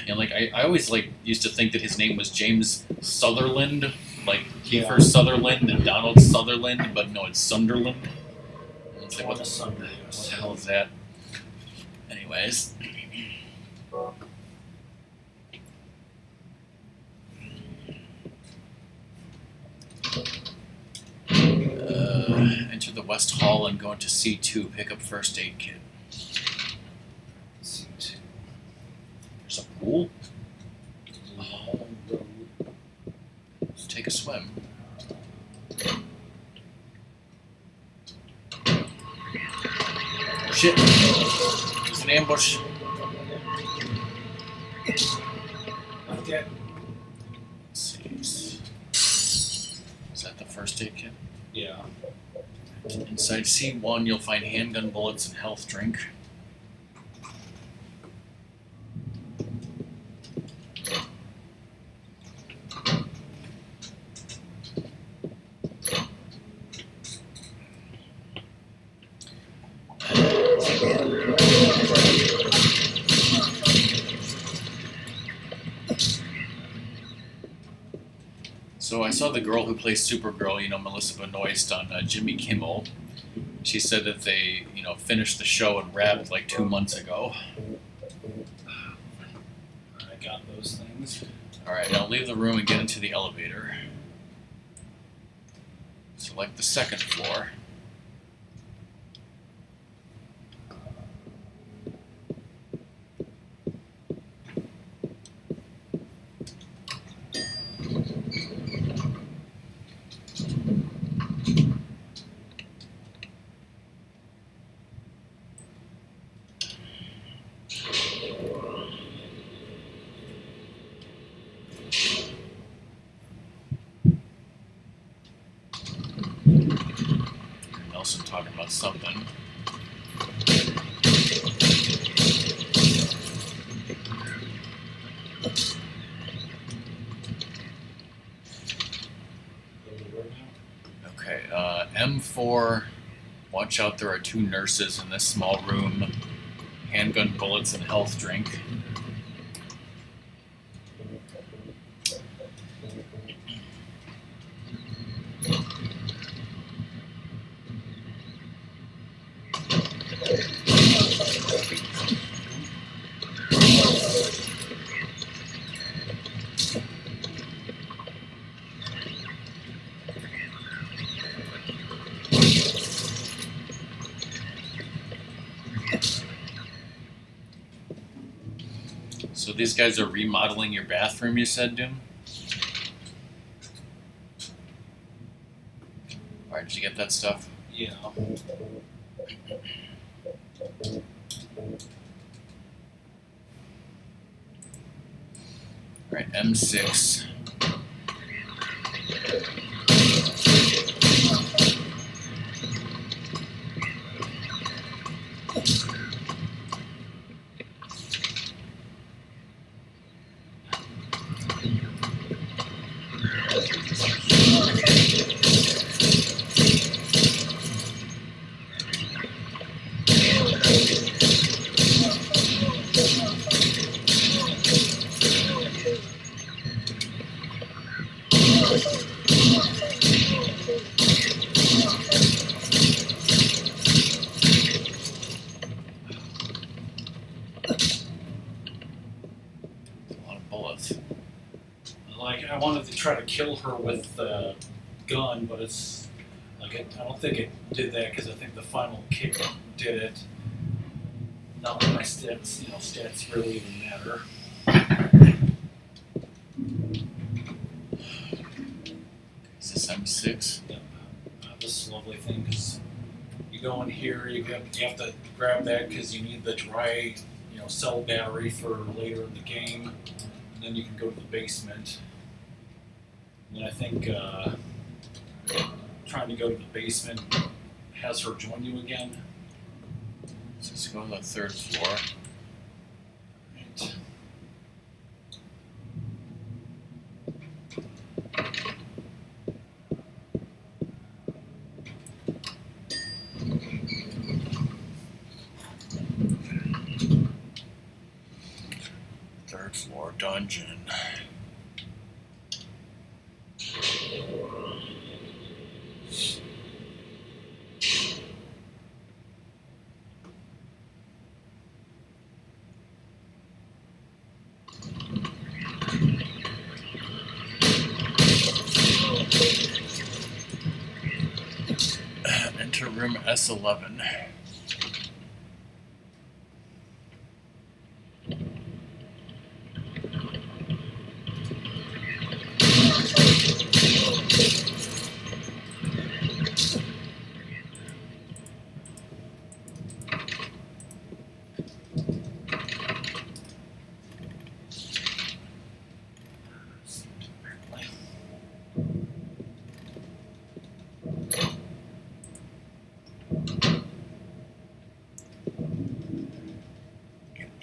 And like I always like used to think that his name was James Sutherland, like Kiefer Sutherland and Donald Sutherland, but no, it's Sunderland. And it's like what the hell is that? Anyways. Enter the West Hall and go into C2, pick up first aid kit. C2. There's a pool? Let's take a swim. Shit! There's an ambush. Not yet. Let's see. Is that the first aid kit? Yeah. Inside C1, you'll find handgun bullets and health drink. So I saw the girl who plays Supergirl, you know, Melissa Benoist on Jimmy Kimmel. She said that they, you know, finished the show and wrapped like 2 months ago. I got those things. Alright, now leave the room and get into the elevator. Select the second floor. Nelson talking about something. Okay, M4. Watch out, there are 2 nurses in this small room. Handgun bullets and health drink. So these guys are remodeling your bathroom, you said, Doom? Alright, did you get that stuff? Yeah. Alright, M6. bullets. Like, I wanted to try to kill her with the gun, but it's like I don't think it did that because I think the final kick did it. Not that my stats, stats really even matter. Is this M6? Yep. This is a lovely thing because you go in here, you have to grab that because you need the dry, cell battery for later in the game, and then you can go to the basement. And then I think trying to go to the basement has her join you again. Let's just go to the 3rd floor. Right. Third floor dungeon. Enter room S11.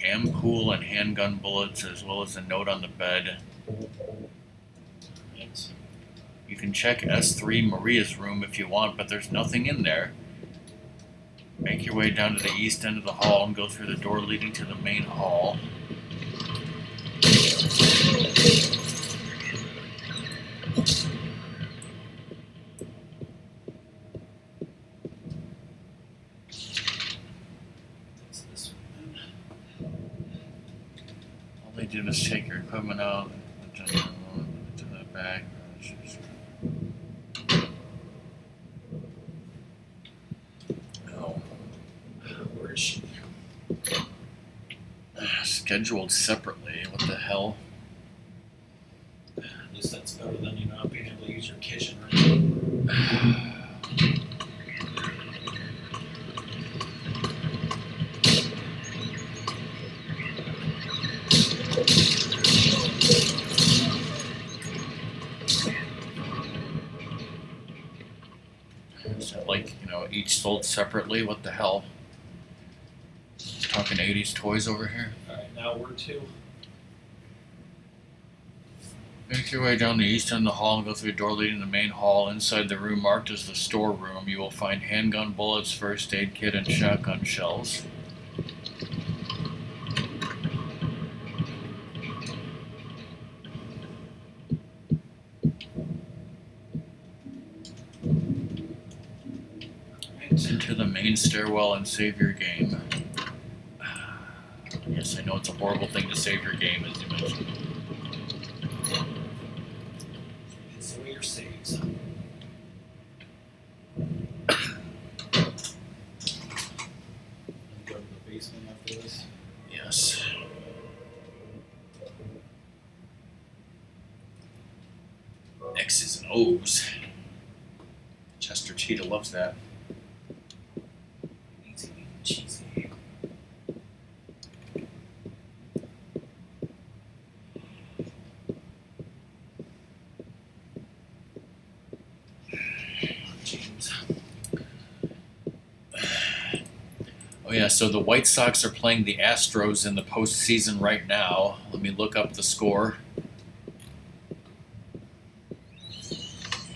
Ampoule and handgun bullets, as well as a note on the bed. Right. You can check S3 Maria's room if you want, but there's nothing in there. Make your way down to the east end of the hall and go through the door leading to the main hall. That's this one then. All they did was take your equipment out to the back. Oh. Where is she? Scheduled separately. What the hell? At least that's better than you not being able to use your kitchen, right? Is that like, each sold separately? What the hell? Talking 80s toys over here? Alright, now where to? Make your way down the east end of the hall and go through the door leading to the main hall. Inside the room marked as the storeroom, you will find handgun bullets, first aid kit, and shotgun shells. Into the main stairwell and save your game. Yes, I know it's a horrible thing to save your game, as you mentioned. It's the way your saves. Go to the basement after this. Yes. X's and O's. Chester Cheetah loves that. Easy, cheesy. James. Oh yeah, so the White Sox are playing the Astros in the postseason right now. Let me look up the score.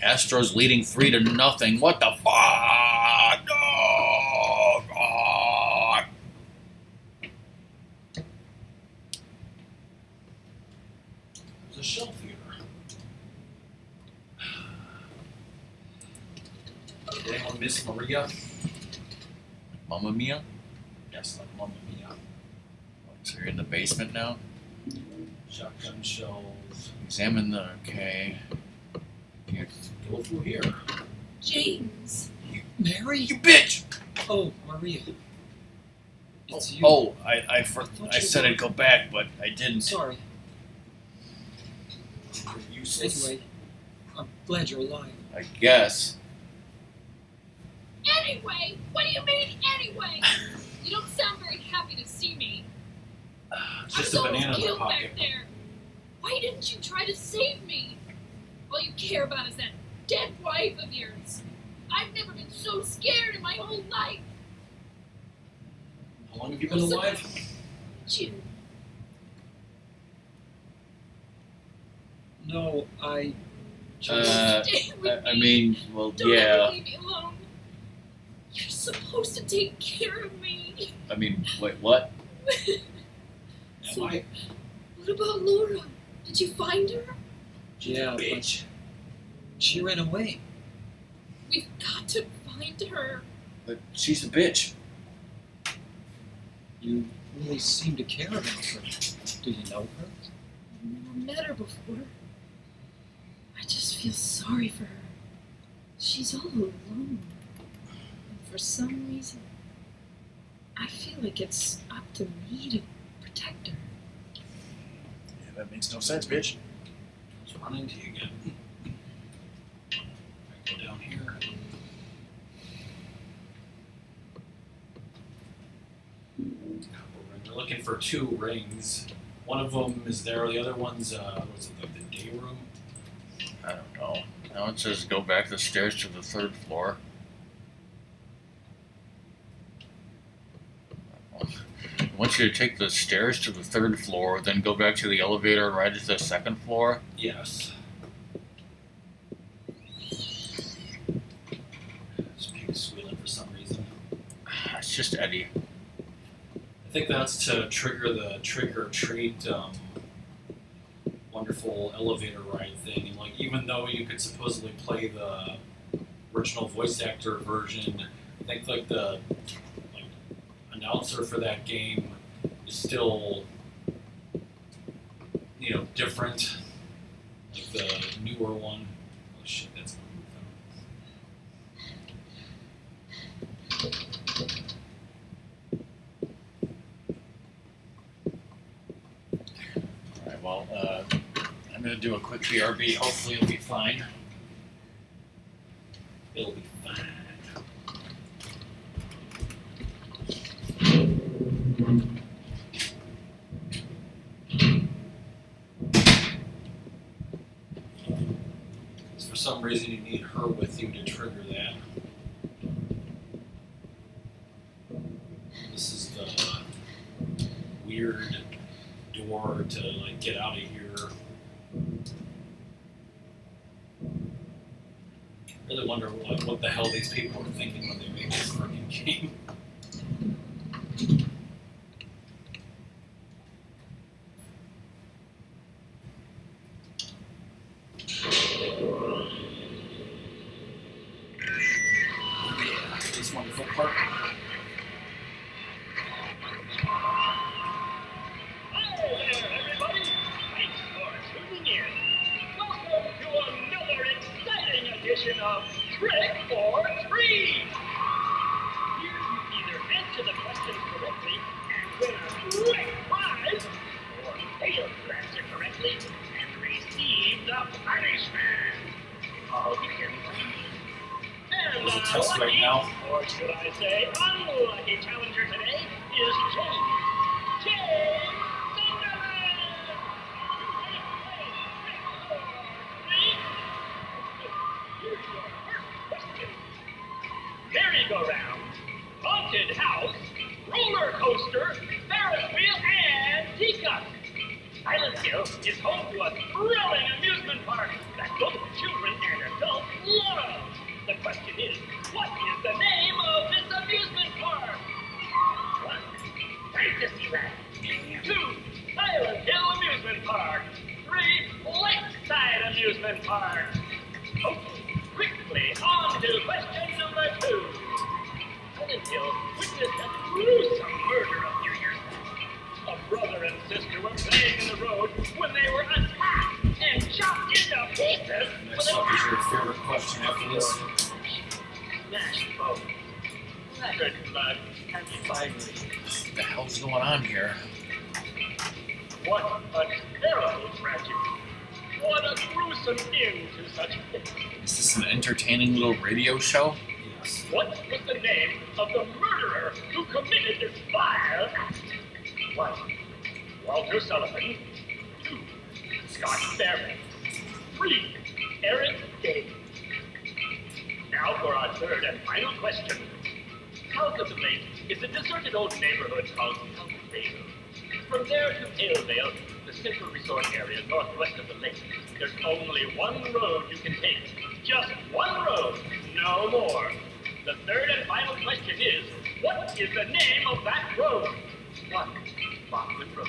Astros leading 3-0. What the fuck? Oh, God. There's a shelf here. Did anyone miss Maria? Mamma Mia? Yes, like Mamma Mia. So you're in the basement now? Shotgun shells. Examine the. Okay. Go through here. James. Mary? You bitch! Oh, Maria. It's you. Oh, I thought I you said were- I'd go back, but I didn't. Sorry. You're useless. Anyway, I'm glad you're alive. I guess. Anyway, what do you mean anyway? You don't sound very happy to see me. It's just I a was banana almost in my killed pocket. back there. Why didn't you try to save me? All you care about is that dead wife of yours. I've never been so scared in my whole life. How long have you been alive? You. No, I Uh, Stay with I me. mean, well, Don't ever yeah. leave me alone. You're supposed to take care of me. I mean, wait, what? Am I? What about Laura? Did you find her? yeah, but Bitch. she ran away. We've got to find her. But she's a bitch. You really seem to care about her. Do you know her? I've never met her before. I just feel sorry for her. She's all alone. And for some reason, I feel like it's up to me to protect her. Yeah, that makes no sense, bitch. Let's run into you again. I go down here. We're looking for 2 rings. One of them is there. The other one's was it like the day room? I don't know. Now it says go back the stairs to the 3rd floor. I want you to take the stairs to the 3rd floor, then go back to the elevator and ride to the 2nd floor. Yes. This pig's squealing for some reason. It's just Eddie. I think that's to trigger the trick or treat wonderful elevator ride thing. And like, even though you could supposedly play the original voice actor version, I think like the announcer for that game is still, different. Like the newer one. Oh shit, that's Alright, well, I'm gonna do a quick BRB. Hopefully it'll be fine. it'll be fine. For some reason, you need her with you to trigger that. This is the weird door to like get out of here. I really wonder what the hell these people were thinking when they made this freaking game. This wonderful park. Hi there, everybody! Thanks for tuning in. Welcome to another exciting edition of Trick or Treat! Here you either answer the questions correctly and win a great prize, or fail to answer correctly and receive the punishment. It all begins and There's a test right lucky, now. or should I say unlucky challenger today is James. James Sunderland! Here's your first question. Merry-go-round, haunted house, roller coaster, Ferris wheel, and teacup. Silent Hill is home to a thrilling amusement park that both children and adults love. The question is, what is the name of this amusement park? 1. Fantasyland. 2. Silent Hill Amusement Park. 3. Lakeside Amusement Park. Okay, quickly on to question number 2. Silent Hill witnessed a gruesome murder a few years back. A brother and sister were playing in the road when they were attacked and chopped into pieces. Next up is your favorite question after this. Smashed both. Good luck and finally. What the hell's going on here? What a terrible tragedy. What a gruesome end to such things. Is this an entertaining little radio show? Yes. What was the name of the murderer who committed this vile act? 1. Walter Sullivan. 2. Scott Fairbanks. 3. Eric Day. Now for our third and final question. South of the lake is a deserted old neighborhood called Vale. From there to Ailvale, the central resort area northwest of the lake, there's only one road you can take. Just one road, no more. The third and final question is, what is the name of that road? 1. Bachman Road.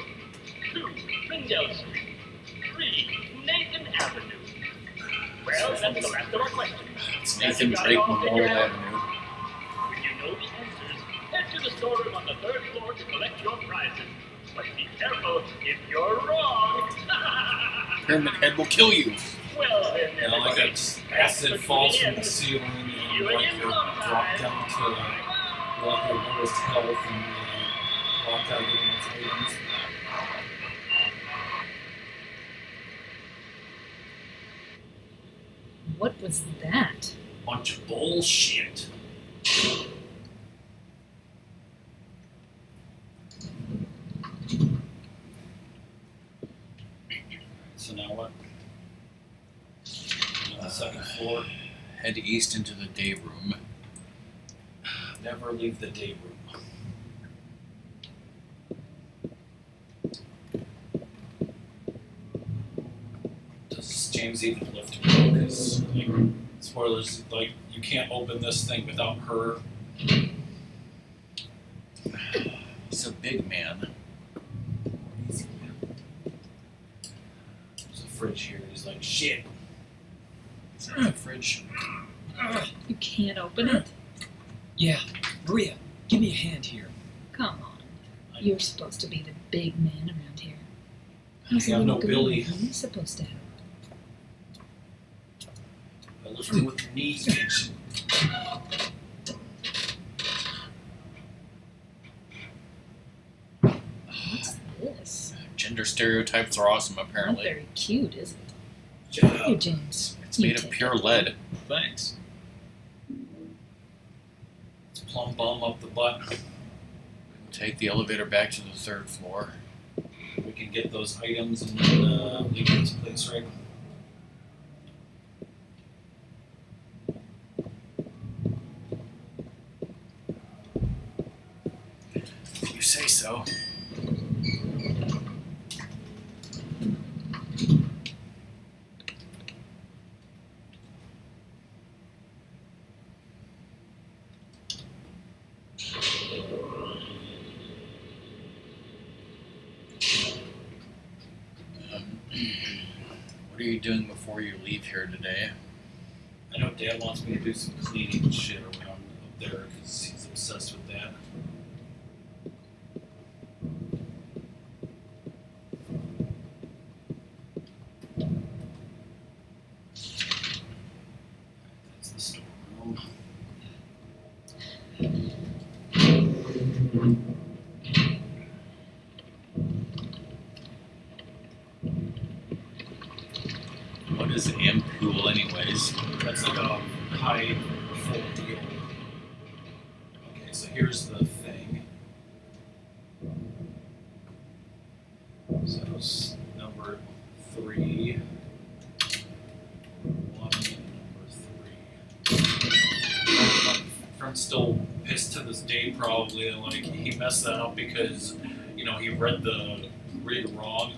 2. Rindell Street. 3. Nathan Avenue. Well, that's the last of our questions. It's Nathan Drake Memorial Avenue. When you know the answers, head to the storeroom on the 3rd floor to collect your prizes. But be careful if you're wrong. Pyramid Head will kill you. Well then, You know, like everybody, acid thanks for falls tuning from in. the ceiling See you and like again they drop sometime. down to like their lowest health and locked out getting its items. What was that? Bunch of bullshit. So now what? On the second floor. Head east into the day room. Never leave the day room. Does James even live to go? Because, like, spoilers, like, you can't open this thing without her. He's a big man. There's a fridge here. He's like, shit. Is that the fridge? You can't open it? Yeah, Maria, give me a hand here. Come on. You're supposed to be the big man around here. I have no little Billy. girl, You're supposed to help. I lifted with the knees, bitch. What's this? Gender stereotypes are awesome, Not apparently. very cute, is it? Shut Here, up. James. It's you made of take pure it. lead. Thanks. Let's plumb bum up the butt. Take the elevator back to the 3rd floor. We can get those items and then leave this place, right? If you say so. What are you doing before you leave here today? I know Dad wants me to do some cleaning and shit around up there because he's obsessed with that. That's the storeroom. What is ampoule, anyways? That's like a high full deal. Okay, so here's the thing. So that was number 3. 1 and number 3. My friend's still pissed to this day, probably. Like, he messed that up because, you know, he read the rig wrong.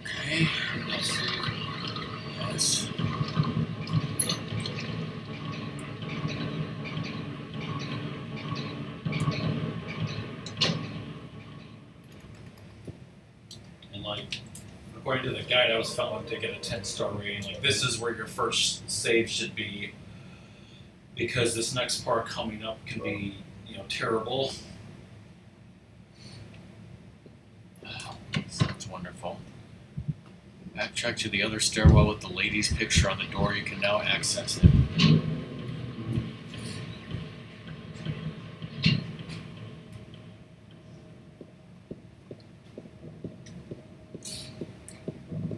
Okay. Yes. And like, according to the guide, I was found to get a 10-star rating. Like, this is where your first save should be, because this next part coming up can be, terrible. Sounds wonderful. Backtrack to the other stairwell with the lady's picture on the door. You can now access it.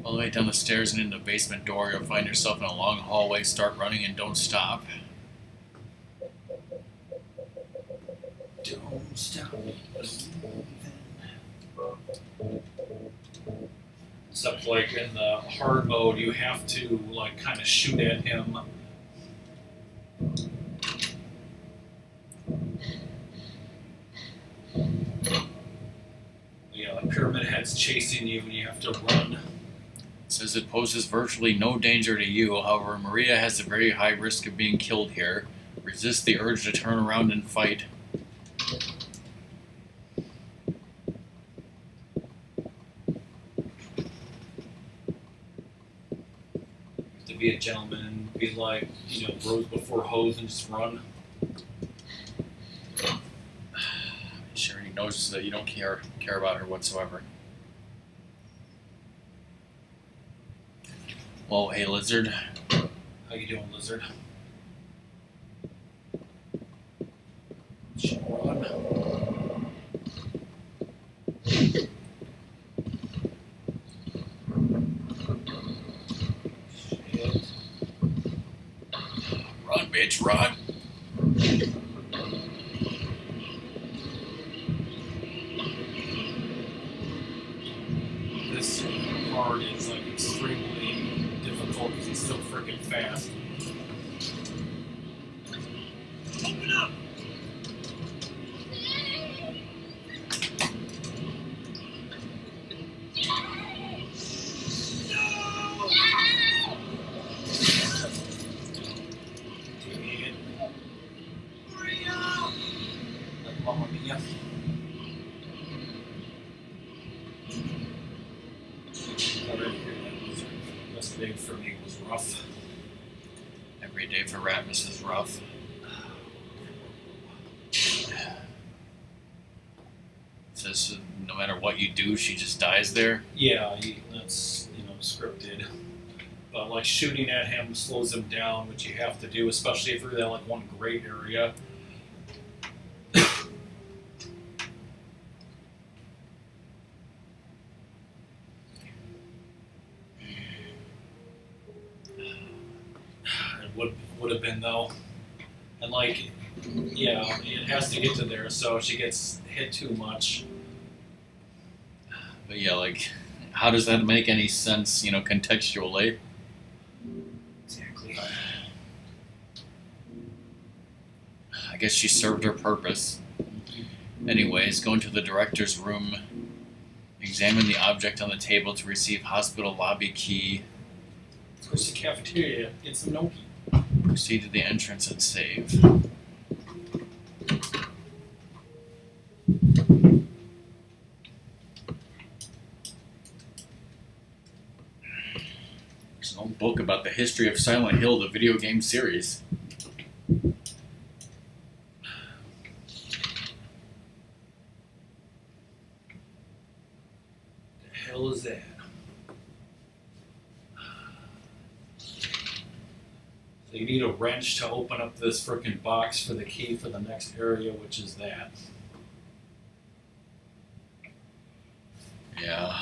All the way down the stairs and into the basement door, you'll find yourself in a long hallway. Start running and don't stop. Don't stop moving. Except like in the hard mode, you have to like kind of shoot at him. Yeah, like Pyramid Head's chasing you and you have to run. It says it poses virtually no danger to you. However, Maria has a very high risk of being killed here. Resist the urge to turn around and fight. To be a gentleman, be like, rose before hose and just run. Sure, he knows that you don't care about her whatsoever. Well, hey, Lizard. How you doing, Lizard? Should run. Shit. Run, bitch, run! This part is like extremely difficult because he's so freaking fast. Open up! Dead. Like Mamma Mia. Yesterday for me was rough. Every day for Ratmus is rough. It says no matter what you do, she just dies there. Yeah, that's scripted. But like shooting at him slows him down, which you have to do, especially if you're in like one gray area. It would have been though, and like, yeah, it has to get to there, so if she gets hit too much. But yeah, like, how does that make any sense, contextually? Exactly. I guess she served her purpose. Anyways, go into the director's room. Examine the object on the table to receive hospital lobby key. Go to the cafeteria, get some gnocchi. Proceed to the entrance and save. There's an old book about the history of Silent Hill, the video game series. The hell is that? So you need a wrench to open up this frickin' box for the key for the next area, which is that. Yeah.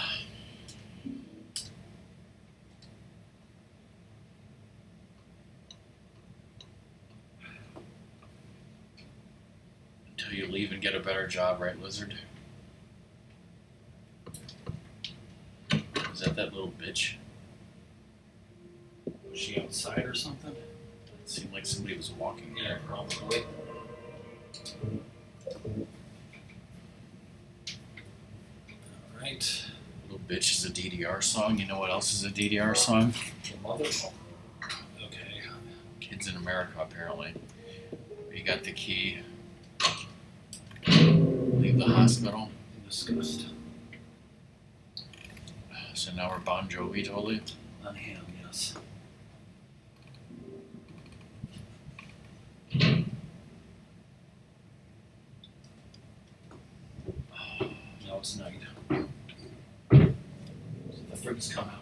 Until you leave and get a better job, right, Lizard? Is that little bitch? Was she outside or something? It seemed like somebody was walking Yeah, there. probably. Alright. Little bitch is a DDR song. You know what else is a DDR song? The mother. Okay. Kids in America, apparently. You got the key. Leave the hospital. Disgust. So now we're Bon Jovi, totally. On him, yes. firehouse night. So the friends come out.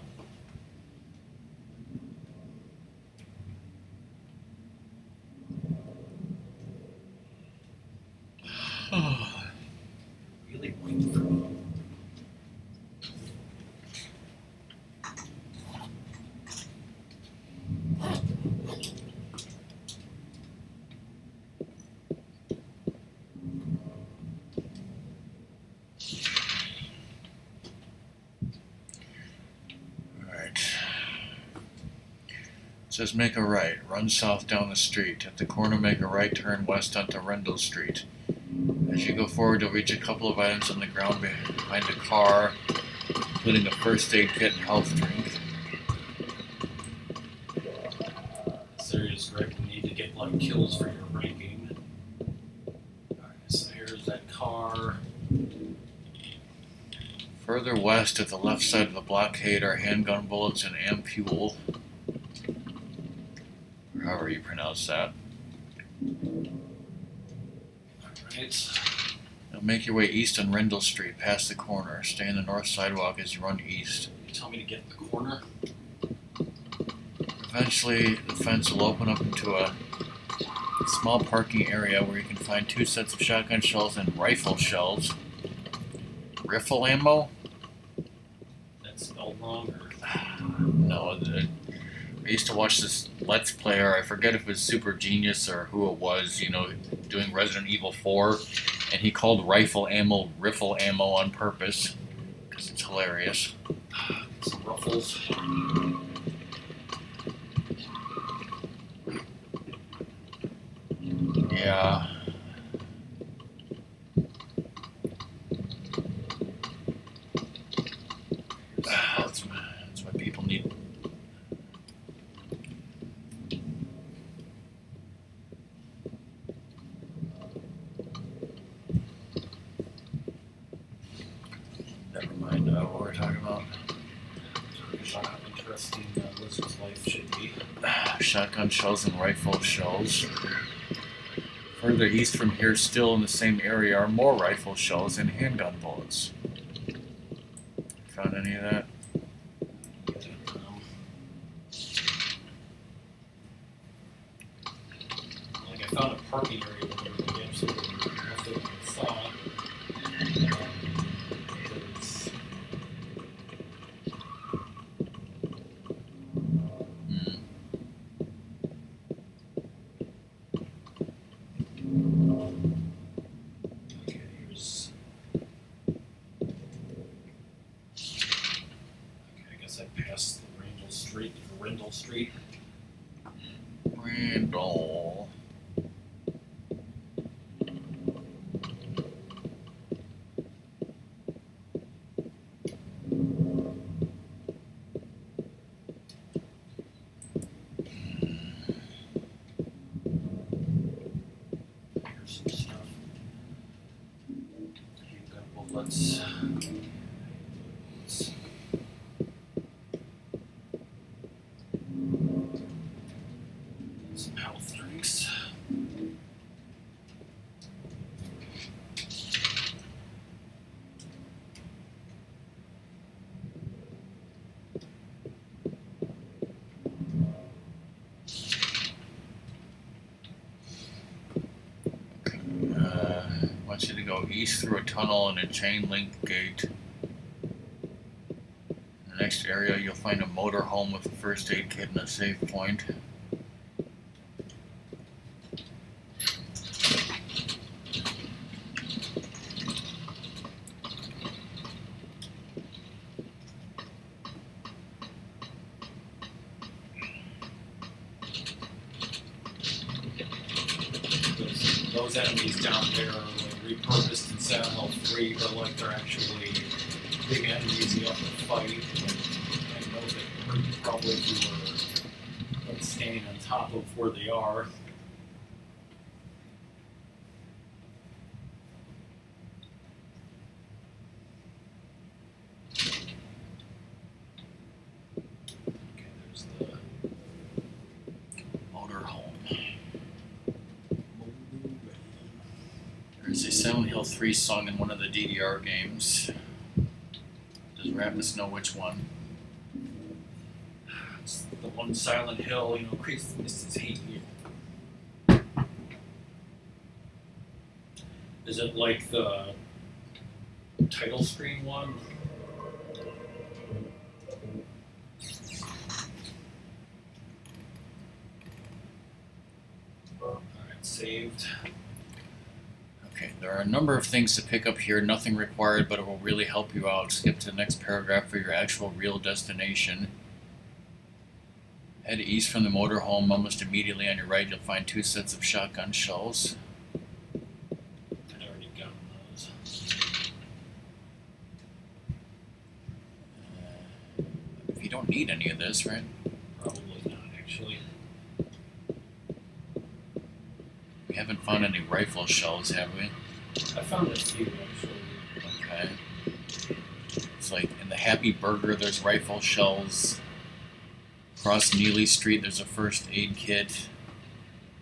Really waiting for me. Alright. It says make a right, run south down the street. At the corner, make a right turn west onto Rendell Street. As you go forward, you'll reach a couple of items on the ground behind a car, including a first aid kit and health drink. This area is great. We need to get like kills for your ranking. Alright, so here's that car. Further west, at the left side of the blockade, are handgun bullets and ampule. Or however you pronounce that. Alright. Now make your way east on Rendell Street, past the corner. Stay on the north sidewalk as you run east. You tell me to get in the corner? Eventually, the fence will open up into a small parking area where you can find 2 sets of shotgun shells and rifle shells. Riffle ammo? That's spelled wrong or No, I used to watch this Let's Player. I forget if it was Super Genius or who it was, doing Resident Evil 4. And he called rifle ammo riffle ammo on purpose. Because it's hilarious. some ruffles. Yeah. That's what people need. Never mind what we're talking about. How interesting Lizard's life should be. Shotgun shells and rifle shells. Further east from here, still in the same area, are more rifle shells and handgun bullets. Found any of that? Like I found a parking area where there was absolutely nothing I saw. Okay, here's. Okay, I guess I passed the Rendell Street. Randall. Here's some stuff. Handgun bullets. Some health drinks. I want you to go east through a tunnel and a chain link gate. In the next area, you'll find a motor home with a first aid kit and a save point. Those enemies down there are like repurposed and set on all three, but like they're actually big enemies you have to fight. I know that hurt you probably if you were like standing on top of where they are. Okay, there's the Motor home. There's a Silent Hill 3 song in one of the DDR games. Does Ratmus know which one? It's the one Silent Hill, creates Mrs. Hate You. Is it like the title screen one? Alright, saved. Okay, there are a number of things to pick up here, nothing required, but it will really help you out. Skip to the next paragraph for your actual real destination. Head east from the motorhome. Almost immediately on your right, you'll find 2 sets of shotgun shells. I'd already gotten those. You don't need any of this, right? Probably not, actually. We haven't found any rifle shells, have we? I found a few, actually. Okay. It's like in the Happy Burger, there's rifle shells. Across Neely Street, there's a first aid kit.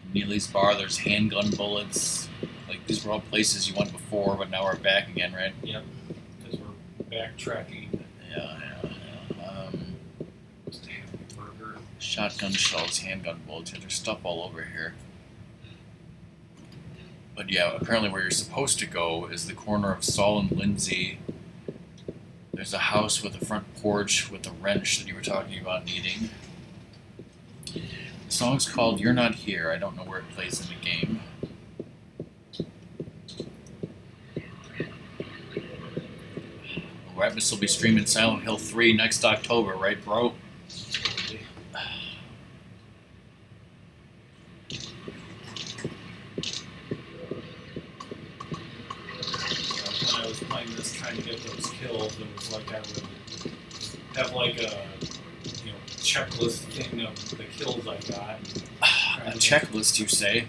In Neely's Bar, there's handgun bullets. Like, these were all places you went before, but now we're back again, right? Yep, because we're backtracking. Yeah. What's the Happy Burger? Shotgun shells, handgun bullets. Yeah, there's stuff all over here. But yeah, apparently where you're supposed to go is the corner of Saul and Lindsay. There's a house with a front porch with a wrench that you were talking about needing. The song's called You're Not Here. I don't know where it plays in the game. Ratmus will be streaming Silent Hill 3 next October, right, bro? When I was playing this, trying to get those kills, it was like I would have like a checklist thing of the kills I got. A checklist, you say?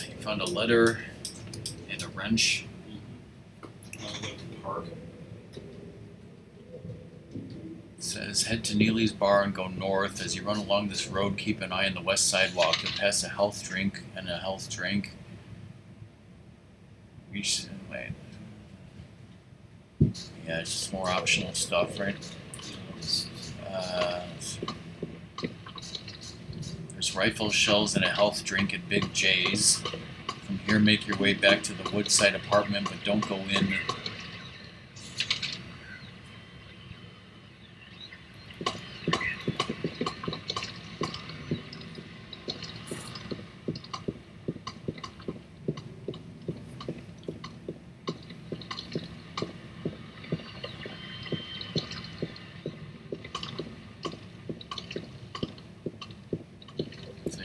You found a letter and a wrench. Park. It says, head to Neely's Bar and go north. As you run along this road, keep an eye on the west sidewalk. You'll pass a health drink and a health drink. Reach, wait. Yeah, it's just more optional stuff, right? There's rifle shells and a health drink at Big J's. From here, make your way back to the Woodside apartment, but don't go in.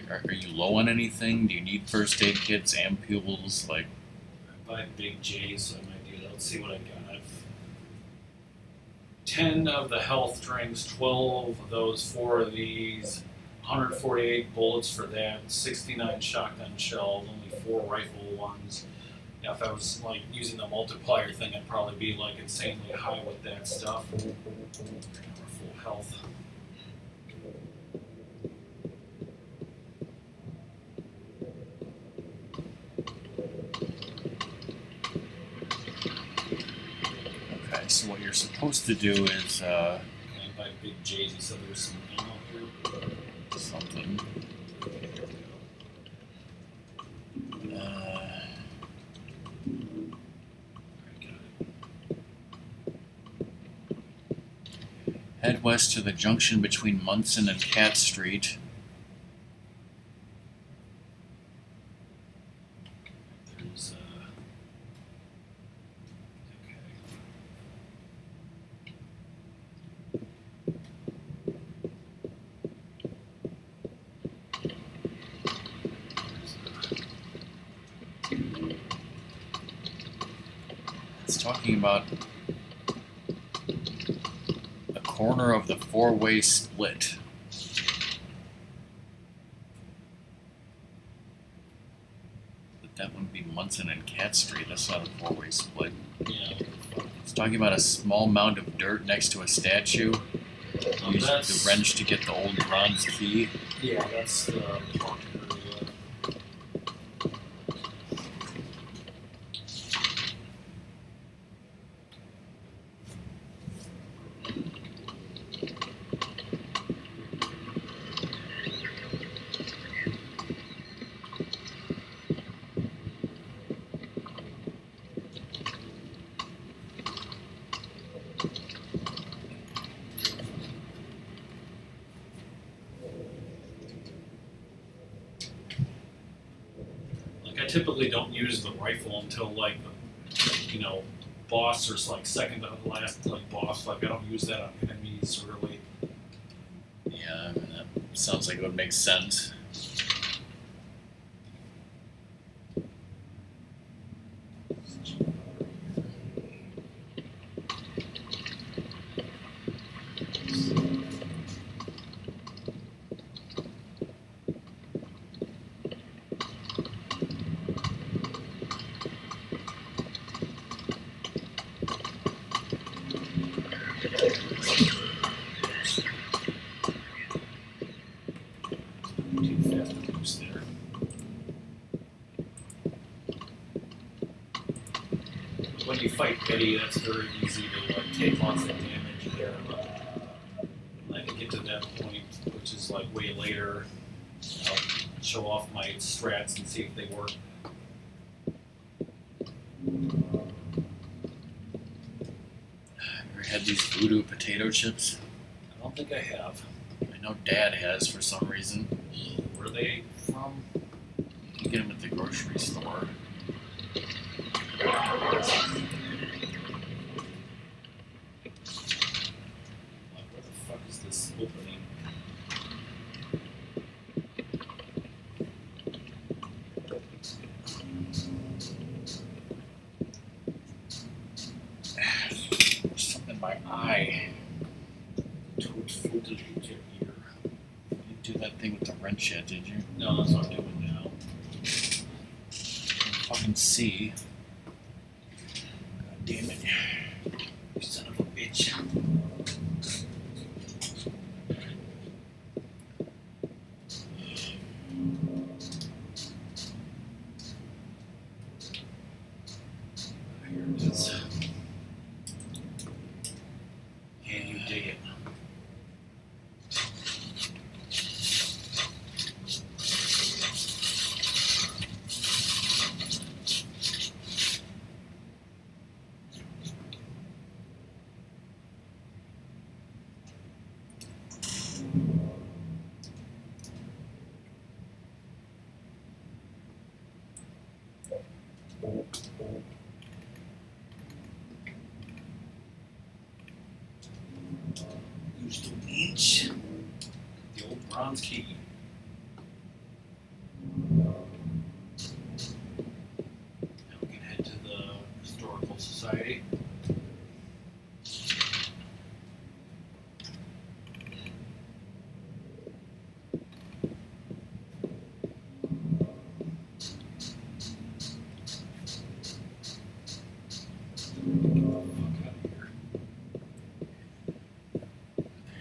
Are you low on anything? Do you need first aid kits, ampules? Like, I buy Big J's, so I might do that. Let's see what I got. 10 of the health drinks, 12 of those, 4 of these, 148 bullets for that, 69 shotgun shells, only 4 rifle ones. Yeah, if I was like using the multiplier thing, I'd probably be like insanely high with that stuff. Full health. okay, so what you're supposed to do is, Can I buy Big J's? He said there's some ammo here. something. Head west to the junction between Munson and Cat Street. was, okay. It's talking about the corner of the four-way split. But that would be Munson and Cat Street. That's not a four-way split. Yeah. It's talking about a small mound of dirt next to a statue. Use the wrench to get the old bronze key. Yeah, that's the park area. Like, I typically don't use the rifle until, like, you know, boss or like second to last, like, boss. Like, I don't use that on enemies, really. Yeah, I mean, that sounds like it would make sense. Too fast to loose there. When you fight Betty, that's very easy to, like, take lots of damage there. But when I can get to that point, which is like way later, I'll show off my strats and see if they work. Ever had these voodoo potato chips? I don't think I have. I know Dad has for some reason. Where are they from? You can get them at the grocery store. Like, where the fuck is this opening? There's something in my eye. Towards footage in here. You didn't do that thing with the wrench yet, did you? No, that's what I'm doing now. Can't fucking see. God damn it. You son of a bitch. Here it is. Can you dig it? Use the winch. The old bronze key. Now we can head to the Historical Society.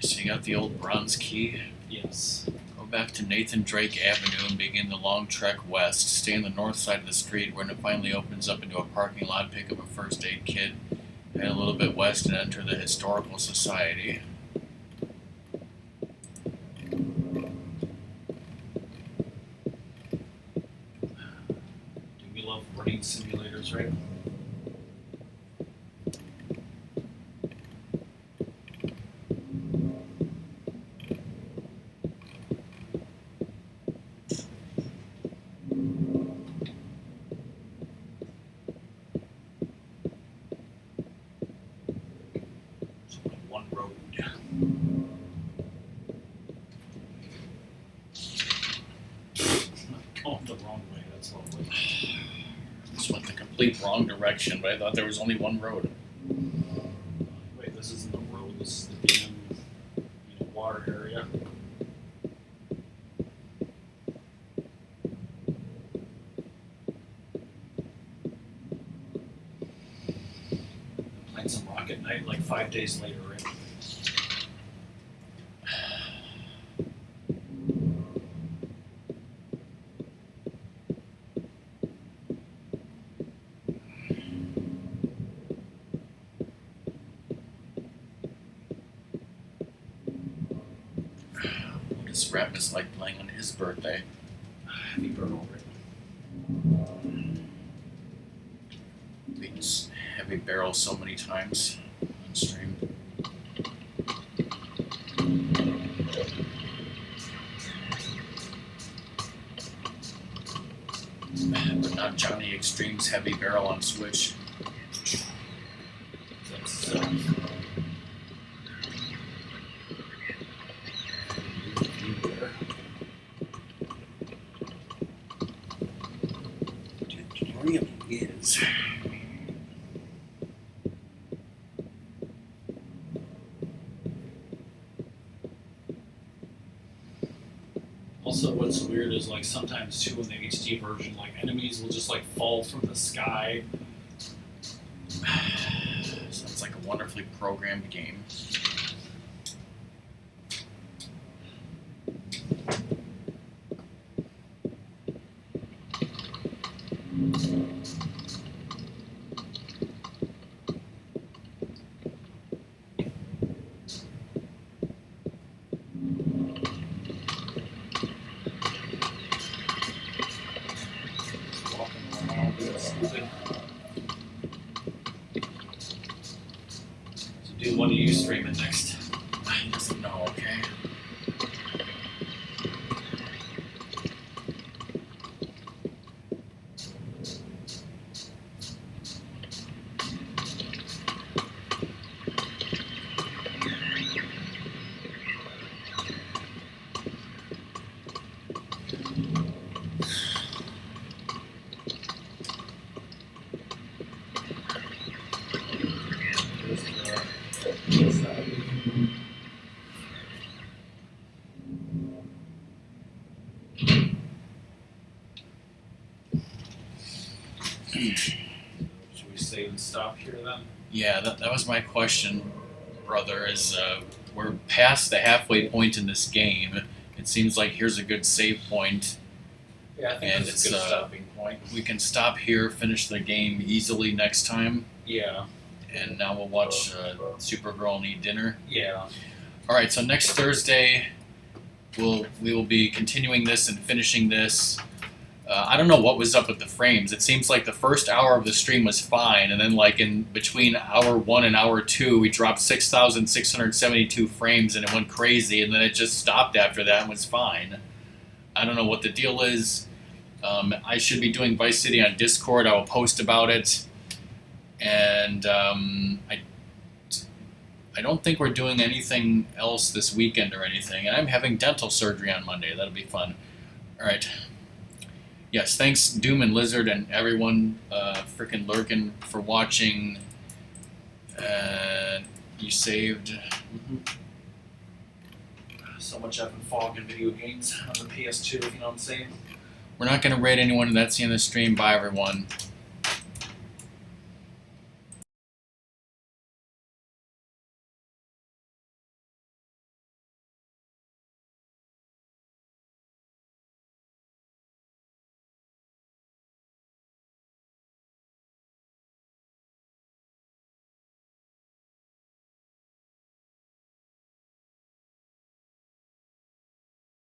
So you got the old bronze key. Yes. Go back to Nathan Drake Avenue and begin the long trek west. Stay on the north side of the street when it finally opens up into a parking lot. Pick up a first aid kit. Head a little bit west and enter the Historical Society. Do we love running simulators, right? going the wrong way. That's lovely. Just went the complete wrong direction, but I thought there was only one road. Wait, this isn't the road. This is the damn water area. Playing some Rocket Knight like 5 days later, right? What does Ratmus like playing on his birthday? Heavy barrel, right? Beats heavy barrel so many times on stream. But not Johnny Extreme's heavy barrel on Switch. That's It really is. Also, what's weird is like sometimes too in the HD version, like enemies will just like fall from the sky. Sounds like a wonderfully programmed game. Walking around, doing stupid. So, dude, what are you streaming next? He doesn't know, okay? What's that? Should we save and stop here then? Yeah, that was my question, brother, is we're past the halfway point in this game. It seems like here's a good save point. Yeah, I think And that's a it's, good stopping point. We can stop here, finish the game easily next time, Yeah, and now we'll watch Supergirl and eat dinner. yeah. Alright, so next Thursday we will be continuing this and finishing this. I don't know what was up with the frames. It seems like the first hour of the stream was fine, and then like in between hour 1 and hour 2, we dropped 6,672 frames and it went crazy, and then it just stopped after that and was fine. I don't know what the deal is. I should be doing Vice City on Discord. I will post about it. And I don't think we're doing anything else this weekend or anything. And I'm having dental surgery on Monday. That'll be fun. All right. Yes, thanks Doom and Lizard and everyone frickin' lurking for watching. You saved. So much effing fog in video games on the PS2, if you know what I'm saying. We're not going to raid anyone. That's the end of the stream. Bye, everyone.